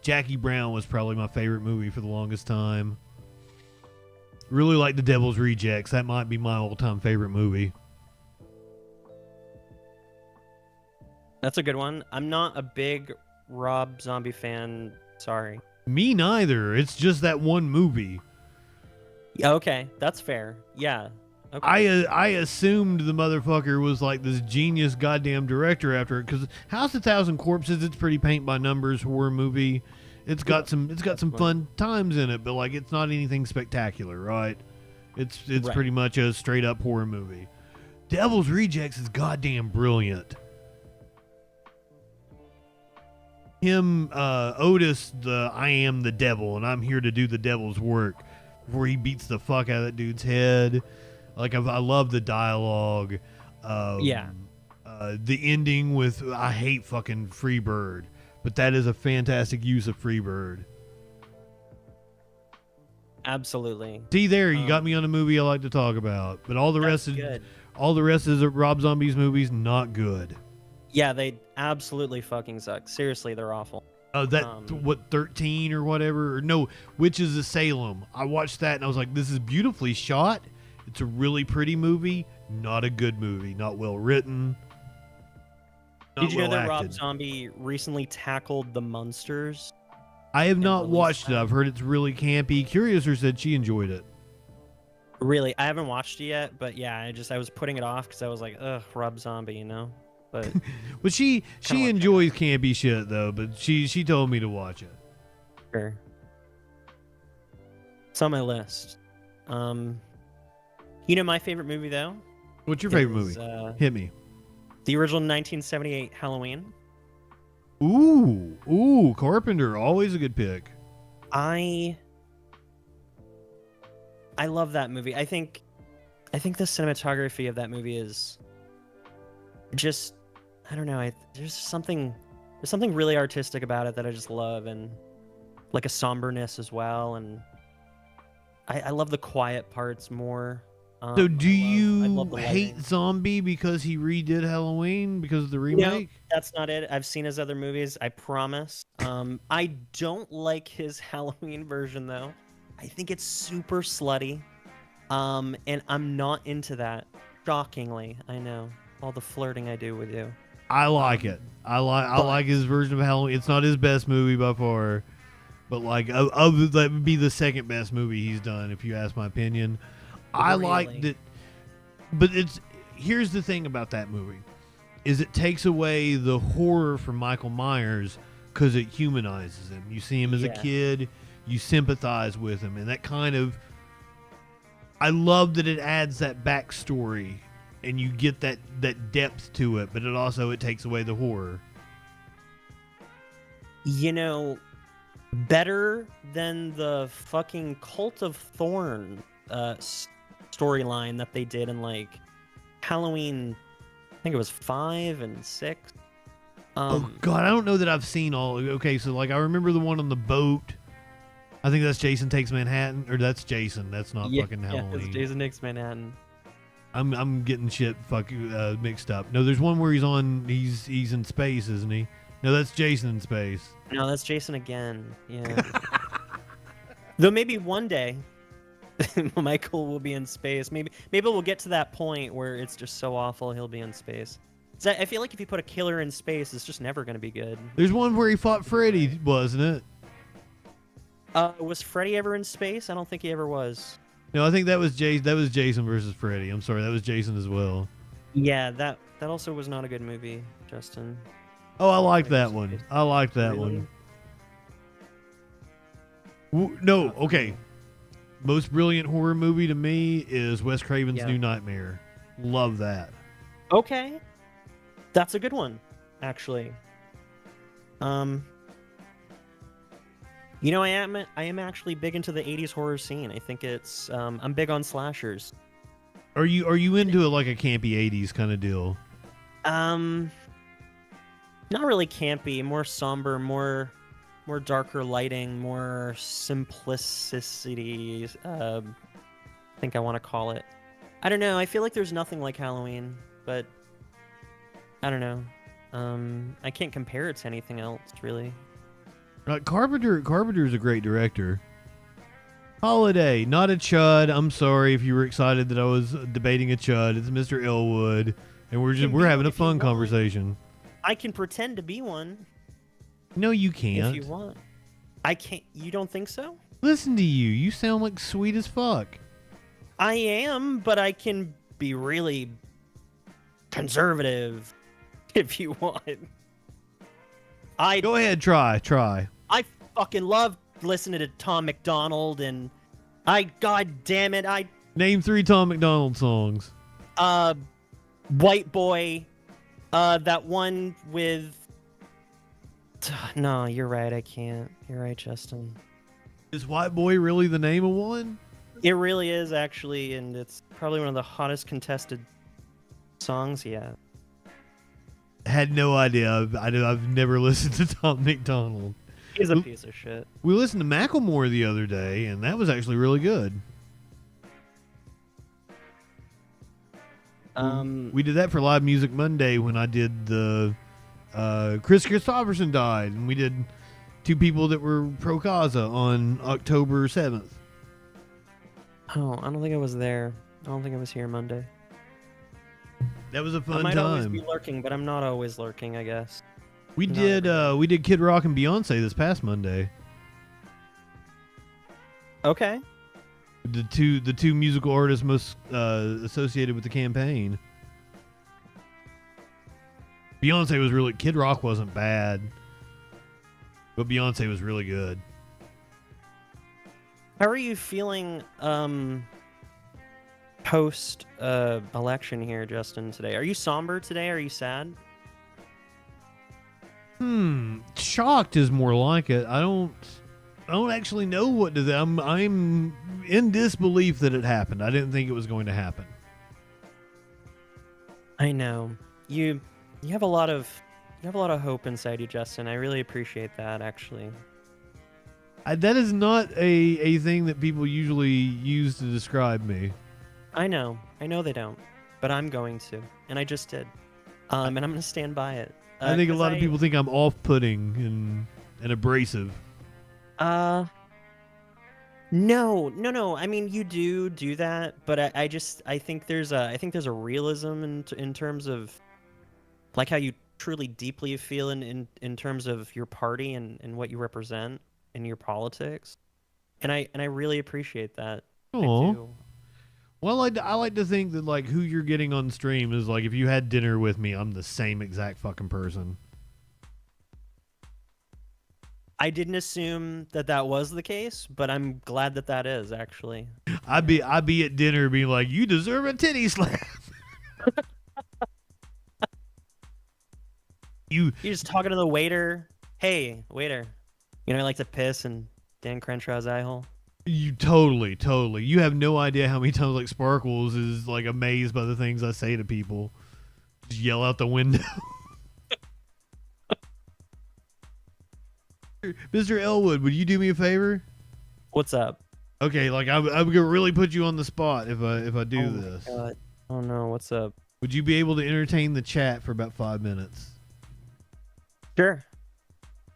Speaker 2: Jackie Brown was probably my favorite movie for the longest time. Really like The Devil's Rejects. That might be my all-time favorite movie.
Speaker 3: That's a good one. I'm not a big Rob Zombie fan. Sorry.
Speaker 2: Me neither. It's just that one movie.
Speaker 3: Okay, that's fair. Yeah. Okay.
Speaker 2: I assumed the motherfucker was like this genius goddamn director after it, because House of Thousand Corpses, it's pretty paint by numbers horror movie. It's got some fun times in it, but like it's not anything spectacular, right? It's
Speaker 3: Right.
Speaker 2: pretty much a straight up horror movie. Devil's Rejects is goddamn brilliant. Him, Otis, I am the devil and I'm here to do the devil's work, before he beats the fuck out of that dude's head. Like I love the dialogue.
Speaker 3: Yeah.
Speaker 2: The ending with I hate fucking Freebird, but that is a fantastic use of Freebird.
Speaker 3: Absolutely.
Speaker 2: See there, you got me on a movie I like to talk about, but all the rest
Speaker 3: good.
Speaker 2: all the rest is Rob Zombie's movies not good.
Speaker 3: Yeah, they absolutely fucking suck. Seriously, they're awful.
Speaker 2: What 13 or whatever? Or no, Witches of Salem. I watched that and I was like, this is beautifully shot. It's a really pretty movie. Not a good movie. Not well written.
Speaker 3: Did you know that Rob
Speaker 2: acted.
Speaker 3: Zombie recently tackled the Munsters?
Speaker 2: I have not watched it. I've heard it's really campy. Curiouser said she enjoyed it.
Speaker 3: Really, I haven't watched it yet, but yeah, I was putting it off because I was like, ugh, Rob Zombie, But
Speaker 2: Well, she enjoys campy shit though. But she told me to watch it.
Speaker 3: Sure. It's on my list. My favorite movie though.
Speaker 2: What's your favorite movie? Hit me.
Speaker 3: The original 1978 Halloween.
Speaker 2: Ooh, Carpenter, always a good pick.
Speaker 3: I love that movie. I think the cinematography of that movie is just, I don't know. There's something really artistic about it that I just love, and like a somberness as well. And I love the quiet parts more.
Speaker 2: So do you
Speaker 3: love the
Speaker 2: hate
Speaker 3: lighting.
Speaker 2: Zombie because he redid Halloween because of the remake?
Speaker 3: No, that's not it. I've seen his other movies, I promise. I don't like his Halloween version though. I think it's super slutty. And I'm not into that. Shockingly, I know. All the flirting I do with you.
Speaker 2: I like it. I like his version of Halloween. It's not his best movie by far, but like that would be the second best movie he's done if you ask my opinion. I like that, but here's the thing about that movie, is it takes away the horror from Michael Myers because it humanizes him. You see him as a kid, you sympathize with him, and that kind of, I love that it adds that backstory and you get that depth to it, but it takes away the horror.
Speaker 3: You know, better than the fucking Cult of Thorn storyline that they did in like Halloween. I think it was 5 and 6.
Speaker 2: Oh God, I don't know that I've seen all. Okay, so like I remember the one on the boat. I think that's Jason Takes Manhattan, or that's Jason. That's not fucking Halloween.
Speaker 3: Yeah, it's Jason Takes Manhattan.
Speaker 2: I'm getting shit mixed up. No, there's one where he's in space, isn't he? No, that's Jason in space.
Speaker 3: No, that's Jason again. Yeah. Though maybe one day Michael will be in space. Maybe we'll get to that point where it's just so awful he'll be in space. So I feel like if you put a killer in space, it's just never going to be good.
Speaker 2: There's one where he fought Freddy, wasn't it?
Speaker 3: Was Freddy ever in space? I don't think he ever was.
Speaker 2: No, I think that was Jason versus Freddy. I'm sorry, that was Jason as well.
Speaker 3: Yeah, that also was not a good movie, Justin.
Speaker 2: Oh, I like that one. I like that one. No, okay. Most brilliant horror movie to me is Wes Craven's New Nightmare. Love that.
Speaker 3: Okay. That's a good one, actually. You know, I am actually big into the 80s horror scene. I think it's I'm big on slashers.
Speaker 2: Are you into it like a campy 80s kind of deal?
Speaker 3: Not really campy, more somber, more darker lighting, more simplicity, I think I want to call it. I don't know, I feel like there's nothing like Halloween, but I don't know. I can't compare it to anything else, really.
Speaker 2: Carpenter's a great director. Holiday, not a chud. I'm sorry if you were excited that I was debating a chud. It's Mr. Elwood, and we're having a fun conversation.
Speaker 3: I can pretend to be one.
Speaker 2: No, you can't.
Speaker 3: If you want. I can't. You don't think so?
Speaker 2: Listen to you. You sound like sweet as fuck.
Speaker 3: I am, but I can be really conservative if you want.
Speaker 2: Go ahead, try.
Speaker 3: I fucking love listening to Tom McDonald, and God damn it,
Speaker 2: Name 3 Tom McDonald songs.
Speaker 3: White Boy, that one with. No, you're right. I can't. You're right, Justin.
Speaker 2: Is White Boy really the name of one?
Speaker 3: It really is, actually, and it's probably one of the hottest contested songs yet.
Speaker 2: Had no idea. I've never listened to Tom McDonald.
Speaker 3: He's a piece of shit.
Speaker 2: We listened to Macklemore the other day, and that was actually really good. We did that for Live Music Monday when I did the Chris Christopherson died, and we did 2 people that were pro Casa on October 7th.
Speaker 3: Oh, I don't think I was there. I don't think I was here Monday.
Speaker 2: That was a fun time.
Speaker 3: I might always be lurking, but I'm not always lurking, I guess.
Speaker 2: We did Kid Rock and Beyonce this past Monday.
Speaker 3: Okay.
Speaker 2: The two musical artists most associated with the campaign. Beyonce was really. Kid Rock wasn't bad, but Beyonce was really good.
Speaker 3: How are you feeling post election here, Justin? Today, are you somber today? Are you sad?
Speaker 2: Shocked is more like it. I don't actually know what to. I'm in disbelief that it happened. I didn't think it was going to happen. I
Speaker 3: know you have a lot of hope inside you, Justin. I really appreciate that, actually.
Speaker 2: That is not a thing that people usually use to describe me.
Speaker 3: I know they don't, but I'm going to, and I just did, and I'm going to stand by it.
Speaker 2: I think a lot of people think I'm off-putting and abrasive.
Speaker 3: No. I mean, you do that, but I think there's a realism in terms of like how you truly deeply feel in terms of your party and what you represent in your politics, and I really appreciate that. I do.
Speaker 2: Well, I like to think that like who you're getting on stream is like if you had dinner with me, I'm the same exact fucking person.
Speaker 3: I didn't assume that was the case, but I'm glad that is actually.
Speaker 2: I'd be at dinner being like, you deserve a titty slap.
Speaker 3: You're just talking to the waiter. Hey, waiter. You know I like to piss in Dan Crenshaw's eye hole.
Speaker 2: You totally. You have no idea how many times like Sparkles is like amazed by the things I say to people. Just yell out the window. Mr. Elwood, would you do me a favor?
Speaker 3: What's up?
Speaker 2: Okay, like I'm gonna really put you on the spot if I do this.
Speaker 3: God. Oh no, what's up?
Speaker 2: Would you be able to entertain the chat for about 5 minutes?
Speaker 3: Sure.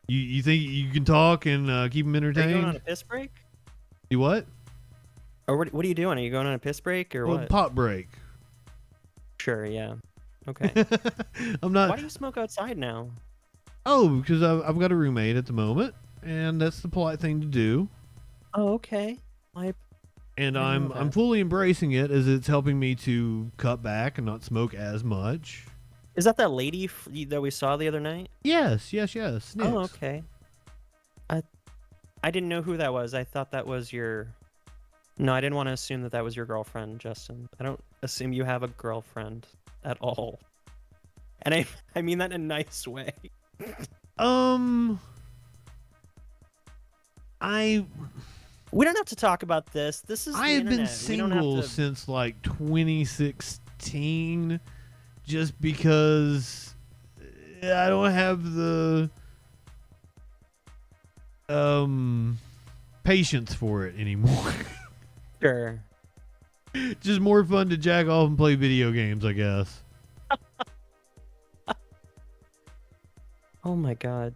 Speaker 2: You think you can talk and keep them
Speaker 3: Are
Speaker 2: entertained?
Speaker 3: you going on a piss break?
Speaker 2: You what?
Speaker 3: Or what are you doing? Are you going on a piss break or
Speaker 2: Well,
Speaker 3: what?
Speaker 2: pop break.
Speaker 3: Sure, yeah. Okay.
Speaker 2: I'm not.
Speaker 3: Why do you smoke outside now?
Speaker 2: Oh, because I've got a roommate at the moment, and that's the polite thing to do.
Speaker 3: Oh, okay.
Speaker 2: And
Speaker 3: I know
Speaker 2: I'm
Speaker 3: that.
Speaker 2: fully embracing it as it's helping me to cut back and not smoke as much.
Speaker 3: Is that lady that we saw the other night?
Speaker 2: Yes. Snicks.
Speaker 3: Oh, okay. I didn't know who that was. I thought that was your... No, I didn't want to assume that was your girlfriend, Justin. I don't assume you have a girlfriend at all. And I mean that in a nice way. We don't have to talk about this. This is.
Speaker 2: I have been single since like 2016, just because I don't have the patience for it anymore.
Speaker 3: Sure.
Speaker 2: Just more fun to jack off and play video games, I guess.
Speaker 3: Oh my god.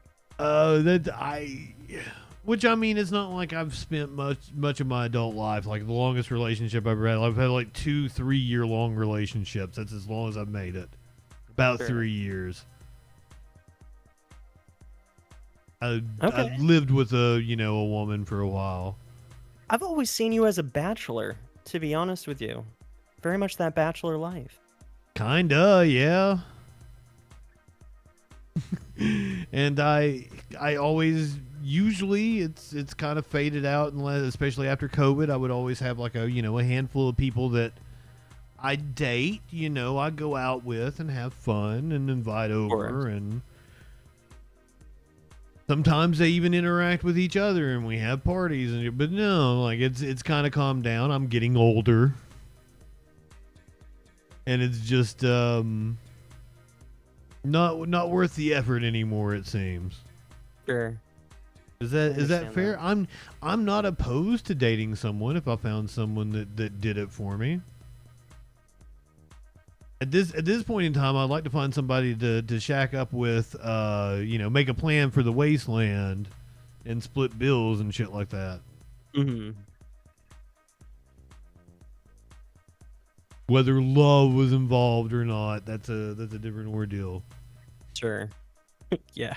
Speaker 2: Which I mean, it's not like I've spent much of my adult life. Like the longest relationship I've ever had, I've had like 2-3 year long relationships. That's as long as I've made it. About 3 years. I've lived with a woman for a while.
Speaker 3: I've always seen you as a bachelor, to be honest with you. Very much that bachelor life.
Speaker 2: Kinda, yeah. And I always, usually it's kind of faded out, unless, especially after COVID, I would always have like a handful of people that I date, I go out with and have fun and invite over, and sometimes they even interact with each other and we have parties, but no, like it's kind of calmed down. I'm getting older, and it's just not worth the effort anymore, it seems.
Speaker 3: Sure.
Speaker 2: Is that fair? I'm not opposed to dating someone if I found someone that did it for me. At this point in time, I'd like to find somebody to shack up with, make a plan for the wasteland and split bills and shit like that.
Speaker 3: Mm-hmm.
Speaker 2: Whether love was involved or not, that's a different ordeal.
Speaker 3: Sure. Yeah.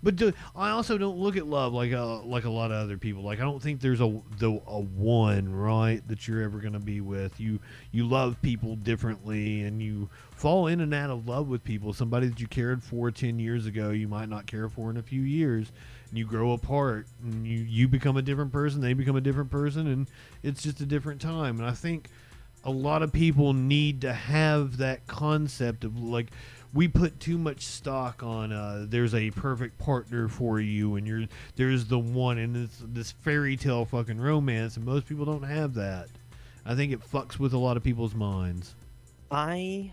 Speaker 2: But I also don't look at love like a lot of other people. Like I don't think there's a one, right, that you're ever gonna be with. You love people differently, and you fall in and out of love with people. Somebody that you cared for 10 years ago, you might not care for in a few years. And you grow apart, and you become a different person. They become a different person, and it's just a different time. And I think a lot of people need to have that concept of like, we put too much stock on there's a perfect partner for you, and there's the one, and it's this fairy tale fucking romance, and most people don't have that. I think it fucks with a lot of people's minds.
Speaker 3: I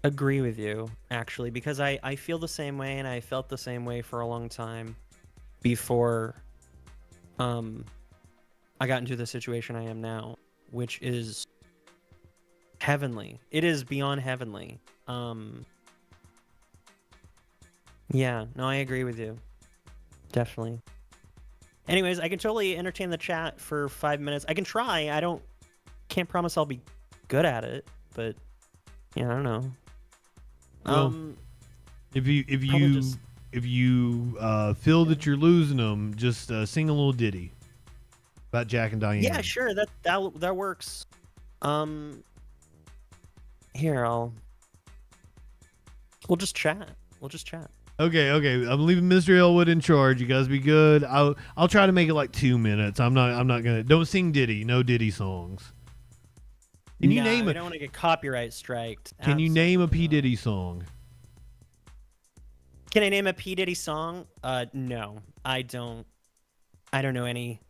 Speaker 3: agree with you, actually, because I feel the same way, and I felt the same way for a long time before I got into the situation I am now, which is heavenly. It is beyond heavenly. Yeah, no, I agree with you. Definitely. Anyways, I can totally entertain the chat for 5 minutes. I can try. Can't promise I'll be good at it, but yeah, I don't know.
Speaker 2: Well, if you feel that you're losing them, just sing a little ditty about Jack and Diane.
Speaker 3: Yeah, sure. That works. Here, we'll just chat. Okay.
Speaker 2: I'm leaving Mr. Elwood in charge. You guys be good. I'll try to make it like 2 minutes. I'm not gonna. Don't sing ditty. No ditty songs. Can you name
Speaker 3: I don't want to get copyright striked.
Speaker 2: Can you name a P Diddy song?
Speaker 3: Can I name a P. Diddy song? No, I don't. I don't know any.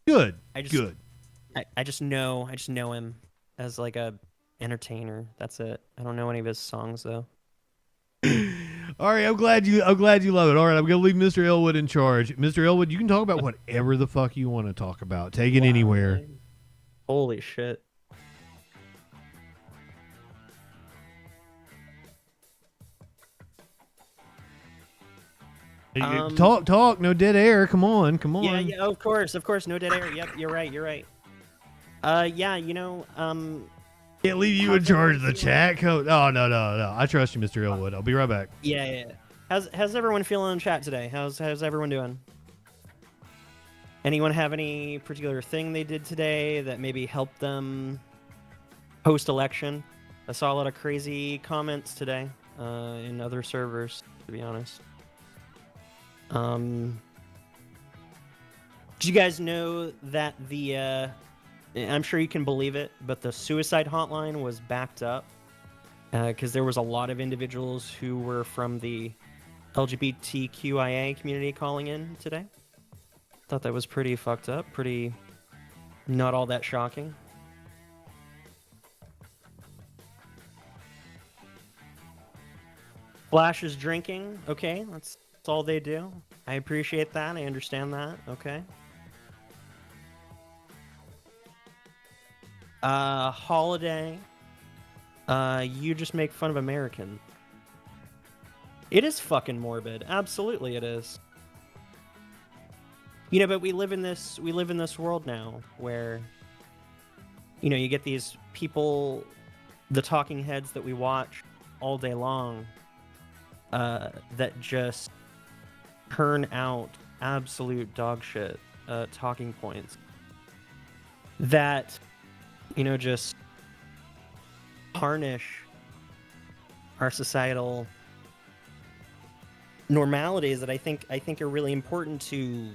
Speaker 2: Good.
Speaker 3: Good. I just know him as like a entertainer. That's it. I don't know any of his songs though.
Speaker 2: All right, I'm glad you love it. All right, I'm gonna leave Mr. Elwood in charge. Mr. Elwood, you can talk about whatever the fuck you want to talk about. Take it anywhere.
Speaker 3: Man. Holy shit.
Speaker 2: Talk. No dead air. Come on.
Speaker 3: Yeah. Of course. No dead air. Yep. You're right. Yeah.
Speaker 2: Can't leave you in charge of the chat code. Oh no. I trust you, Mr. Elwood. I'll be right back.
Speaker 3: Yeah. How's everyone feeling in chat today? How's everyone doing? Anyone have any particular thing they did today that maybe helped them post-election? I saw a lot of crazy comments today in other servers, to be honest. Did you guys know that I'm sure you can believe it, but the suicide hotline was backed up because there was a lot of individuals who were from the LGBTQIA community calling in today. Thought that was pretty fucked up, pretty not all that shocking. Flash is drinking. Okay, that's all they do. I appreciate that. I understand that. Okay. Holiday. You just make fun of Americans. It is fucking morbid. Absolutely it is. But we live in this world now where you get these people, the talking heads that we watch all day long, that just turn out absolute dog shit talking points that just tarnish our societal normalities that I think are really important to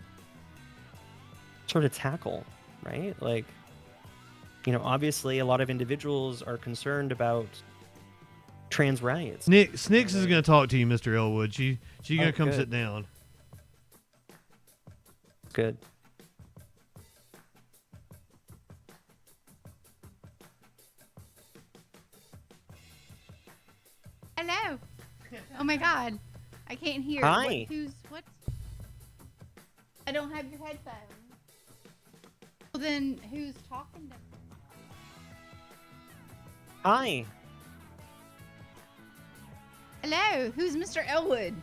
Speaker 3: sort of tackle, right? Like, obviously a lot of individuals are concerned about trans rights.
Speaker 2: Snicks is going to talk to you, Mr. Elwood. She's going to come sit down.
Speaker 3: Good.
Speaker 5: Hello. Oh my God. I can't hear.
Speaker 3: Hi.
Speaker 5: What? I don't have your headphones. Well, then who's talking to me?
Speaker 3: Hi.
Speaker 5: Hello. Who's Mr. Elwood?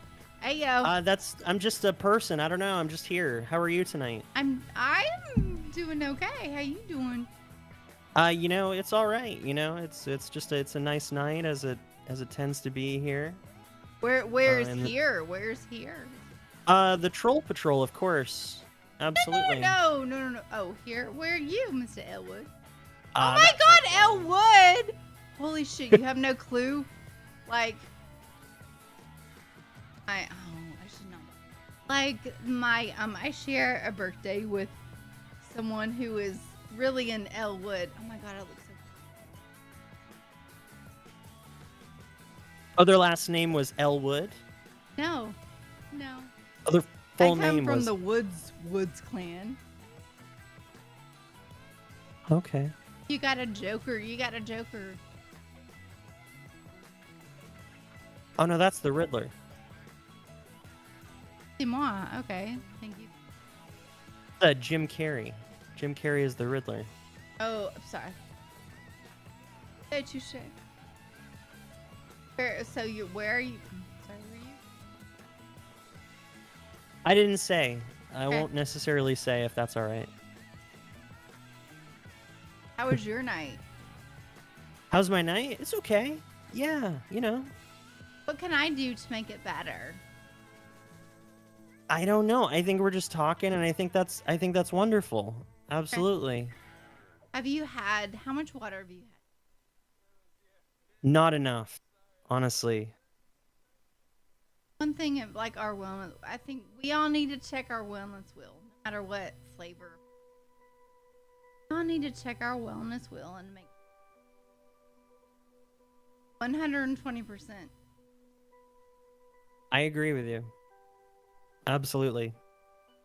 Speaker 5: Ayo.
Speaker 3: I'm just a person. I don't know. I'm just here. How are you tonight?
Speaker 5: I'm doing okay. How you doing?
Speaker 3: It's all right. It's a nice night as it tends to be here.
Speaker 5: Where's here? Where's here?
Speaker 3: The Troll Patrol, of course. Absolutely.
Speaker 5: No. Oh, here. Where are you, Mr. Elwood? Oh my God, Elwood! Holy shit, you have no clue? Like, I should not. Like, I share a birthday with someone who is really in Elwood. Oh my God, I look so.
Speaker 3: Other last name was Elwood.
Speaker 5: No.
Speaker 3: Other full
Speaker 5: I come
Speaker 3: name
Speaker 5: from
Speaker 3: was
Speaker 5: the Woods clan.
Speaker 3: Okay.
Speaker 5: You got a Joker.
Speaker 3: Oh no, that's the Riddler.
Speaker 5: C'est moi. Okay, thank you.
Speaker 3: Jim Carrey. Jim Carrey is the Riddler.
Speaker 5: Oh, I'm sorry. Hey, touche. Where are you? Sorry, where are you?
Speaker 3: I didn't say. I
Speaker 5: Okay.
Speaker 3: won't necessarily say if that's all right.
Speaker 5: How was your night?
Speaker 3: How's my night? It's okay. Yeah,
Speaker 5: What can I do to make it better?
Speaker 3: I don't know. I think we're just talking, and I think that's wonderful. Absolutely.
Speaker 5: How much water have you had?
Speaker 3: Not enough, honestly.
Speaker 5: One thing of like our wellness, I think we all need to check our wellness wheel, no matter what flavor. We all need to check our wellness wheel and make 120%.
Speaker 3: I agree with you. Absolutely.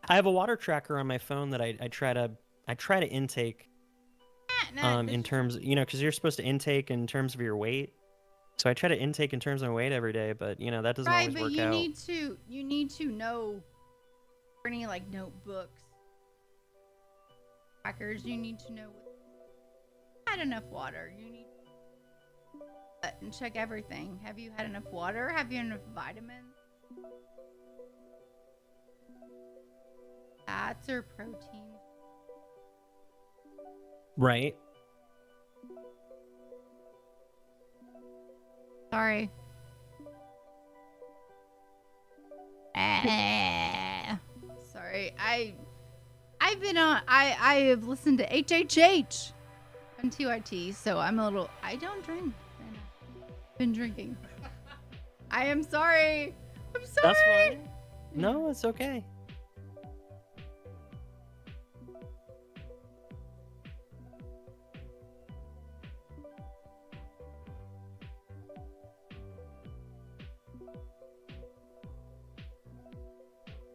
Speaker 3: I have a water tracker on my phone that I try to intake in terms, because you're supposed to intake in terms of your weight. So I try to intake in terms of my weight every day, but that doesn't always work out.
Speaker 5: Right, but you need to know any like notebooks, trackers. You need to know had enough water. You need and check everything. Have you had enough water? Have you enough vitamins? Fats or protein?
Speaker 3: Right.
Speaker 5: Sorry. Sorry. I've been on. I have listened to HHH on TYT, so I'm a little. I don't drink. I've been drinking. I am sorry. I'm sorry.
Speaker 3: That's fine. No, it's okay.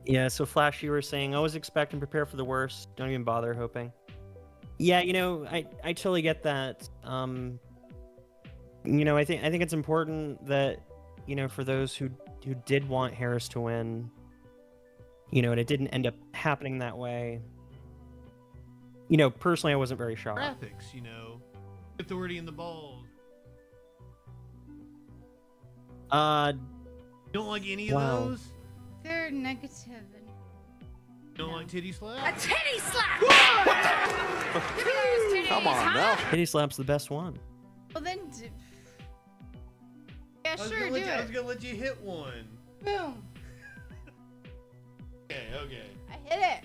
Speaker 3: Yeah, so Flash, you were saying, always expect and prepare for the worst. Don't even bother hoping. Yeah, I totally get that. I think it's important that, for those who did want Harris to win, and it didn't end up happening that way. Personally, I wasn't very shocked.
Speaker 2: Graphics, authority in the balls. You don't like any of those?
Speaker 5: They're negative.
Speaker 2: You don't like titty slap?
Speaker 5: A titty slap!
Speaker 3: Come on, now. Titty slap's the best one.
Speaker 5: Well then, yeah, sure, do it.
Speaker 2: I was gonna let you hit one.
Speaker 5: Boom.
Speaker 2: Okay.
Speaker 5: I hit it.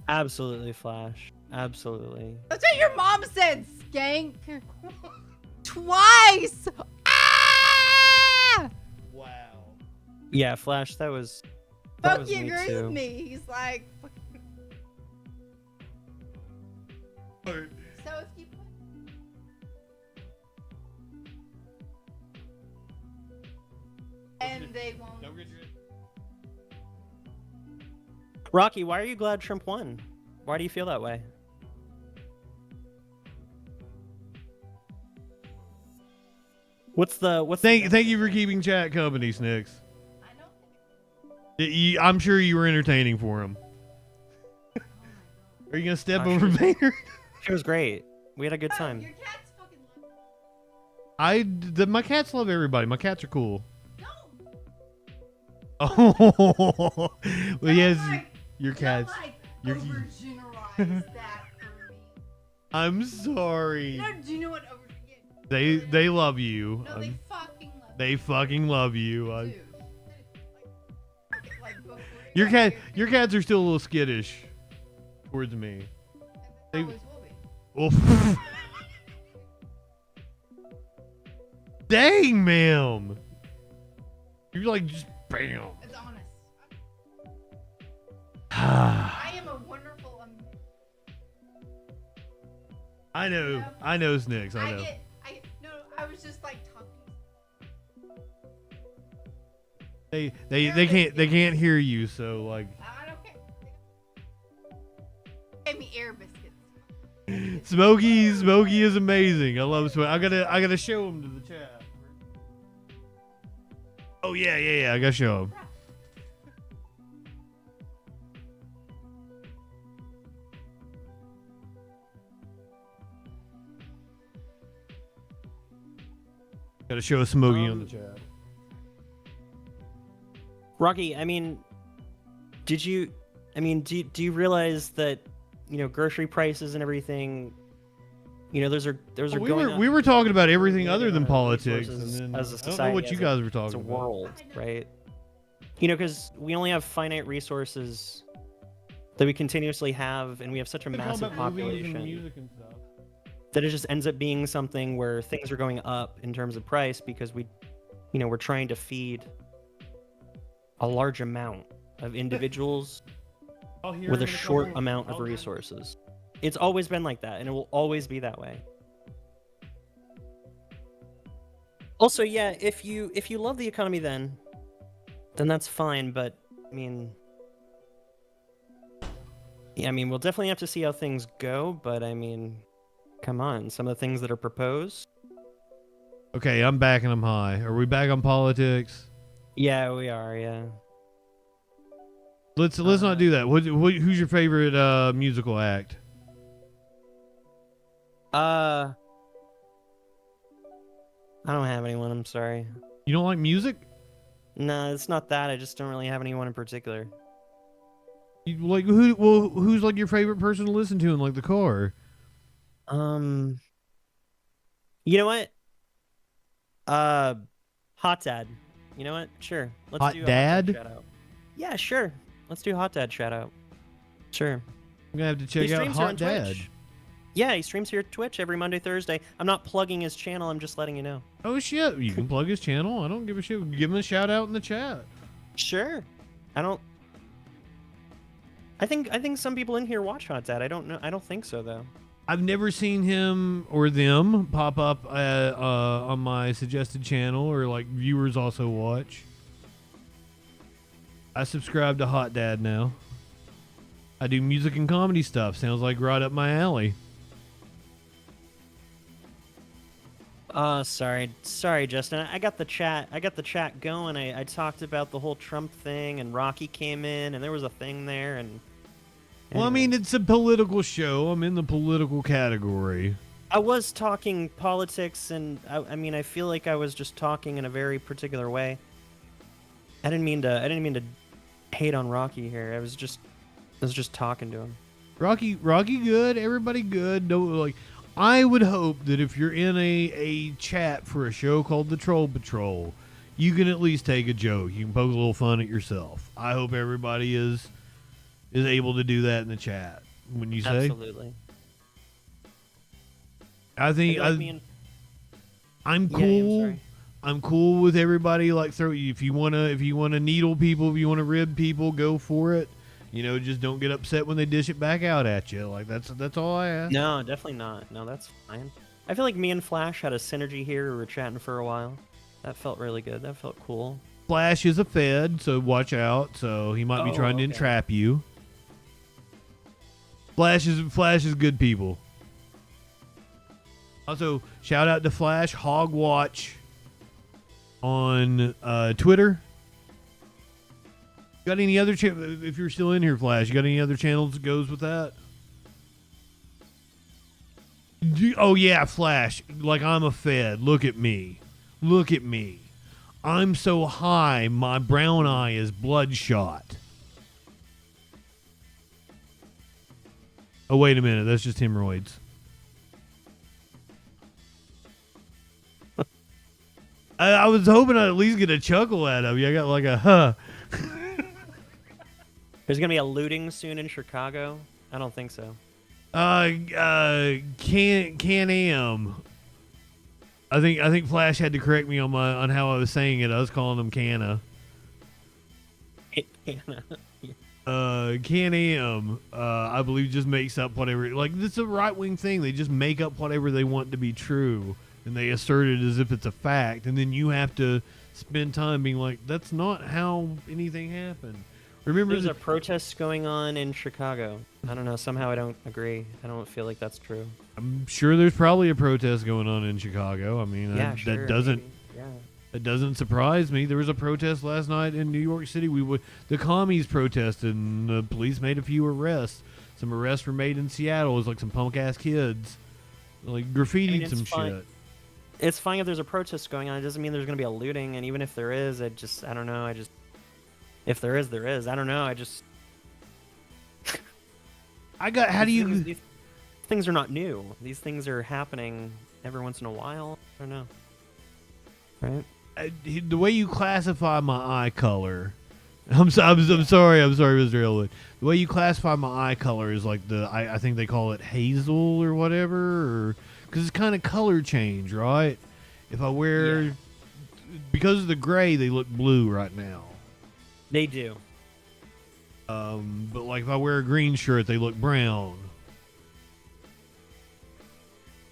Speaker 3: Absolutely, Flash. Absolutely.
Speaker 5: That's what your mom said, skank. Twice. Ah!
Speaker 2: Wow.
Speaker 3: Yeah, Flash. That was
Speaker 5: Bucky
Speaker 3: me
Speaker 5: agrees
Speaker 3: too.
Speaker 5: with me. He's like. So if you put. And they won't.
Speaker 3: Rocky, why are you glad Trump won? Why do you feel that way?
Speaker 2: Thank you for keeping chat company, Snicks. I'm sure you were entertaining for him. Are you gonna step over Vader?
Speaker 3: She was great. We had a good time.
Speaker 2: My cats love everybody. My cats are cool. Oh, well, yes, your cats. Your I'm sorry.
Speaker 5: No, do you know what?
Speaker 2: They love you.
Speaker 5: No, they fucking love you.
Speaker 2: They fucking love you. Your cats are still a little skittish towards me. They will be. Well, dang, ma'am. You're like just bam.
Speaker 5: It's honest. I am a wonderful.
Speaker 2: I know, Snicks. I know.
Speaker 5: I was just like talking.
Speaker 2: They can't hear you, so like.
Speaker 5: I don't care. Gave me air biscuits.
Speaker 2: Smokey is amazing. I love Smokey. I gotta show him to the chat. Oh yeah. I gotta show him. Gotta show Smokey on the chat.
Speaker 3: Rocky, do you realize that, grocery prices and everything, those are going up.
Speaker 2: We were talking about everything other than politics, and then
Speaker 3: as a
Speaker 2: I
Speaker 3: society,
Speaker 2: don't know what you guys were talking
Speaker 3: as a
Speaker 2: about.
Speaker 3: world, right? Because we only have finite resources that we continuously have, and we have such a massive population that it just ends up being something where things are going up in terms of price because we're trying to feed a large amount of individuals with a short amount of resources. It's always been like that, and it will always be that way. Also, yeah, if you love the economy, then then that's fine. But I mean, yeah, I mean, we'll definitely have to see how things go. But I mean, come on, some of the things that are proposed.
Speaker 2: Okay, I'm backing them high. Are we back on politics?
Speaker 3: Yeah, we are. Yeah.
Speaker 2: Let's not do that. Who's your favorite musical act?
Speaker 3: I don't have anyone. I'm sorry.
Speaker 2: You don't like music?
Speaker 3: No, it's not that. I just don't really have anyone in particular.
Speaker 2: Like who? Well, who's like your favorite person to listen to in like the car?
Speaker 3: You know what? Hot Dad. You know what? Sure. Let's
Speaker 2: Hot
Speaker 3: do a
Speaker 2: Dad?
Speaker 3: Hot Dad shout out. Yeah, sure. Let's do Hot Dad shout out. Sure.
Speaker 2: I'm gonna have to check
Speaker 3: He
Speaker 2: out
Speaker 3: streams here
Speaker 2: Hot
Speaker 3: on
Speaker 2: Dad.
Speaker 3: Twitch. Yeah, he streams here at Twitch every Monday, Thursday. I'm not plugging his channel. I'm just letting you know.
Speaker 2: Oh shit! You can plug his channel. I don't give a shit. Give him a shout out in the chat.
Speaker 3: Sure. I think some people in here watch Hot Dad. I don't know. I don't think so though.
Speaker 2: I've never seen him or them pop up on my suggested channel, or like viewers also watch. I subscribe to Hot Dad now. I do music and comedy stuff. Sounds like right up my alley.
Speaker 3: Sorry, Justin. I got the chat going. I talked about the whole Trump thing, and Rocky came in, and there was a thing there, and.
Speaker 2: Well, I mean, it's a political show. I'm in the political category.
Speaker 3: I was talking politics, and I mean, I feel like I was just talking in a very particular way. I didn't mean to hate on Rocky here. I was just talking to him.
Speaker 2: Rocky good. Everybody good. No, like, I would hope that if you're in a chat for a show called The Troll Patrol, you can at least take a joke. You can poke a little fun at yourself. I hope everybody is able to do that in the chat. When you say
Speaker 3: absolutely,
Speaker 2: I think I'm cool. I'm cool with everybody. Like, if you wanna needle people, if you wanna rib people, go for it. You know, just don't get upset when they dish it back out at you. Like, that's all I ask.
Speaker 3: No, definitely not. No, that's fine. I feel like me and Flash had a synergy here. We were chatting for a while. That felt really good. That felt cool.
Speaker 2: Flash is a Fed, so watch out. So he might be trying to entrap you. Flash is good people. Also, shout out to Flash Hogwatch on Twitter. Got any other if you're still in here, Flash? You got any other channels that goes with that? Oh yeah, Flash. Like, I'm a Fed. Look at me. Look at me. I'm so high, my brown eye is bloodshot. Oh, wait a minute. That's just hemorrhoids. I was hoping I'd at least get a chuckle out of you. I got like a huh.
Speaker 3: There's gonna be a looting soon in Chicago. I don't think so.
Speaker 2: Can-Am. I think Flash had to correct me on how I was saying it. I was calling them Canna. Can-Am, I believe, just makes up whatever. Like, this is a right-wing thing. They just make up whatever they want to be true, and they assert it as if it's a fact, and then you have to spend time being like, that's not how anything happened. Remember,
Speaker 3: there's a protest going on in Chicago. I don't know. Somehow I don't agree. I don't feel like that's true.
Speaker 2: I'm sure there's probably a protest going on in Chicago. I mean,
Speaker 3: yeah,
Speaker 2: that doesn't...
Speaker 3: Yeah.
Speaker 2: It doesn't surprise me. There was a protest last night in New York City. The commies protested, and the police made a few arrests. Some arrests were made in Seattle. It was like some punk-ass kids. Like, graffitied some shit.
Speaker 3: It's fine if there's a protest going on. It doesn't mean there's going to be a looting, and even if there is, I don't know. If there is, there is. I don't know.
Speaker 2: These
Speaker 3: things are not new. These things are happening every once in a while. I don't know. Right?
Speaker 2: The way you classify my eye color, I'm sorry, Mr. Elwood. The way you classify my eye color is like I think they call it hazel or whatever, or because it's kind of color change, right? If I wear, because of the gray, they look blue right now.
Speaker 3: They do.
Speaker 2: But like if I wear a green shirt, they look brown.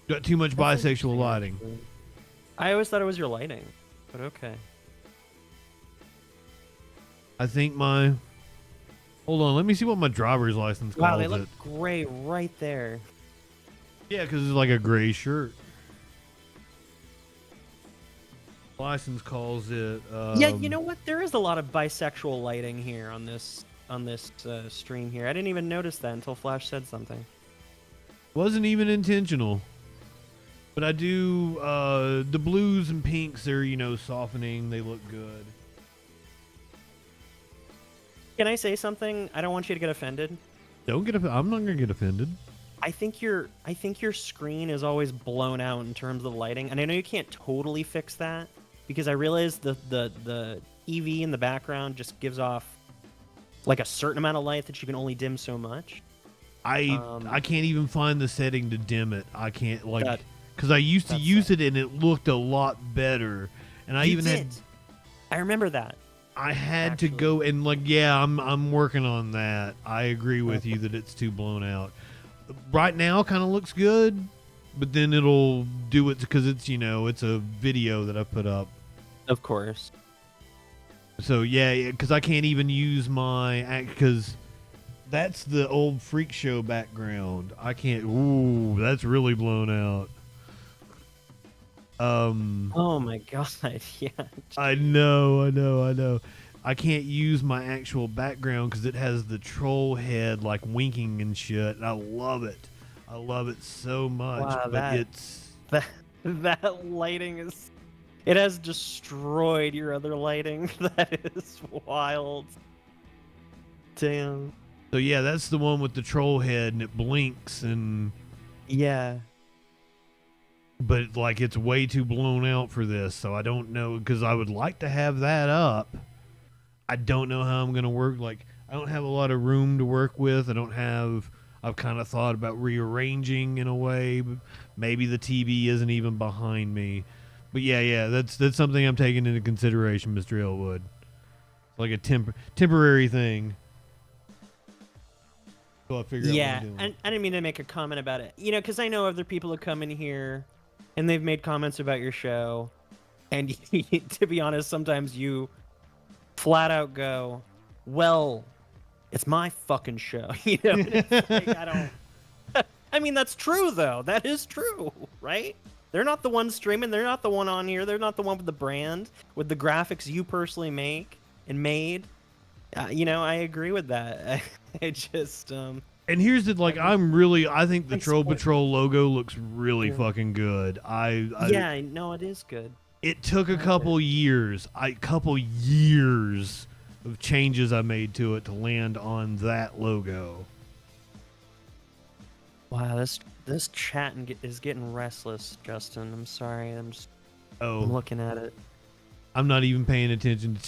Speaker 2: Got too much bisexual lighting.
Speaker 3: I always thought it was your lighting, but okay.
Speaker 2: I think my. Hold on, let me see what my driver's license calls
Speaker 3: Wow, they
Speaker 2: it.
Speaker 3: look gray right there.
Speaker 2: Yeah, because it's like a gray shirt. License calls it.
Speaker 3: Yeah, you know what? There is a lot of bisexual lighting here on this stream here. I didn't even notice that until Flash said something.
Speaker 2: Wasn't even intentional. But I do, the blues and pinks are, softening. They look good.
Speaker 3: Can I say something? I don't want you to get offended.
Speaker 2: I'm not going to get offended.
Speaker 3: I think your screen is always blown out in terms of the lighting. And I know you can't totally fix that because I realize the TV in the background just gives off like a certain amount of light that you can only dim so much.
Speaker 2: I can't even find the setting to dim it. I can't because I used to use it and it looked a lot better. And I
Speaker 3: I remember that.
Speaker 2: I had to go and I'm working on that. I agree with you that it's too blown out. Right now kind of looks good, but then it'll do it because it's it's a video that I put up.
Speaker 3: Of course.
Speaker 2: So yeah, because I can't even use because that's the old Freak Show background. I can't. Ooh, that's really blown out.
Speaker 3: Oh my god, yeah.
Speaker 2: I know. I can't use my actual background because it has the troll head like winking and shit. And I love it. I love it so much.
Speaker 3: Wow,
Speaker 2: but
Speaker 3: that lighting is. It has destroyed your other lighting. That is wild. Damn.
Speaker 2: So yeah, that's the one with the troll head and it blinks and.
Speaker 3: Yeah.
Speaker 2: But it's way too blown out for this, so I don't know because I would like to have that up. I don't know how I'm gonna work. I don't have a lot of room to work with. I've kind of thought about rearranging in a way. Maybe the TV isn't even behind me. But yeah, that's something I'm taking into consideration, Mr. Elwood. It's like a temporary thing. So I figure out what I'm doing.
Speaker 3: And I didn't mean to make a comment about it. Because I know other people who come in here and they've made comments about your show. And to be honest, sometimes you flat out go, well, it's my fucking show. It's like, I don't. I mean, that's true, though. That is true, right? They're not the one streaming. They're not the one on here. They're not the one with the brand, with the graphics you personally make and made. I agree with that. It just.
Speaker 2: And here's the I think the Troll Patrol logo looks really fucking good.
Speaker 3: Yeah, no, it is good.
Speaker 2: It took a couple years of changes I made to it to land on that logo.
Speaker 3: Wow, this chat is getting restless, Justin. I'm sorry. I'm looking at it.
Speaker 2: I'm not even paying attention.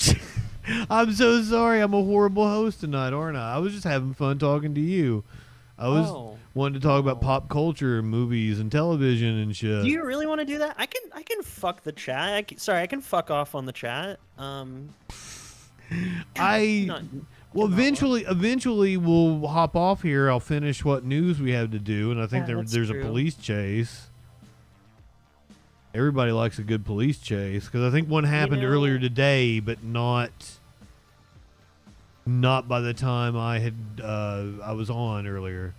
Speaker 2: I'm so sorry. I'm a horrible host tonight, aren't I? I was just having fun talking to you. I was wanting to talk about pop culture and movies and television and shit.
Speaker 3: Do you really want to do that? I can fuck the chat. I can fuck off on the chat.
Speaker 2: Eventually we'll hop off here. I'll finish what news we have to do, and I think there's a police chase. Everybody likes a good police chase because I think one happened earlier today, but not by the time I was on earlier.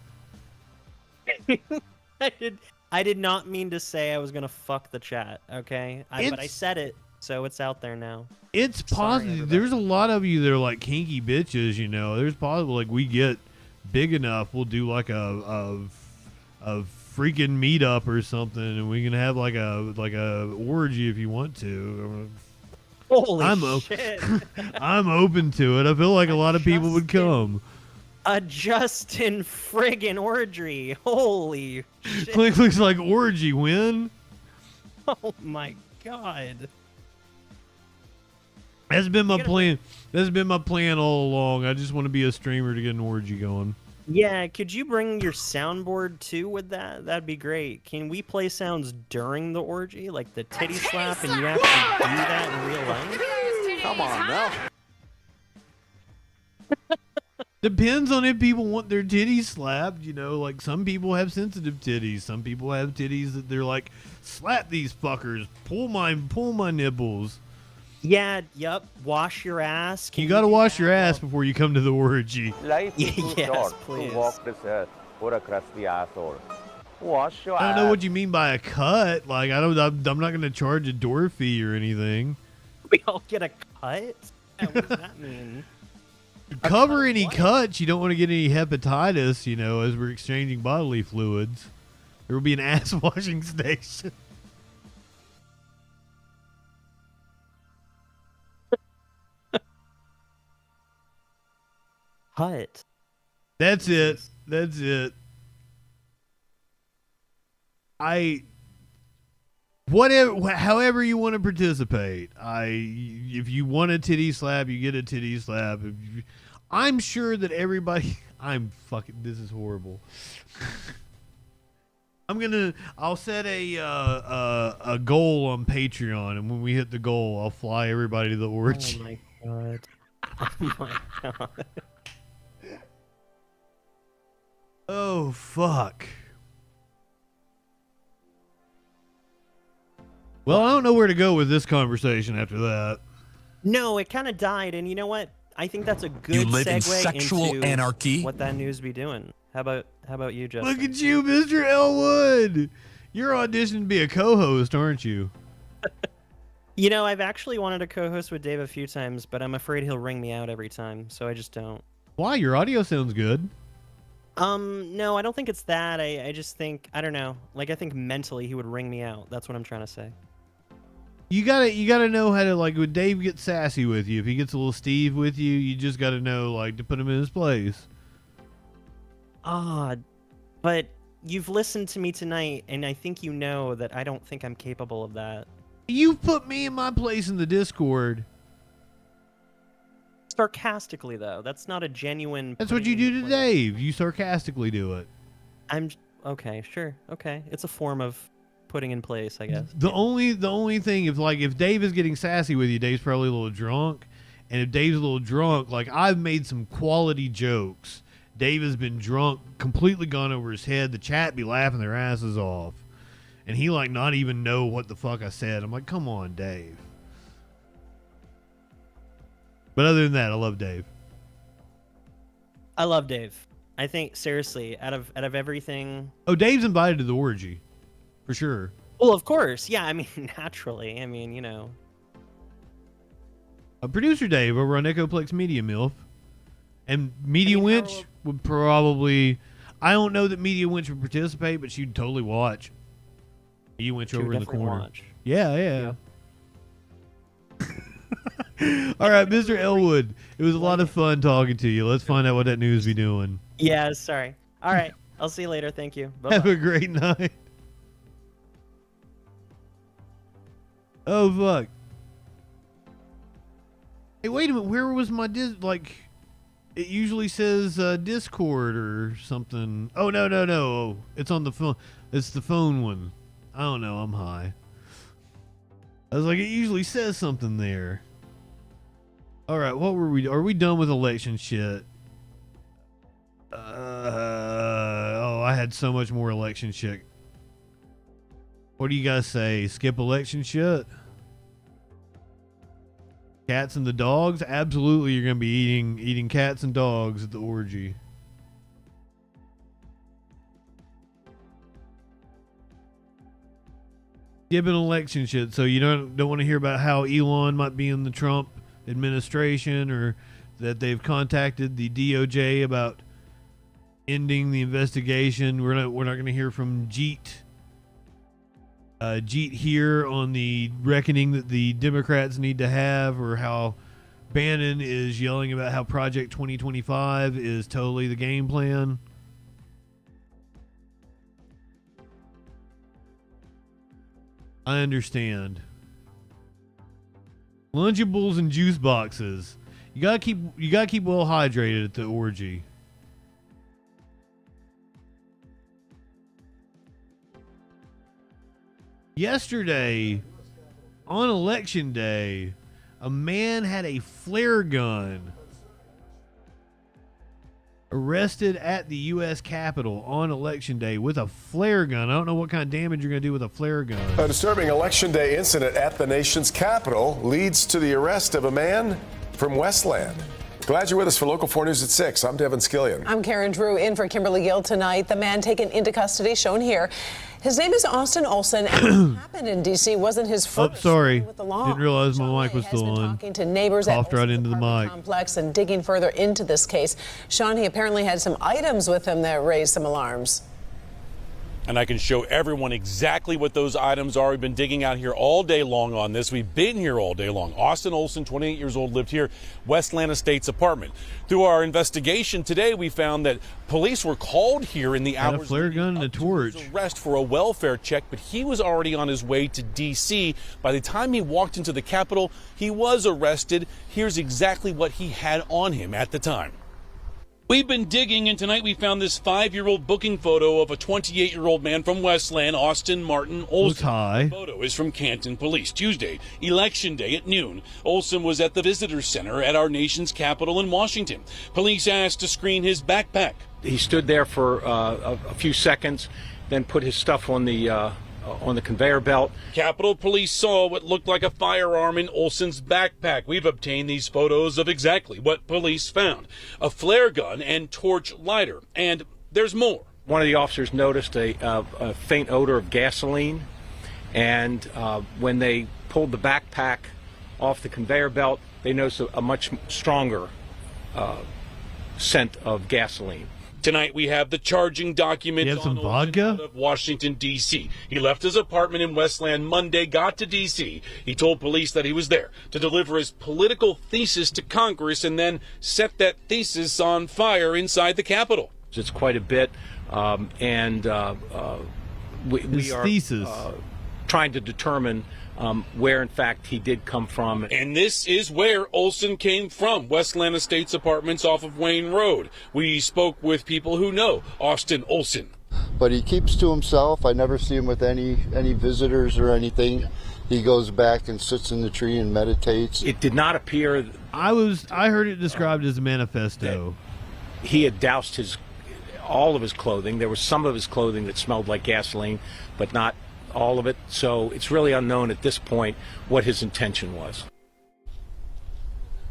Speaker 3: I did not mean to say I was gonna fuck the chat. Okay, but I said it, so it's out there now.
Speaker 2: It's positive. There's a lot of you that are like kinky bitches. There's possible we get big enough, we'll do like a freaking meetup or something, and we can have like a orgy if you want to.
Speaker 3: Holy shit!
Speaker 2: I'm open to it. I feel like a lot of people would come.
Speaker 3: A JustinFREAKIN orgy. Holy shit!
Speaker 2: Looks like orgy win.
Speaker 3: Oh my god!
Speaker 2: That's been my plan. That's been my plan all along. I just want to be a streamer to get an orgy going.
Speaker 3: Yeah, could you bring your soundboard too with that? That'd be great. Can we play sounds during the orgy, like the titty slap, and you have to do that in real life?
Speaker 18: Come on now.
Speaker 2: Depends on if people want their titties slapped. Like some people have sensitive titties. Some people have titties that they're like, slap these fuckers, pull my nipples.
Speaker 3: Yeah, yep. Wash your ass.
Speaker 2: You got to wash your ass before you come to the orgy.
Speaker 6: Life is too
Speaker 3: Yes,
Speaker 6: short
Speaker 3: please.
Speaker 6: to walk this earth for a crusty asshole. Wash your
Speaker 2: I don't
Speaker 6: ass.
Speaker 2: know what you mean by a cut. Like, I'm not going to charge a door fee or anything.
Speaker 3: We all get a cut? Yeah, what does that mean?
Speaker 2: Cover any cuts. You don't want to get any hepatitis, you know, as we're exchanging bodily fluids. There will be an ass washing station.
Speaker 3: Cut.
Speaker 2: That's it. However you want to participate. If you want a titty slap, you get a titty slap. I'm sure that everybody. This is horrible. I'll set a goal on Patreon, and when we hit the goal, I'll fly everybody to the orgy.
Speaker 3: Oh my god. Oh my god.
Speaker 2: Oh fuck. Well, I don't know where to go with this conversation after that.
Speaker 3: No, it kind of died, and you know what? I think that's a good
Speaker 21: You live in
Speaker 3: segue
Speaker 21: sexual
Speaker 3: into
Speaker 21: anarchy?
Speaker 3: what that news be doing. How about you, Justin?
Speaker 2: Look at you, Mr. Elwood. You're auditioning to be a co-host, aren't you?
Speaker 3: You know, I've actually wanted to co-host with Dave a few times, but I'm afraid he'll ring me out every time, so I just don't.
Speaker 2: Why? Your audio sounds good.
Speaker 3: No, I don't think it's that. I just think, I don't know. Like, I think mentally he would ring me out. That's what I'm trying to say.
Speaker 2: You gotta know how to, like, when Dave gets sassy with you, if he gets a little Steve with you, you just gotta know, like, to put him in his place.
Speaker 3: But you've listened to me tonight, and I think you know that I don't think I'm capable of that.
Speaker 2: You've put me in my place in the Discord.
Speaker 3: Sarcastically, though. That's not a genuine...
Speaker 2: That's what you do to Dave. You sarcastically do it.
Speaker 3: Okay, sure. Okay. It's a form of putting in place, I guess.
Speaker 2: The only thing, if Dave is getting sassy with you, Dave's probably a little drunk. And if Dave's a little drunk, like, I've made some quality jokes. Dave has been drunk, completely gone over his head. The chat be laughing their asses off. And he, like, not even know what the fuck I said. I'm like, come on, Dave. But other than that, I love Dave.
Speaker 3: I love Dave. I think, seriously, out of everything...
Speaker 2: Oh, Dave's invited to the orgy. For sure.
Speaker 3: Well, of course. Yeah, I mean, naturally. I mean, you know.
Speaker 2: Producer Dave over on Echoplex Media, MILF. And Media Winch would probably... I don't know that Media Winch would participate, but she'd totally watch. Media Winch over in the corner.
Speaker 3: Watch.
Speaker 2: Yeah. All right, Mr. Elwood. It was a lot of fun talking to you. Let's find out what that news be doing.
Speaker 3: Yeah, sorry. All right. I'll see you later. Thank you. Bye-bye.
Speaker 2: Have a great night. Oh, fuck. Hey, wait a minute. Where was my it usually says Discord or something. Oh, no. It's on the phone. It's the phone one. I don't know. I'm high. I was like, it usually says something there. All right, what were we? Are we done with election shit? I had so much more election shit. What do you guys say? Skip election shit? Cats and the dogs? Absolutely, you're gonna be eating cats and dogs at the orgy. Skip an election shit. So you don't want to hear about how Elon might be in the Trump administration, or that they've contacted the DOJ about ending the investigation. We're not going to hear from Jeet here on the reckoning that the Democrats need to have, or how Bannon is yelling about how Project 2025 is totally the game plan. I understand. Lunchables and juice boxes. You gotta keep well hydrated at the orgy. Yesterday, on election day, a man had a flare gun. arrested at the U.S. Capitol on Election Day with a flare gun. I don't know what kind of damage you're going to do with a flare gun.
Speaker 9: A disturbing Election Day incident at the nation's capital leads to the arrest of a man from Westland. Glad you're with us for Local 4 News at 6. I'm Devin Skillion.
Speaker 21: I'm Karen Drew in for Kimberly Gill tonight. The man taken into custody, shown here. His name is Austin Olson, and what happened in D.C. wasn't his first.
Speaker 2: Oh, sorry.
Speaker 21: With the law.
Speaker 2: Didn't realize my mic was still on.
Speaker 21: Talking to neighbors
Speaker 2: Coughed
Speaker 21: at
Speaker 2: right into the mic.
Speaker 21: complex and digging further into this case. Sean, he apparently had some items with him that raised some alarms.
Speaker 22: And I can show everyone exactly what those items are. We've been digging out here all day long on this. We've been here all day long. Austin Olson, 28 years old, lived here, Westland Estates apartment. Through our investigation today, we found that police were called here in the hours.
Speaker 2: A flare gun and a torch.
Speaker 22: Arrest for a welfare check, but he was already on his way to D.C. By the time he walked into the Capitol, he was arrested. Here's exactly what he had on him at the time. We've been digging, and tonight we found this 5-year-old booking photo of a 28-year-old man from Westland, Austin Martin Olson. The photo is from Canton Police. Tuesday, Election Day at noon. Olson was at the Visitor Center at our nation's capital in Washington. Police asked to screen his backpack.
Speaker 23: He stood there for a few seconds, then put his stuff on the conveyor belt.
Speaker 22: Capitol Police saw what looked like a firearm in Olson's backpack. We've obtained these photos of exactly what police found. A flare gun and torch lighter. And there's more.
Speaker 23: One of the officers noticed a faint odor of gasoline, and when they pulled the backpack off the conveyor belt, they noticed a much stronger scent of gasoline.
Speaker 22: Tonight we have the charging documents
Speaker 2: some vodka
Speaker 22: out of Washington, D.C. He left his apartment in Westland Monday, got to D.C. He told police that he was there to deliver his political thesis to Congress and then set that thesis on fire inside the Capitol.
Speaker 23: It's quite a bit, and we are trying to determine where, in fact, he did come from.
Speaker 22: And this is where Olson came from, Westland Estates Apartments off of Wayne Road. We spoke with people who know Austin Olson.
Speaker 24: But he keeps to himself. I never see him with any visitors or anything. He goes back and sits in the tree and meditates.
Speaker 23: It did not appear.
Speaker 2: I heard it described as a manifesto.
Speaker 23: He had doused all of his clothing. There was some of his clothing that smelled like gasoline, but not all of it, so it's really unknown at this point what his intention was.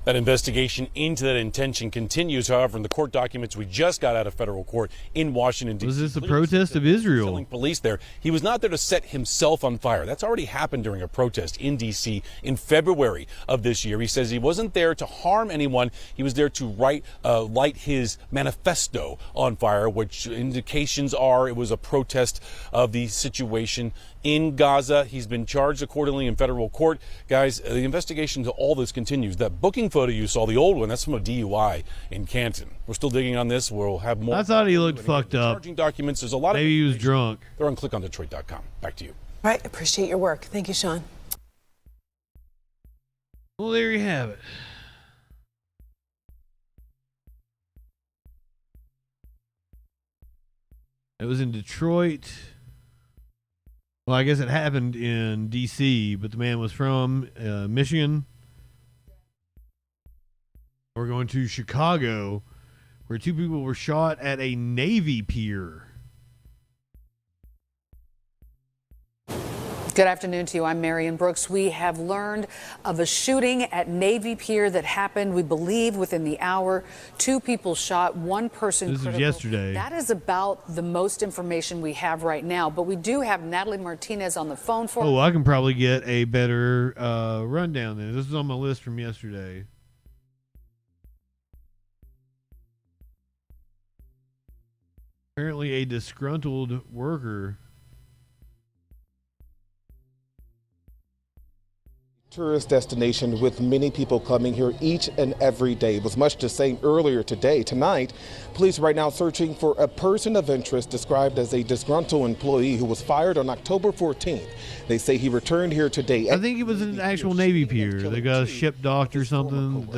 Speaker 22: That investigation into that intention continues, however, in the court documents we just got out of federal court in Washington, D.C.
Speaker 2: Was this a protest of Israel?
Speaker 22: Telling police there he was not there to set himself on fire. That's already happened during a protest in D.C. in February of this year. He says he wasn't there to harm anyone. He was there to light his manifesto on fire, which indications are it was a protest of the situation in Gaza. He's been charged accordingly in federal court. Guys, the investigation to all this continues. That booking photo you saw, the old one, that's from a DUI in Canton. We're still digging on this. We'll have more.
Speaker 2: I thought he looked fucked up.
Speaker 22: Charging documents. There's a lot.
Speaker 2: Maybe he was drunk.
Speaker 22: They're on clickondetroit.com. Back to you.
Speaker 21: All right, appreciate your work. Thank you, Sean.
Speaker 2: Well, there you have it. It was in Detroit. Well, I guess it happened in D.C., but the man was from Michigan. We're going to Chicago, where 2 people were shot at a Navy pier.
Speaker 25: Good afternoon to you. I'm Marion Brooks. We have learned of a shooting at Navy Pier that happened, we believe, within the hour. 2 people shot, 1 person critical.
Speaker 2: This is yesterday.
Speaker 25: That is about the most information we have right now. But we do have Natalie Martinez on the phone for.
Speaker 2: Oh, I can probably get a better rundown then. This is on my list from yesterday. Apparently, a disgruntled worker.
Speaker 27: Tourist destination with many people coming here each and every day. It was much the same earlier today. Tonight, police right now searching for a person of interest described as a disgruntled employee who was fired on October 14th. They say he returned here today.
Speaker 2: I think it was an actual Navy pier. They got a ship docked or something.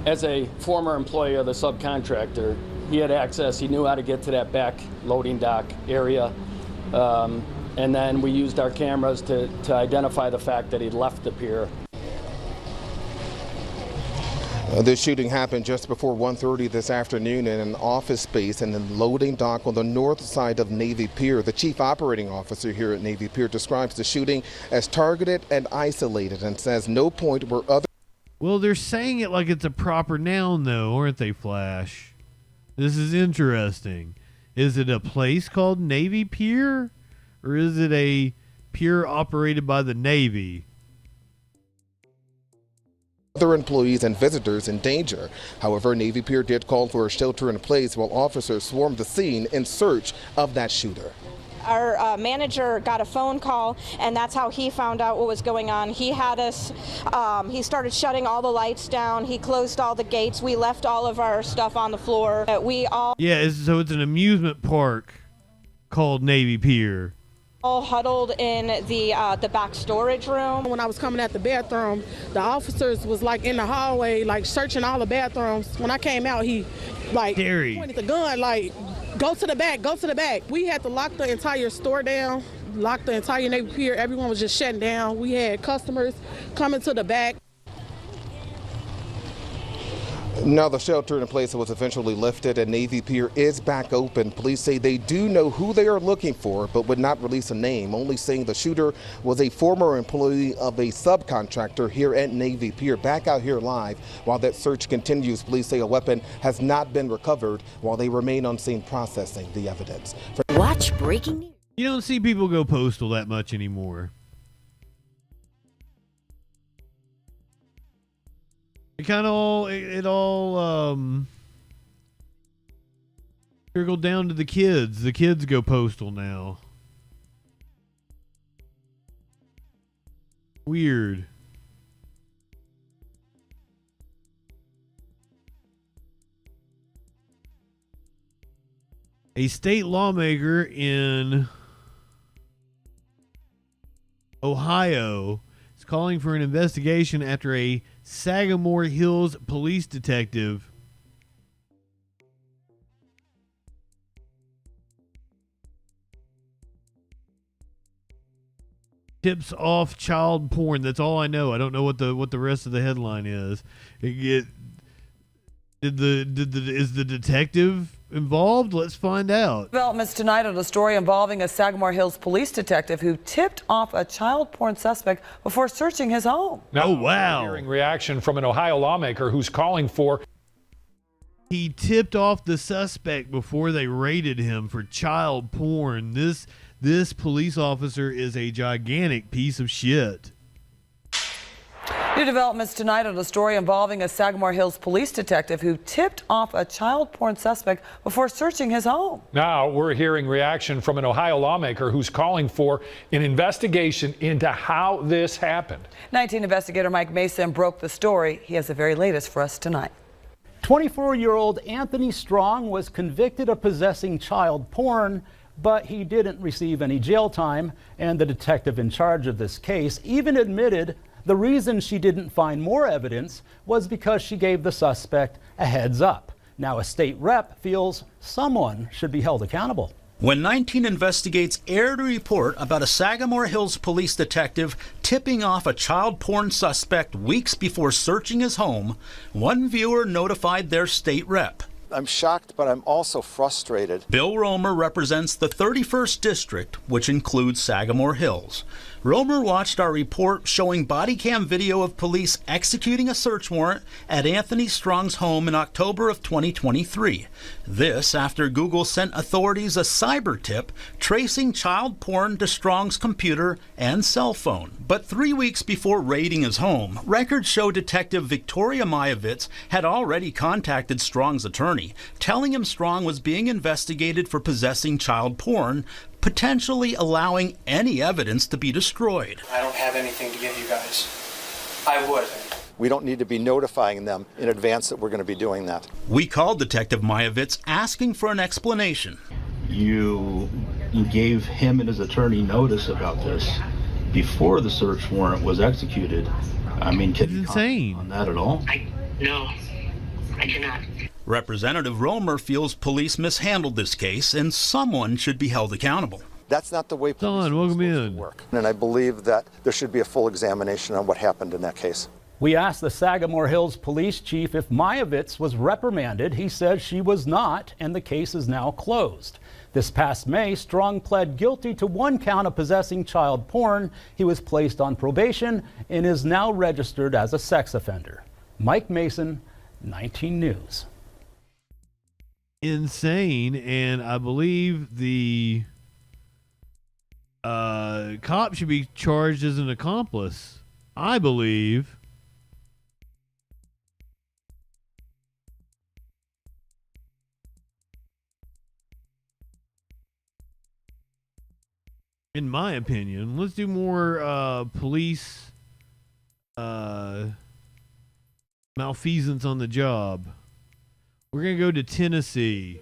Speaker 28: As a former employee of the subcontractor, he had access. He knew how to get to that back loading dock area. And then we used our cameras to identify the fact that he'd left the pier.
Speaker 27: The shooting happened just before 1:30 this afternoon in an office space in the loading dock on the north side of Navy Pier. The chief operating officer here at Navy Pier describes the shooting as targeted and isolated and says no point were other.
Speaker 2: Well, they're saying it like it's a proper noun, though, aren't they, Flash? This is interesting. Is it a place called Navy Pier? Or is it a pier operated by the Navy?
Speaker 27: Other employees and visitors in danger. However, Navy Pier did call for a shelter in place while officers swarmed the scene in search of that shooter.
Speaker 8: Our manager got a phone call, and that's how he found out what was going on. He had us, he started shutting all the lights down. He closed all the gates. We left all of our stuff on the floor.
Speaker 2: Yeah, so it's an amusement park called Navy Pier.
Speaker 8: All huddled in the back storage room.
Speaker 10: When I was coming out the bathroom, the officers was like in the hallway, like searching all the bathrooms. When I came out, he like pointed the gun, like, go to the back, go to the back. We had to lock the entire store down, lock the entire Navy Pier. Everyone was just shutting down. We had customers coming to the back.
Speaker 27: Now the shelter in place was eventually lifted and Navy Pier is back open. Police say they do know who they are looking for, but would not release a name, only saying the shooter was a former employee of a subcontractor here at Navy Pier. Back out here live while that search continues. Police say a weapon has not been recovered while they remain on scene processing the evidence.
Speaker 2: Watch breaking news. You don't see people go postal that much anymore. It kind of all trickled down to the kids. The kids go postal now. Weird. A state lawmaker in Ohio is calling for an investigation after a Sagamore Hills police detective tips off child porn. That's all I know. I don't know what the rest of the headline is. Is the detective involved? Let's find out.
Speaker 12: Developments tonight on a story involving a Sagamore Hills police detective who tipped off a child porn suspect before searching his home.
Speaker 13: Now,
Speaker 2: oh, wow.
Speaker 13: We're hearing reaction from an Ohio lawmaker who's calling for.
Speaker 2: He tipped off the suspect before they raided him for child porn. This police officer is a gigantic piece of shit.
Speaker 12: New developments tonight on a story involving a Sagamore Hills police detective who tipped off a child porn suspect before searching his home.
Speaker 13: Now we're hearing reaction from an Ohio lawmaker who's calling for an investigation into how this happened.
Speaker 12: 19 investigator Mike Mason broke the story. He has the very latest for us tonight.
Speaker 14: 24-year-old Anthony Strong was convicted of possessing child porn, but he didn't receive any jail time, and the detective in charge of this case even admitted the reason she didn't find more evidence was because she gave the suspect a heads up. Now a state rep feels someone should be held accountable.
Speaker 16: When 19 Investigates aired a report about a Sagamore Hills police detective tipping off a child porn suspect weeks before searching his home, one viewer notified their state rep.
Speaker 17: I'm shocked, but I'm also frustrated.
Speaker 16: Bill Romer represents the 31st District, which includes Sagamore Hills. Romer watched our report showing body cam video of police executing a search warrant at Anthony Strong's home in October of 2023. This after Google sent authorities a cyber tip tracing child porn to Strong's computer and cell phone. But 3 weeks before raiding his home, records show Detective Victoria Mayovitz had already contacted Strong's attorney, telling him Strong was being investigated for possessing child porn, potentially allowing any evidence to be destroyed.
Speaker 26: I don't have anything to give you guys. I would.
Speaker 17: We don't need to be notifying them in advance that we're going to be doing that.
Speaker 16: We called Detective Mayovitz asking for an explanation.
Speaker 29: You gave him and his attorney notice about this before the search warrant was executed. I mean, can you comment on that at all?
Speaker 26: No, I cannot.
Speaker 16: Representative Romer feels police mishandled this case and someone should be held accountable.
Speaker 17: That's not the way police
Speaker 2: welcome in.
Speaker 17: work. And I believe that there should be a full examination on what happened in that case.
Speaker 14: We asked the Sagamore Hills police chief if Mayovitz was reprimanded. He says she was not, and the case is now closed. This past May, Strong pled guilty to 1 count of possessing child porn. He was placed on probation and is now registered as a sex offender. Mike Mason, 19 News.
Speaker 2: Insane, and I believe the cop should be charged as an accomplice. I believe. In my opinion, let's do more police malfeasance on the job. We're going to go to Tennessee,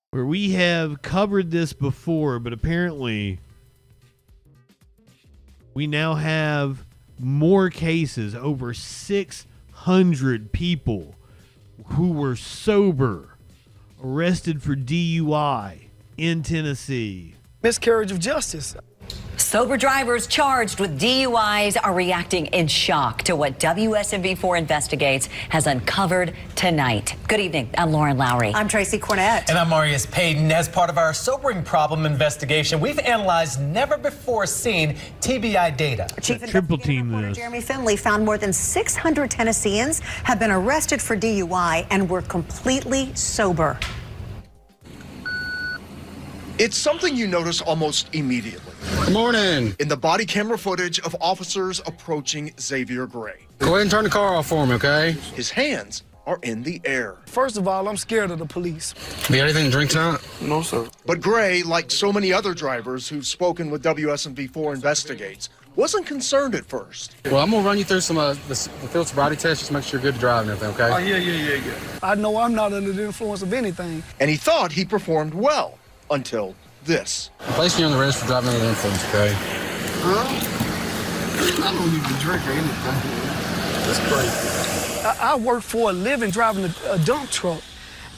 Speaker 2: where we have covered this before, but apparently we now have more cases, over 600 people who were sober, arrested for DUI in Tennessee.
Speaker 1: Miscarriage of justice.
Speaker 4: Sober drivers charged with DUIs are reacting in shock to what WSMV4 Investigates has uncovered tonight. Good evening. I'm Lauren Lowry.
Speaker 5: I'm Tracy Cornett.
Speaker 7: And I'm Marius Payton. As part of our sobering problem investigation, we've analyzed never-before-seen TBI data.
Speaker 5: Chief
Speaker 2: Triple team
Speaker 5: Reporter
Speaker 2: this.
Speaker 5: Jeremy Finley found more than 600 Tennesseans have been arrested for DUI and were completely sober.
Speaker 11: It's something you notice almost immediately.
Speaker 15: Good morning.
Speaker 11: In the body camera footage of officers approaching Xavier Gray.
Speaker 15: Go ahead and turn the car off for me, okay?
Speaker 11: His hands are in the air.
Speaker 1: First of all, I'm scared of the police.
Speaker 15: You got anything to drink tonight?
Speaker 11: No, sir. But Gray, like so many other drivers who've spoken with WSMV4 Investigates, wasn't concerned at first.
Speaker 15: Well, I'm going to run you through some the field sobriety test, just make sure you're good to drive and everything, okay?
Speaker 1: Oh, yeah. I know I'm not under the influence of anything.
Speaker 11: And he thought he performed well until this.
Speaker 15: I'm placing you on the register for driving under the influence, okay?
Speaker 1: Huh? I don't even drink or anything. That's crazy. I work for a living driving a dump truck,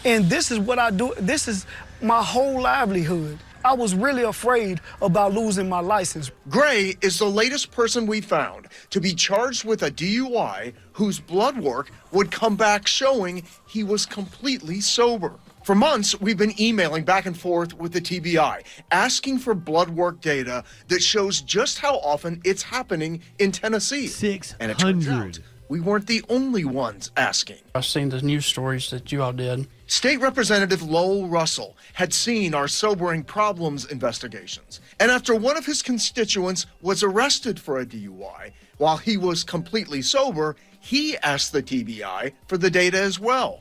Speaker 1: and this is what I do. This is my whole livelihood. I was really afraid about losing my license.
Speaker 11: Gray is the latest person we found to be charged with a DUI whose blood work would come back showing he was completely sober. For months, we've been emailing back and forth with the TBI, asking for blood work data that shows just how often it's happening in Tennessee.
Speaker 2: 600.
Speaker 11: And it turns out we weren't the only ones asking.
Speaker 1: I've seen the news stories that you all did.
Speaker 11: State Representative Lowell Russell had seen our sobering problems investigations. And after one of his constituents was arrested for a DUI, while he was completely sober, he asked the TBI for the data as well.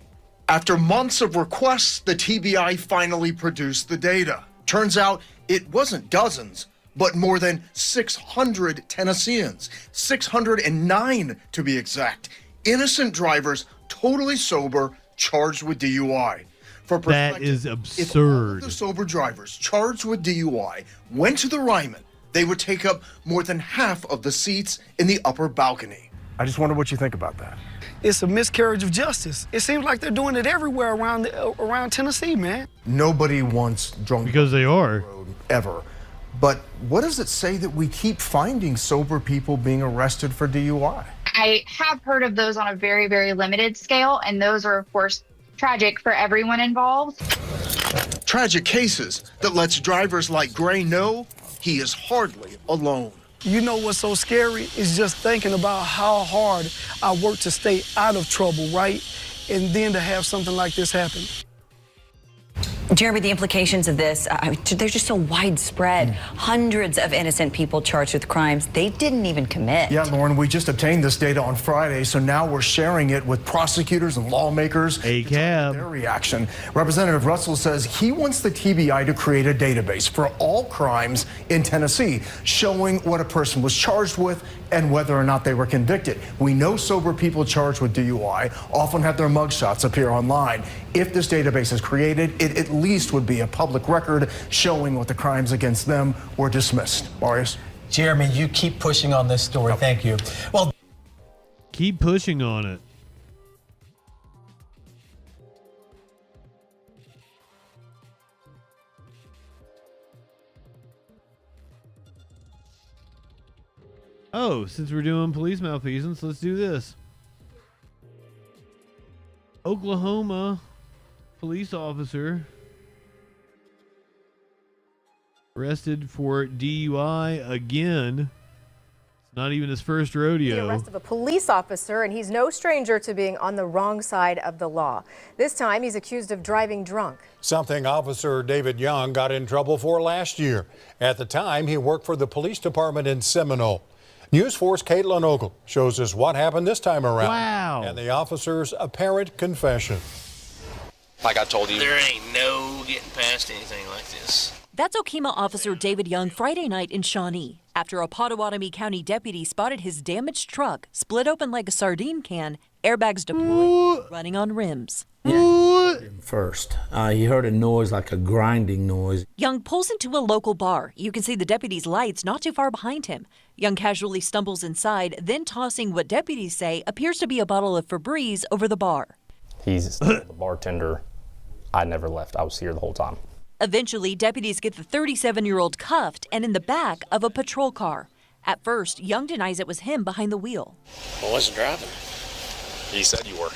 Speaker 11: After months of requests, the TBI finally produced the data. Turns out it wasn't dozens, but more than 600 Tennesseans, 609 to be exact, innocent drivers, totally sober, charged with DUI. For
Speaker 2: that is
Speaker 11: if all
Speaker 2: absurd.
Speaker 11: of the sober drivers charged with DUI went to the Ryman, they would take up more than half of the seats in the upper balcony.
Speaker 27: I just wonder what you think about that.
Speaker 1: It's a miscarriage of justice. It seems like they're doing it everywhere around Tennessee, man.
Speaker 27: Nobody wants drunk
Speaker 2: because they are
Speaker 27: ever. But what does it say that we keep finding sober people being arrested for DUI?
Speaker 18: I have heard of those on a very, very limited scale, and those are, of course, tragic for everyone involved.
Speaker 11: Tragic cases that lets drivers like Gray know he is hardly alone.
Speaker 1: You know what's so scary is just thinking about how hard I work to stay out of trouble, right? And then to have something like this happen.
Speaker 4: Jeremy, the implications of this, they're just so widespread. Hundreds of innocent people charged with crimes they didn't even commit.
Speaker 27: Yeah, Lauren, we just obtained this data on Friday, so now we're sharing it with prosecutors and lawmakers. Their reaction. Representative Russell says he wants the TBI to create a database for all crimes in Tennessee, showing what a person was charged with and whether or not they were convicted. We know sober people charged with DUI often have their mugshots appear online. If this database is created, it at least would be a public record showing what the crimes against them were dismissed. Marius?
Speaker 7: Jeremy, you keep pushing on this story. Thank you. Well,
Speaker 2: keep pushing on it. Oh, since we're doing police malfeasance, let's do this. Oklahoma police officer arrested for DUI again. It's not even his first rodeo.
Speaker 3: The arrest of a police officer, and he's no stranger to being on the wrong side of the law. This time, he's accused of driving drunk.
Speaker 6: Something Officer David Young got in trouble for last year. At the time, he worked for the police department in Seminole. News 4's Caitlin Ogle shows us what happened this time around.
Speaker 2: Wow.
Speaker 6: And the officer's apparent confession.
Speaker 9: Like I told you, there ain't no getting past anything like this.
Speaker 19: That's Okemah officer David Young Friday night in Shawnee after a Pottawatomie County deputy spotted his damaged truck split open like a sardine can, airbags deployed, running on rims.
Speaker 20: First, he heard a noise like a grinding noise.
Speaker 19: Young pulls into a local bar. You can see the deputy's lights not too far behind him. Young casually stumbles inside, then tossing what deputies say appears to be a bottle of Febreze over the bar.
Speaker 21: He's the bartender. I never left. I was here the whole time.
Speaker 19: Eventually, deputies get the 37-year-old cuffed and in the back of a patrol car. At first, Young denies it was him behind the wheel.
Speaker 9: I wasn't driving.
Speaker 21: He said you were.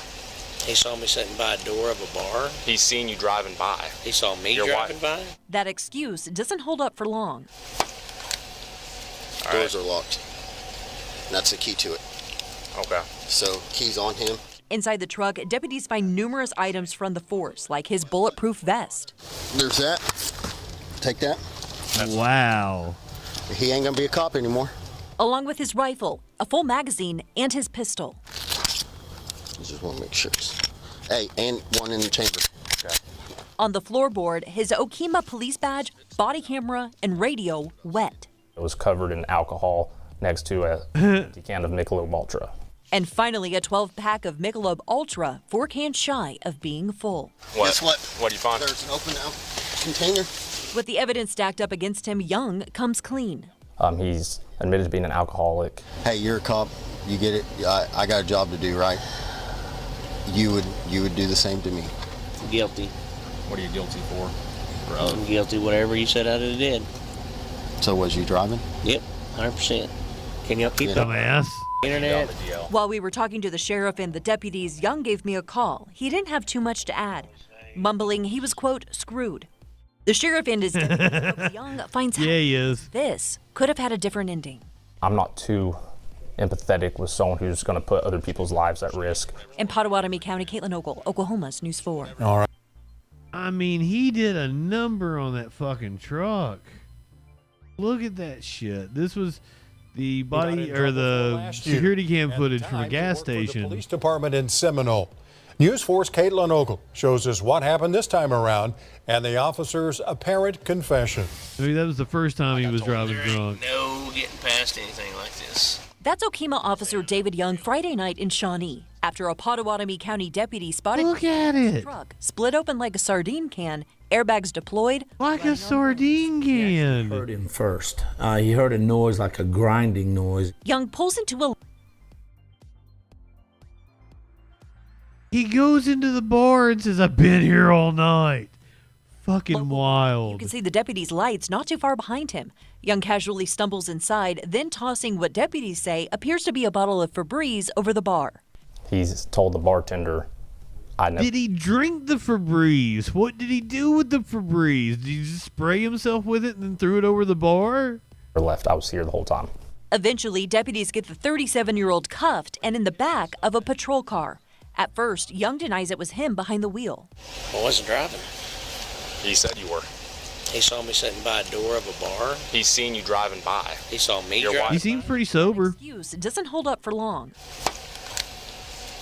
Speaker 9: He saw me sitting by a door of a bar.
Speaker 21: He's seen you driving by.
Speaker 9: He saw me driving by.
Speaker 19: That excuse doesn't hold up for long.
Speaker 22: Doors are locked. That's the key to it.
Speaker 21: Okay.
Speaker 22: So, keys on him.
Speaker 19: Inside the truck, deputies find numerous items from the force, like his bulletproof vest.
Speaker 22: There's that. Take that.
Speaker 2: Wow.
Speaker 22: He ain't gonna be a cop anymore.
Speaker 19: Along with his rifle, a full magazine, and his pistol.
Speaker 22: Just want to make sure. Hey, and one in the chamber. Okay.
Speaker 19: On the floorboard, his Okemah police badge, body camera, and radio wet.
Speaker 21: It was covered in alcohol next to a decan of Michelob Ultra.
Speaker 19: And finally, a 12-pack of Michelob Ultra, 4 cans shy of being full.
Speaker 21: What?
Speaker 22: Guess what?
Speaker 21: What do you find?
Speaker 22: There's an open container.
Speaker 19: With the evidence stacked up against him, Young comes clean.
Speaker 21: He's admitted to being an alcoholic.
Speaker 22: Hey, you're a cop. You get it. I got a job to do, right? You would do the same to me.
Speaker 9: Guilty.
Speaker 21: What are you guilty for?
Speaker 9: I'm guilty whatever you said I did.
Speaker 22: So was you driving?
Speaker 9: Yep, 100%. Can y'all keep
Speaker 2: Dumbass.
Speaker 9: Internet?
Speaker 19: While we were talking to the sheriff and the deputies, Young gave me a call. He didn't have too much to add, mumbling he was, quote, screwed. The sheriff and his deputies, Young finds out
Speaker 2: he is.
Speaker 19: This could have had a different ending.
Speaker 21: I'm not too empathetic with someone who's going to put other people's lives at risk.
Speaker 19: In Pottawatomie County, Caitlin Ogle, Oklahoma's News 4.
Speaker 6: All right.
Speaker 2: I mean, he did a number on that fucking truck. Look at that shit. This was the body or the security cam footage from a gas station.
Speaker 6: The police department in Seminole. News 4's Caitlin Ogle shows us what happened this time around and the officer's apparent confession.
Speaker 2: I mean, that was the first time he was driving drunk.
Speaker 9: No getting past anything like this.
Speaker 19: That's Okemah officer David Young Friday night in Shawnee after a Pottawatomie County deputy spotted his truck split open like a sardine can, airbags deployed.
Speaker 2: Like a sardine can.
Speaker 20: Heard him first. He heard a noise like a grinding noise.
Speaker 19: Young pulls into a...
Speaker 2: He goes into the bar and says, I've been here all night. Fucking wild.
Speaker 19: You can see the deputy's lights not too far behind him. Young casually stumbles inside, then tossing what deputies say appears to be a bottle of Febreze over the bar.
Speaker 21: He's told the bartender, I never...
Speaker 2: Did he drink the Febreze? What did he do with the Febreze? Did he just spray himself with it and then threw it over the bar?
Speaker 21: Left. I was here the whole time.
Speaker 19: Eventually, deputies get the 37-year-old cuffed and in the back of a patrol car. At first, Young denies it was him behind the wheel.
Speaker 9: I wasn't driving.
Speaker 21: He said you were.
Speaker 9: He saw me sitting by a door of a bar.
Speaker 21: He's seen you driving by.
Speaker 9: He saw me driving.
Speaker 2: He seems pretty sober.
Speaker 19: Excuse doesn't hold up for long.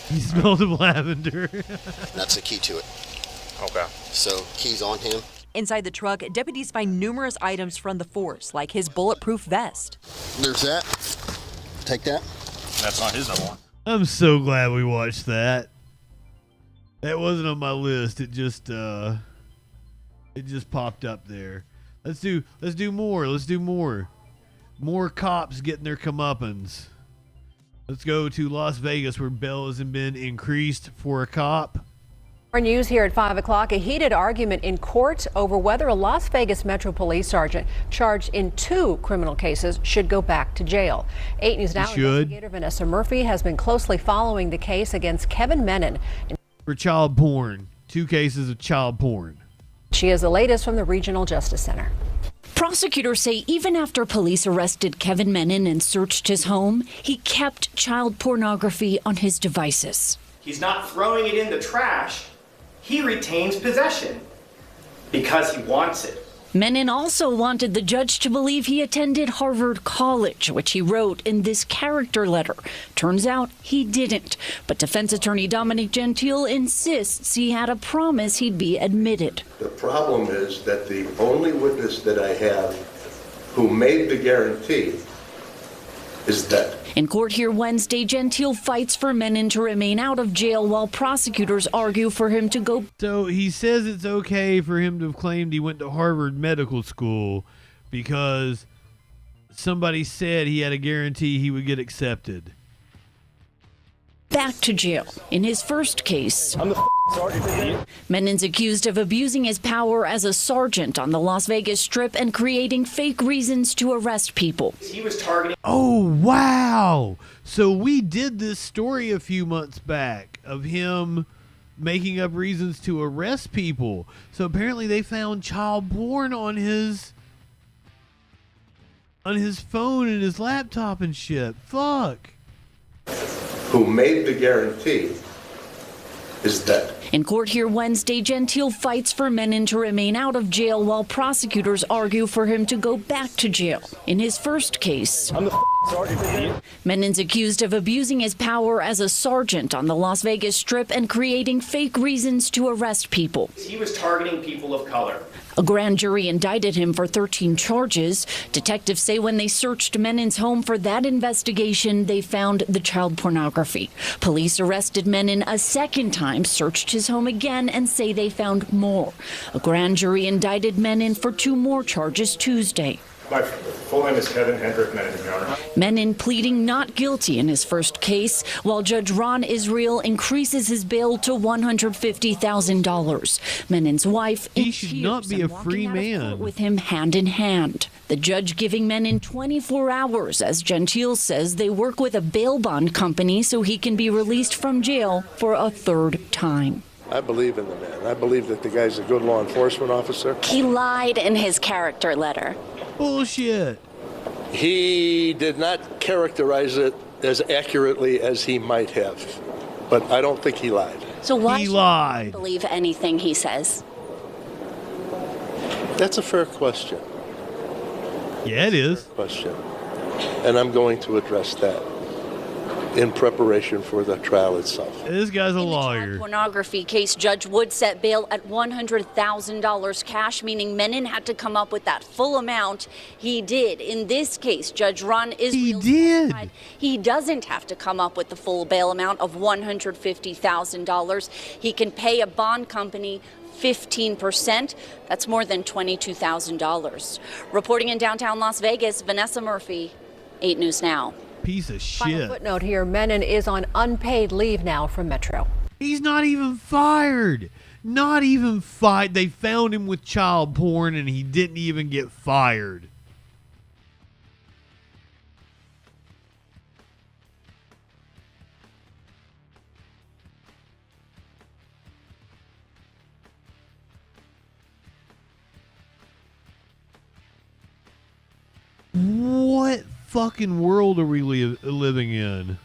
Speaker 2: He smelled of lavender.
Speaker 22: That's the key to it.
Speaker 21: Okay.
Speaker 22: So, keys on him.
Speaker 19: Inside the truck, deputies find numerous items from the force, like his bulletproof vest.
Speaker 22: There's that. Take that.
Speaker 21: That's not his one.
Speaker 2: I'm so glad we watched that. That wasn't on my list. It just popped up there. Let's do more. Let's do more. More cops getting their comeuppance. Let's go to Las Vegas where bail has been increased for a cop.
Speaker 3: Our news here at 5 o'clock. A heated argument in court over whether a Las Vegas Metro Police sergeant charged in 2 criminal cases should go back to jail. 8 News Now investigator Vanessa Murphy has been closely following the case against Kevin Menon
Speaker 2: for child porn. 2 cases of child porn.
Speaker 3: She is the latest from the Regional Justice Center.
Speaker 8: Prosecutors say even after police arrested Kevin Menon and searched his home, he kept child pornography on his devices.
Speaker 10: He's not throwing it in the trash. He retains possession because he wants it.
Speaker 8: Menon also wanted the judge to believe he attended Harvard College, which he wrote in this character letter. Turns out he didn't. But defense attorney Dominic Gentile insists he had a promise he'd be admitted.
Speaker 12: The problem is that the only witness that I have who made the guarantee is dead.
Speaker 8: In court here Wednesday, Gentile fights for Menon to remain out of jail while prosecutors argue for him to go.
Speaker 2: So he says it's okay for him to have claimed he went to Harvard Medical School because somebody said he had a guarantee he would get accepted.
Speaker 8: Back to jail. In his first case, Menon's accused of abusing his power as a sergeant on the Las Vegas Strip and creating fake reasons to arrest people.
Speaker 10: He was targeting.
Speaker 2: Oh, wow. So we did this story a few months back of him making up reasons to arrest people. So apparently they found child porn on his phone and his laptop and shit. Fuck.
Speaker 12: Who made the guarantee is dead.
Speaker 8: In court here Wednesday, Gentile fights for Menon to remain out of jail while prosecutors argue for him to go back to jail. In his first case, Menon's accused of abusing his power as a sergeant on the Las Vegas Strip and creating fake reasons to arrest people.
Speaker 10: He was targeting people of color.
Speaker 8: A grand jury indicted him for 13 charges. Detectives say when they searched Menon's home for that investigation, they found the child pornography. Police arrested Menon a second time, searched his home again, and say they found more. A grand jury indicted Menon for 2 more charges Tuesday.
Speaker 13: My full name is Kevin Hendrick Menon, Your Honor.
Speaker 8: Menon pleading not guilty in his first case, while Judge Ron Israel increases his bail to $150,000. Menon's wife
Speaker 2: he should not be a free man.
Speaker 8: With him hand in hand. The judge giving Menon 24 hours, as Gentile says they work with a bail bond company so he can be released from jail for a 3rd time.
Speaker 12: I believe in the man. I believe that the guy's a good law enforcement officer.
Speaker 8: He lied in his character letter.
Speaker 2: Bullshit.
Speaker 12: He did not characterize it as accurately as he might have, but I don't think he lied.
Speaker 8: So why
Speaker 2: he
Speaker 8: should
Speaker 2: lied.
Speaker 8: I believe anything he says?
Speaker 12: That's a fair question.
Speaker 2: Yeah, it is.
Speaker 12: Question. And I'm going to address that in preparation for the trial itself.
Speaker 2: This guy's a lawyer.
Speaker 8: Pornography case, Judge Wood set bail at $100,000 cash, meaning Menon had to come up with that full amount. He did. In this case, Judge Ron Israel said he doesn't have to come up with the full bail amount of $150,000. He can pay a bond company 15%. That's more than $22,000. Reporting in downtown Las Vegas, Vanessa Murphy, 8 News Now.
Speaker 2: Piece of
Speaker 3: Final
Speaker 2: shit.
Speaker 3: footnote here, Menon is on unpaid leave now from Metro.
Speaker 2: He's not even fired. Not even fired. They found him with child porn and he didn't even get fired. What fucking world are we living in?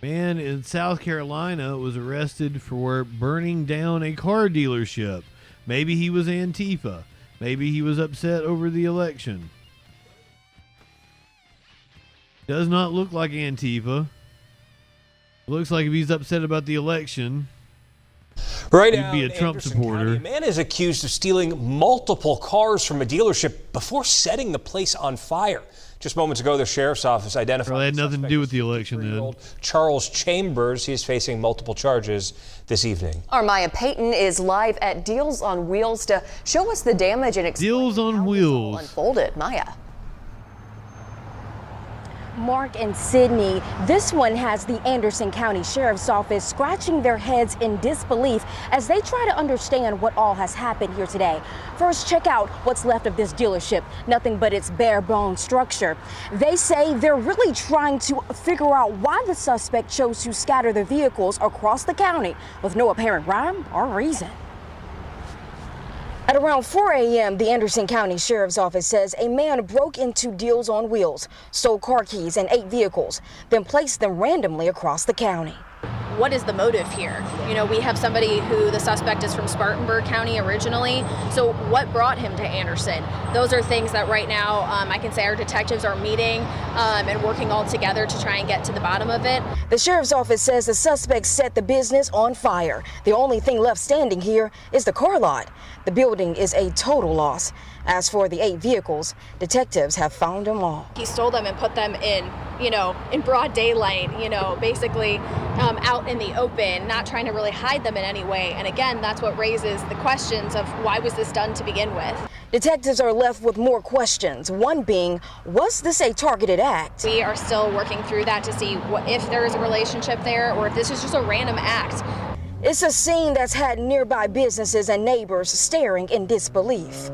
Speaker 2: Man in South Carolina was arrested for burning down a car dealership. Maybe he was Antifa. Maybe he was upset over the election. Does not look like Antifa. Looks like if he's upset about the election,
Speaker 23: right
Speaker 2: he'd be a Trump supporter.
Speaker 23: County, a man is accused of stealing multiple cars from a dealership before setting the place on fire.
Speaker 5: Just moments ago, the sheriff's office identified.
Speaker 2: Well, that had nothing to do with the election then.
Speaker 5: Charles Chambers. He's facing multiple charges this evening.
Speaker 14: Our Maya Payton is live at Deals on Wheels to show us the damage and explain
Speaker 2: Deals on
Speaker 14: how
Speaker 2: Wheels
Speaker 14: this all unfolded. Maya.
Speaker 16: Mark and Sydney, this one has the Anderson County Sheriff's Office scratching their heads in disbelief as they try to understand what all has happened here today. First, check out what's left of this dealership, nothing but its bare bones structure. They say they're really trying to figure out why the suspect chose to scatter the vehicles across the county with no apparent rhyme or reason. At around 4 a.m., the Anderson County Sheriff's Office says a man broke into Deals on Wheels, stole car keys and 8 vehicles, then placed them randomly across the county.
Speaker 17: What is the motive here? You know, we have somebody who the suspect is from Spartanburg County originally. So what brought him to Anderson? Those are things that right now I can say our detectives are meeting and working all together to try and get to the bottom of it.
Speaker 16: The Sheriff's Office says the suspect set the business on fire. The only thing left standing here is the car lot. The building is a total loss. As for the 8 vehicles, detectives have found them all.
Speaker 17: He stole them and put them in, in broad daylight, basically out in the open, not trying to really hide them in any way. And again, that's what raises the questions of why was this done to begin with?
Speaker 16: Detectives are left with more questions, one being, was this a targeted act?
Speaker 17: We are still working through that to see if there is a relationship there or if this is just a random act.
Speaker 16: It's a scene that's had nearby businesses and neighbors staring in disbelief.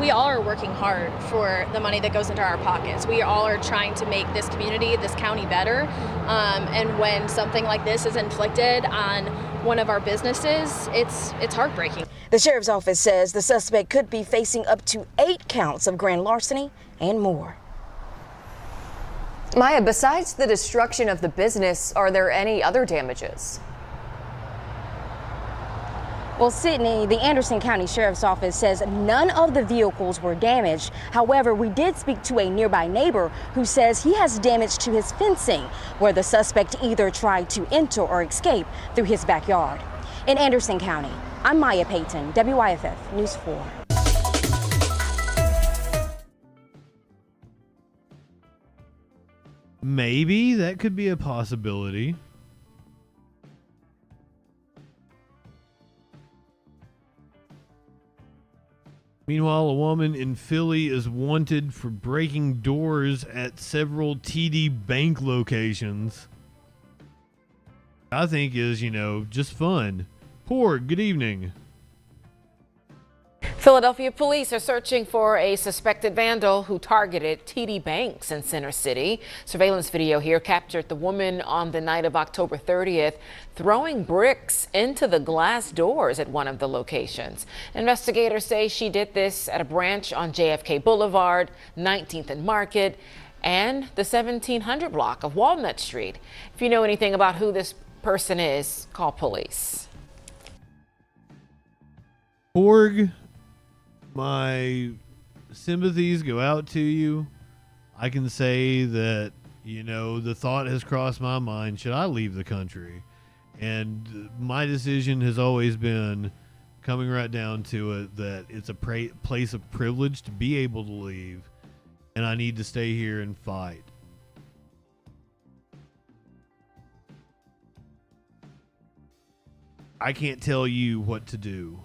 Speaker 17: We all are working hard for the money that goes into our pockets. We all are trying to make this community, this county better. And when something like this is inflicted on one of our businesses, it's heartbreaking.
Speaker 16: The Sheriff's Office says the suspect could be facing up to 8 counts of grand larceny and more.
Speaker 14: Maya, besides the destruction of the business, are there any other damages?
Speaker 16: Well, Sydney, the Anderson County Sheriff's Office says none of the vehicles were damaged. However, we did speak to a nearby neighbor who says he has damage to his fencing, where the suspect either tried to enter or escape through his backyard. In Anderson County, I'm Maya Payton, WYFF News 4.
Speaker 2: Maybe that could be a possibility. Meanwhile, a woman in Philly is wanted for breaking doors at several TD Bank locations. I think is, just fun. Poor, good evening.
Speaker 24: Philadelphia police are searching for a suspected vandal who targeted TD Banks in Center City. Surveillance video here captured the woman on the night of October 30th throwing bricks into the glass doors at one of the locations. Investigators say she did this at a branch on JFK Boulevard, 19th and Market, and the 1700 block of Walnut Street. If you know anything about who this person is, call police.
Speaker 2: Org. My sympathies go out to you. I can say that, the thought has crossed my mind, should I leave the country? And my decision has always been, coming right down to it, that it's a place of privilege to be able to leave, and I need to stay here and fight. I can't tell you what to do.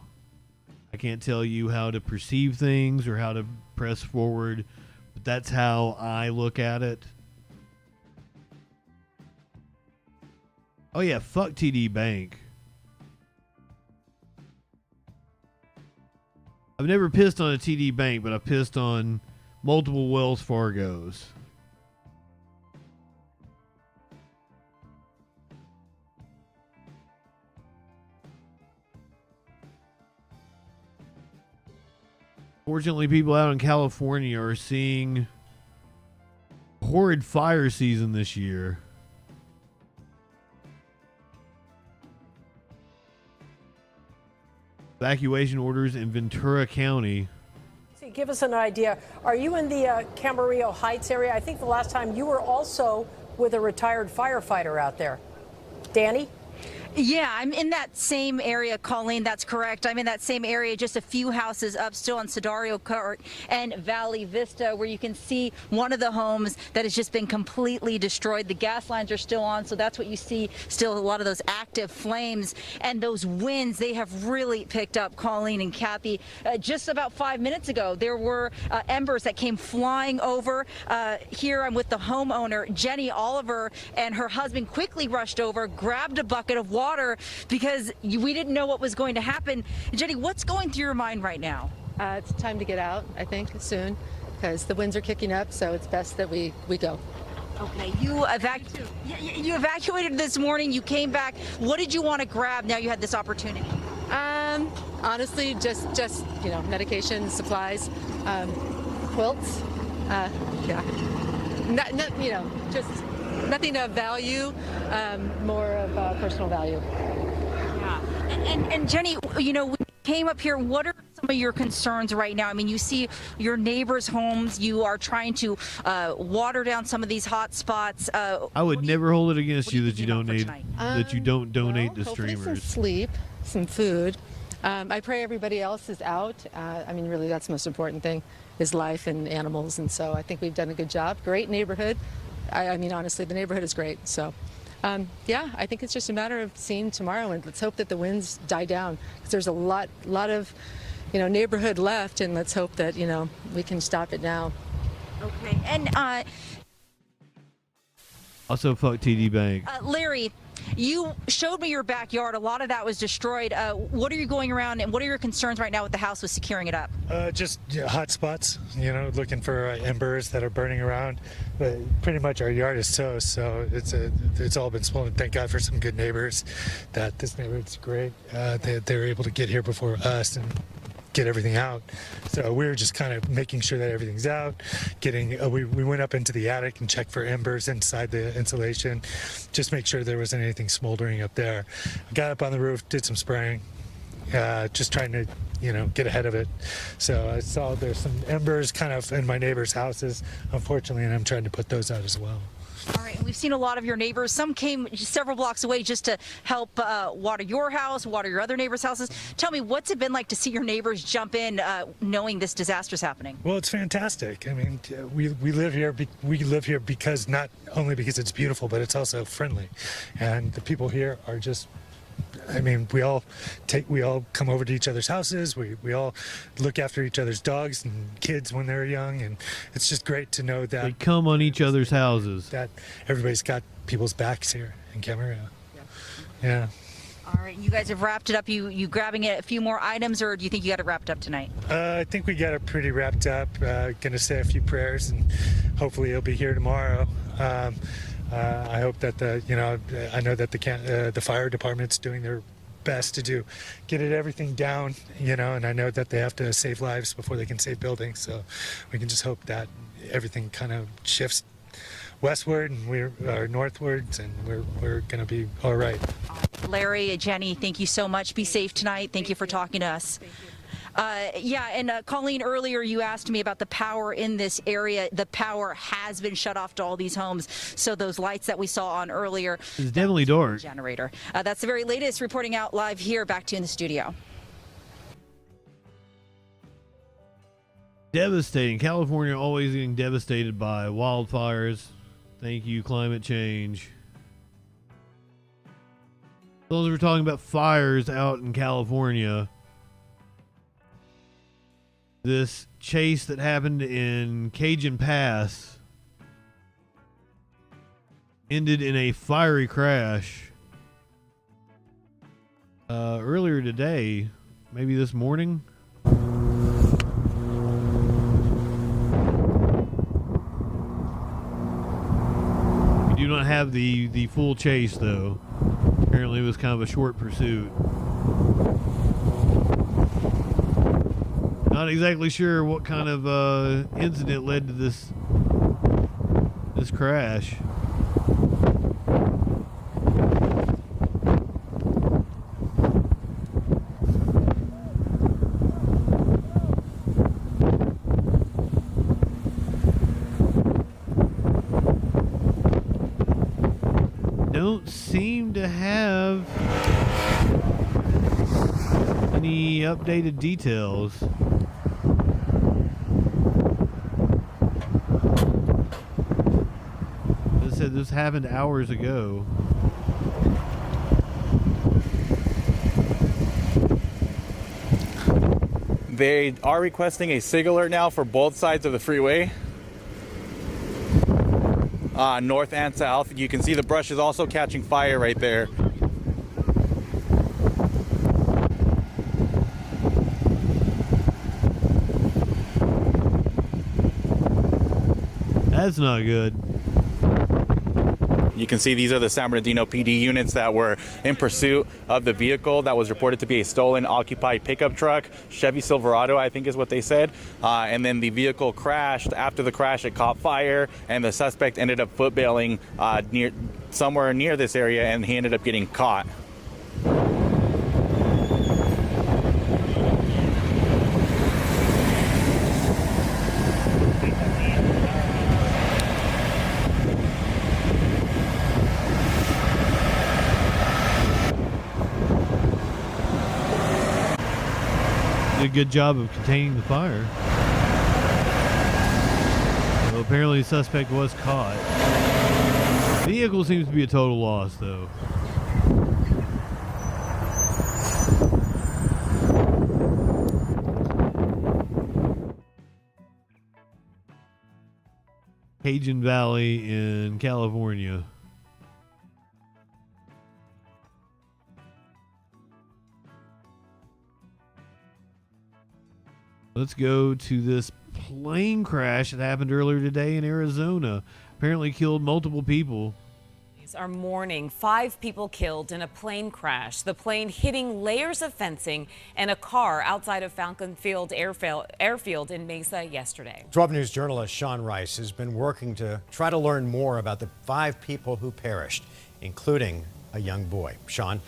Speaker 2: I can't tell you how to perceive things or how to press forward, but that's how I look at it. Oh yeah, fuck TD Bank. I've never pissed on a TD Bank, but I've pissed on multiple Wells Fargos. Fortunately, people out in California are seeing horrid fire season this year. Evacuation orders in Ventura County.
Speaker 25: Give us an idea. Are you in the Camarillo Heights area? I think the last time you were also with a retired firefighter out there. Danny?
Speaker 1: Yeah, I'm in that same area, Colleen. That's correct. I'm in that same area, just a few houses up still on Sedario Court and Valley Vista, where you can see one of the homes that has just been completely destroyed. The gas lines are still on, so that's what you see, still a lot of those active flames. And those winds, they have really picked up, Colleen and Kathy. Just about 5 minutes ago, there were embers that came flying over. Here I'm with the homeowner, Jenny Oliver, and her husband quickly rushed over, grabbed a bucket of water because we didn't know what was going to happen. Jenny, what's going through your mind right now?
Speaker 4: It's time to get out, I think, soon, because the winds are kicking up, so it's best that we go.
Speaker 1: Okay, you evacuated this morning, you came back. What did you want to grab now you had this opportunity?
Speaker 4: Honestly, just you know, medication, supplies, quilts, yeah. You know, just nothing of value, more of personal value.
Speaker 1: Yeah. And Jenny, you know, when you came up here, what are some of your concerns right now? I mean, you see your neighbors' homes. You are trying to water down some of these hot spots.
Speaker 2: I would never hold it against you that you donate, that you don't donate to streamers.
Speaker 4: Some sleep, some food. I pray everybody else is out. I mean, really, that's the most important thing, is life and animals. And so I think we've done a good job. Great neighborhood. I mean, honestly, the neighborhood is great. So, yeah, I think it's just a matter of seeing tomorrow, and let's hope that the winds die down, because there's a lot of, you know, neighborhood left, and let's hope that, you know, we can stop it now.
Speaker 1: Okay. And
Speaker 2: also, fuck TD Bank.
Speaker 1: Larry, you showed me your backyard. A lot of that was destroyed. What are you going around, and what are your concerns right now with the house with securing it up?
Speaker 11: Just hot spots, you know, looking for embers that are burning around. But pretty much our yard is toast, so it's all been swollen. Thank God for some good neighbors. That this neighborhood's great. They were able to get here before us and get everything out. So we were just kind of making sure that everything's out. We went up into the attic and checked for embers inside the insulation. Just make sure there wasn't anything smoldering up there. Got up on the roof, did some spraying, just trying to, you know, get ahead of it. So I saw there's some embers kind of in my neighbors' houses, unfortunately, and I'm trying to put those out as well.
Speaker 1: All right, and we've seen a lot of your neighbors. Some came several blocks away just to help water your house, water your other neighbors' houses. Tell me, what's it been like to see your neighbors jump in knowing this disaster's happening?
Speaker 11: Well, it's fantastic. I mean, we live here. We live here because not only because it's beautiful, but it's also friendly, and the people here are just. I mean, we all come over to each other's houses. We all look after each other's dogs and kids when they're young, and it's just great to know that
Speaker 2: they come on each other's houses.
Speaker 11: That everybody's got people's backs here in Camarillo. Yeah.
Speaker 1: All right, you guys have wrapped it up. You grabbing a few more items, or do you think you got it wrapped up tonight?
Speaker 11: I think we got it pretty wrapped up. Gonna say a few prayers, and hopefully it'll be here tomorrow. I hope that I know that the fire department's doing their best to get everything down, you know, and I know that they have to save lives before they can save buildings. So we can just hope that everything kind of shifts westward and northwards, and we're going to be all right.
Speaker 1: Larry, Jenny, thank you so much. Be safe tonight. Thank you for talking to us. Yeah, and Colleen, earlier you asked me about the power in this area. The power has been shut off to all these homes, so those lights that we saw on earlier.
Speaker 2: It's definitely dark.
Speaker 1: Generator. That's the very latest. Reporting out live here. Back to you in the studio.
Speaker 2: Devastating. California always getting devastated by wildfires. Thank you, climate change. Those we're talking about fires out in California. This chase that happened in Cajun Pass ended in a fiery crash earlier today, maybe this morning. We do not have the full chase, though. Apparently it was kind of a short pursuit. Not exactly sure what kind of incident led to this crash. Don't seem to have any updated details. They said this happened hours ago.
Speaker 6: They are requesting a SIG alert now for both sides of the freeway. North and south. You can see the brush is also catching fire right there.
Speaker 2: That's not good.
Speaker 6: You can see these are the San Bernardino PD units that were in pursuit of the vehicle that was reported to be a stolen, occupied pickup truck, Chevy Silverado, I think is what they said. And then the vehicle crashed. After the crash, it caught fire, and the suspect ended up footbailing somewhere near this area, and he ended up getting caught.
Speaker 2: Did a good job of containing the fire. Well, apparently the suspect was caught. The vehicle seems to be a total loss, though. Cajun Valley in California. Let's go to this plane crash that happened earlier today in Arizona. Apparently killed multiple people.
Speaker 7: Are mourning 5 people killed in a plane crash. The plane hitting layers of fencing and a car outside of Falcon Field Airfield in Mesa yesterday.
Speaker 15: 12 News journalist Sean Rice has been working to try to learn more about the 5 people who perished, including a young boy. Sean.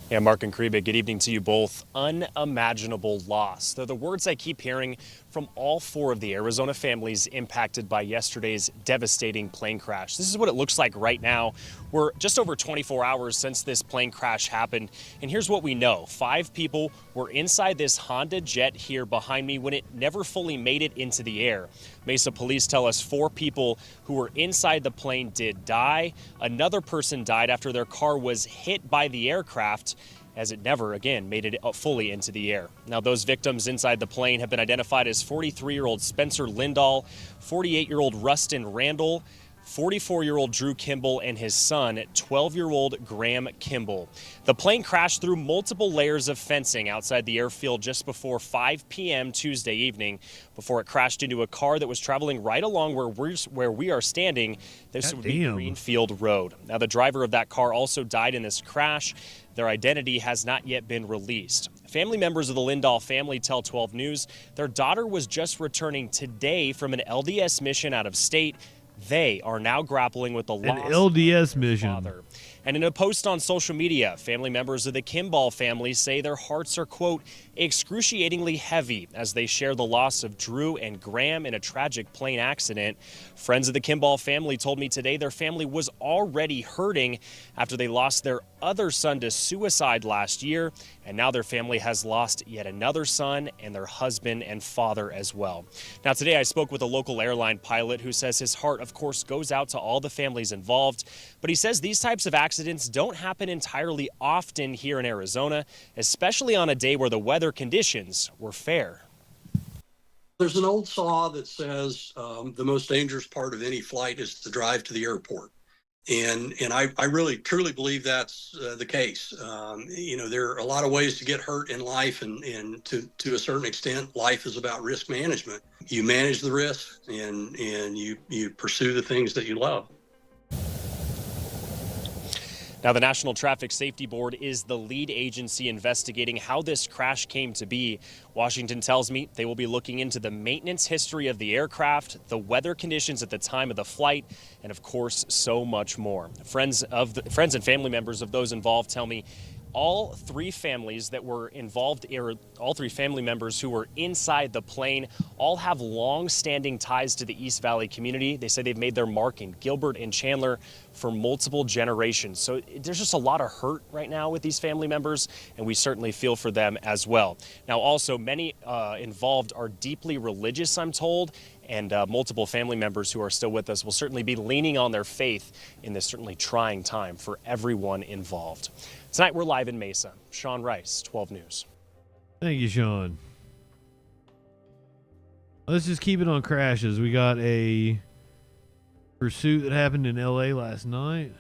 Speaker 18: Yeah, Mark and Kreba, good evening to you both. Unimaginable loss. They're the words I keep hearing from all 4 of the Arizona families impacted by yesterday's devastating plane crash. This is what it looks like right now. We're just over 24 hours since this plane crash happened, and here's what we know. 5 people were inside this Honda Jet here behind me when it never fully made it into the air. Mesa police tell us 4 people who were inside the plane did die. Another person died after their car was hit by the aircraft, as it never again made it fully into the air. Now, those victims inside the plane have been identified as 43-year-old Spencer Lindahl, 48-year-old Rustin Randall, 44-year-old Drew Kimball, and his son, 12-year-old Graham Kimball. The plane crashed through multiple layers of fencing outside the airfield just before 5 p.m. Tuesday evening before it crashed into a car that was traveling right along where we are standing. This would be Greenfield Road. Now, the driver of that car also died in this crash. Their identity has not yet been released. Family members of the Lindahl family tell 12 News their daughter was just returning today from an LDS mission out of state. They are now grappling with the loss
Speaker 2: of LDS mission.
Speaker 18: Father. And in a post on social media, family members of the Kimball family say their hearts are, quote, excruciatingly heavy as they share the loss of Drew and Graham in a tragic plane accident. Friends of the Kimball family told me today their family was already hurting after they lost their other son to suicide last year, and now their family has lost yet another son and their husband and father as well. Now, today I spoke with a local airline pilot who says his heart, of course, goes out to all the families involved, but he says these types of accidents don't happen entirely often here in Arizona, especially on a day where the weather conditions were fair.
Speaker 20: There's an old saw that says the most dangerous part of any flight is the drive to the airport. And I really truly believe that's the case. You know, there are a lot of ways to get hurt in life, and to a certain extent, life is about risk management. You manage the risk, and you pursue the things that you love.
Speaker 18: Now, the National Traffic Safety Board is the lead agency investigating how this crash came to be. Washington tells me they will be looking into the maintenance history of the aircraft, the weather conditions at the time of the flight, and of course, so much more. Friends and family members of those involved tell me all three families that were involved, or all three family members who were inside the plane, all have long-standing ties to the East Valley community. They say they've made their mark in Gilbert and Chandler for multiple generations. So there's just a lot of hurt right now with these family members, and we certainly feel for them as well. Now, also, many involved are deeply religious, I'm told, and multiple family members who are still with us will certainly be leaning on their faith in this certainly trying time for everyone involved. Tonight, we're live in Mesa. Sean Rice, 12 News.
Speaker 2: Thank you, Sean. Let's just keep it on crashes. We got a pursuit that happened in L.A. last night.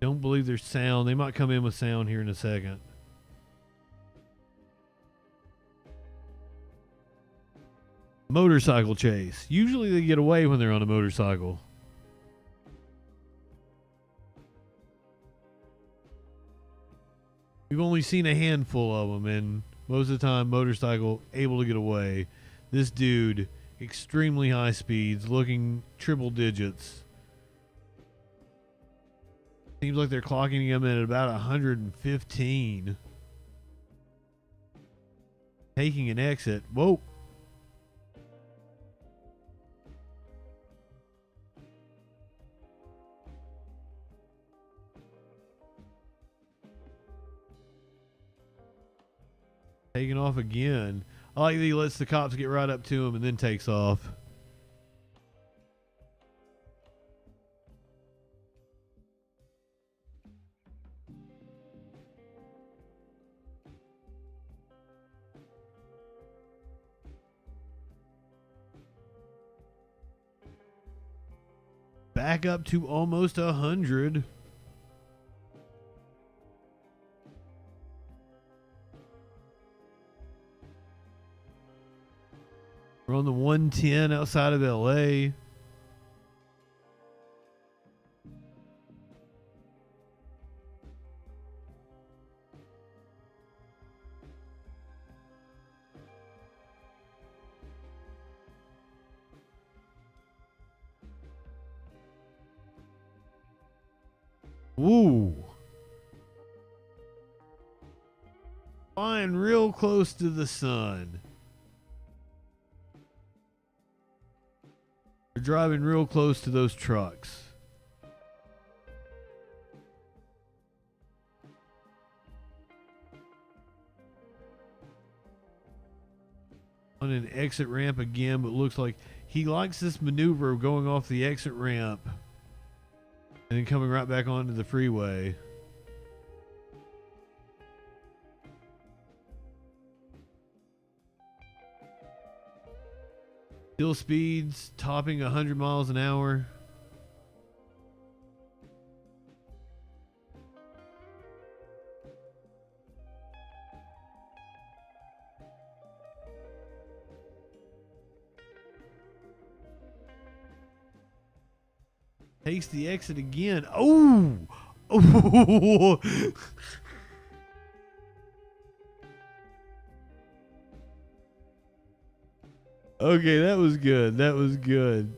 Speaker 2: Don't believe there's sound. They might come in with sound here in a second. Motorcycle chase. Usually they get away when they're on a motorcycle. We've only seen a handful of them, and most of the time, motorcycle able to get away. This dude, extremely high speeds, looking triple digits. Seems like they're clocking him at about 115. Taking an exit. Whoa. Taking off again. I like that he lets the cops get right up to him and then takes off. Back up to almost 100. We're on the 110 outside of LA. Ooh. Flying real close to the sun. We're driving real close to those trucks. On an exit ramp again, but looks like he likes this maneuver of going off the exit ramp and then coming right back onto the freeway. Still speeds topping 100 miles an hour. Takes the exit again. Oh! Oh! Okay, that was good. That was good.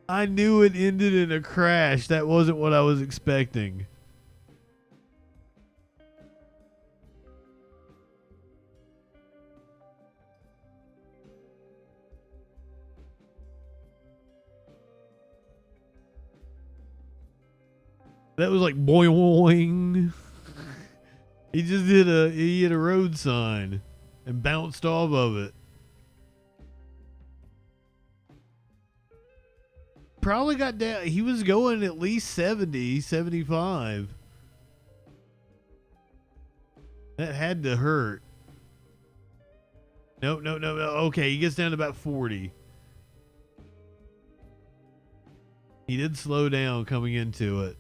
Speaker 2: I knew it ended in a crash. That wasn't what I was expecting. That was like boing boing. He just hit a road sign and bounced off of it. Probably got down. He was going at least 70, 75. That had to hurt. No. Okay, he gets down to about 40. He did slow down coming into it.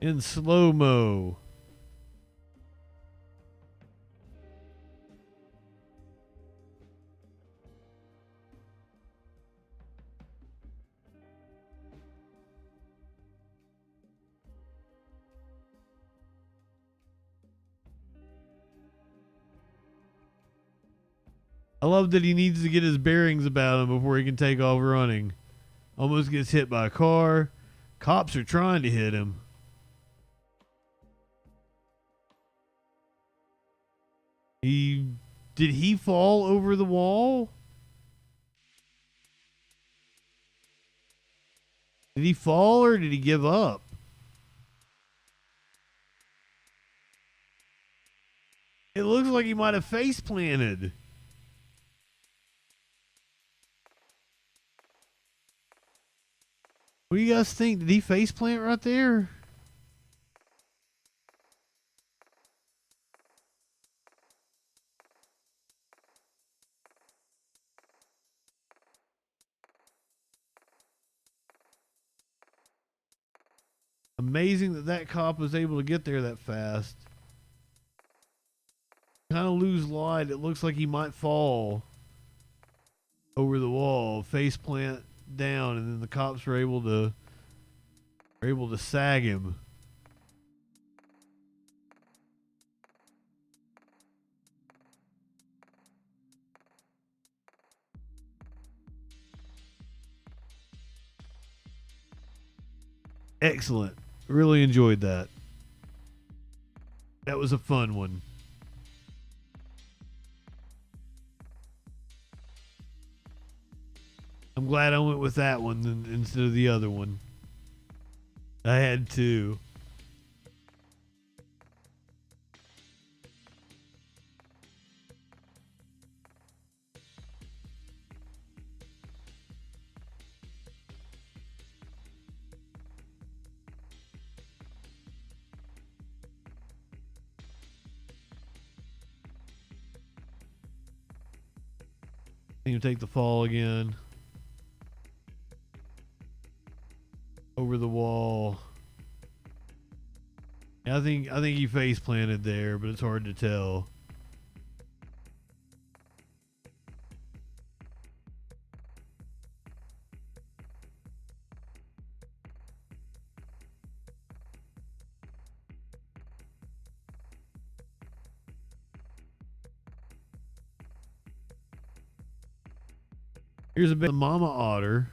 Speaker 2: In slow-mo. I love that he needs to get his bearings about him before he can take off running. Almost gets hit by a car. Cops are trying to hit him. Did he fall over the wall? Did he fall or did he give up? It looks like he might have face planted. What do you guys think? Did he face plant right there? Amazing that that cop was able to get there that fast. Kind of lose light. It looks like he might fall over the wall, face plant down, and then the cops were able to sag him. Excellent. Really enjoyed that. That was a fun one. I'm glad I went with that one instead of the other one. I had to. You take the fall again. Over the wall. I think he face planted there, but it's hard to tell. Here's a bit of mama otter.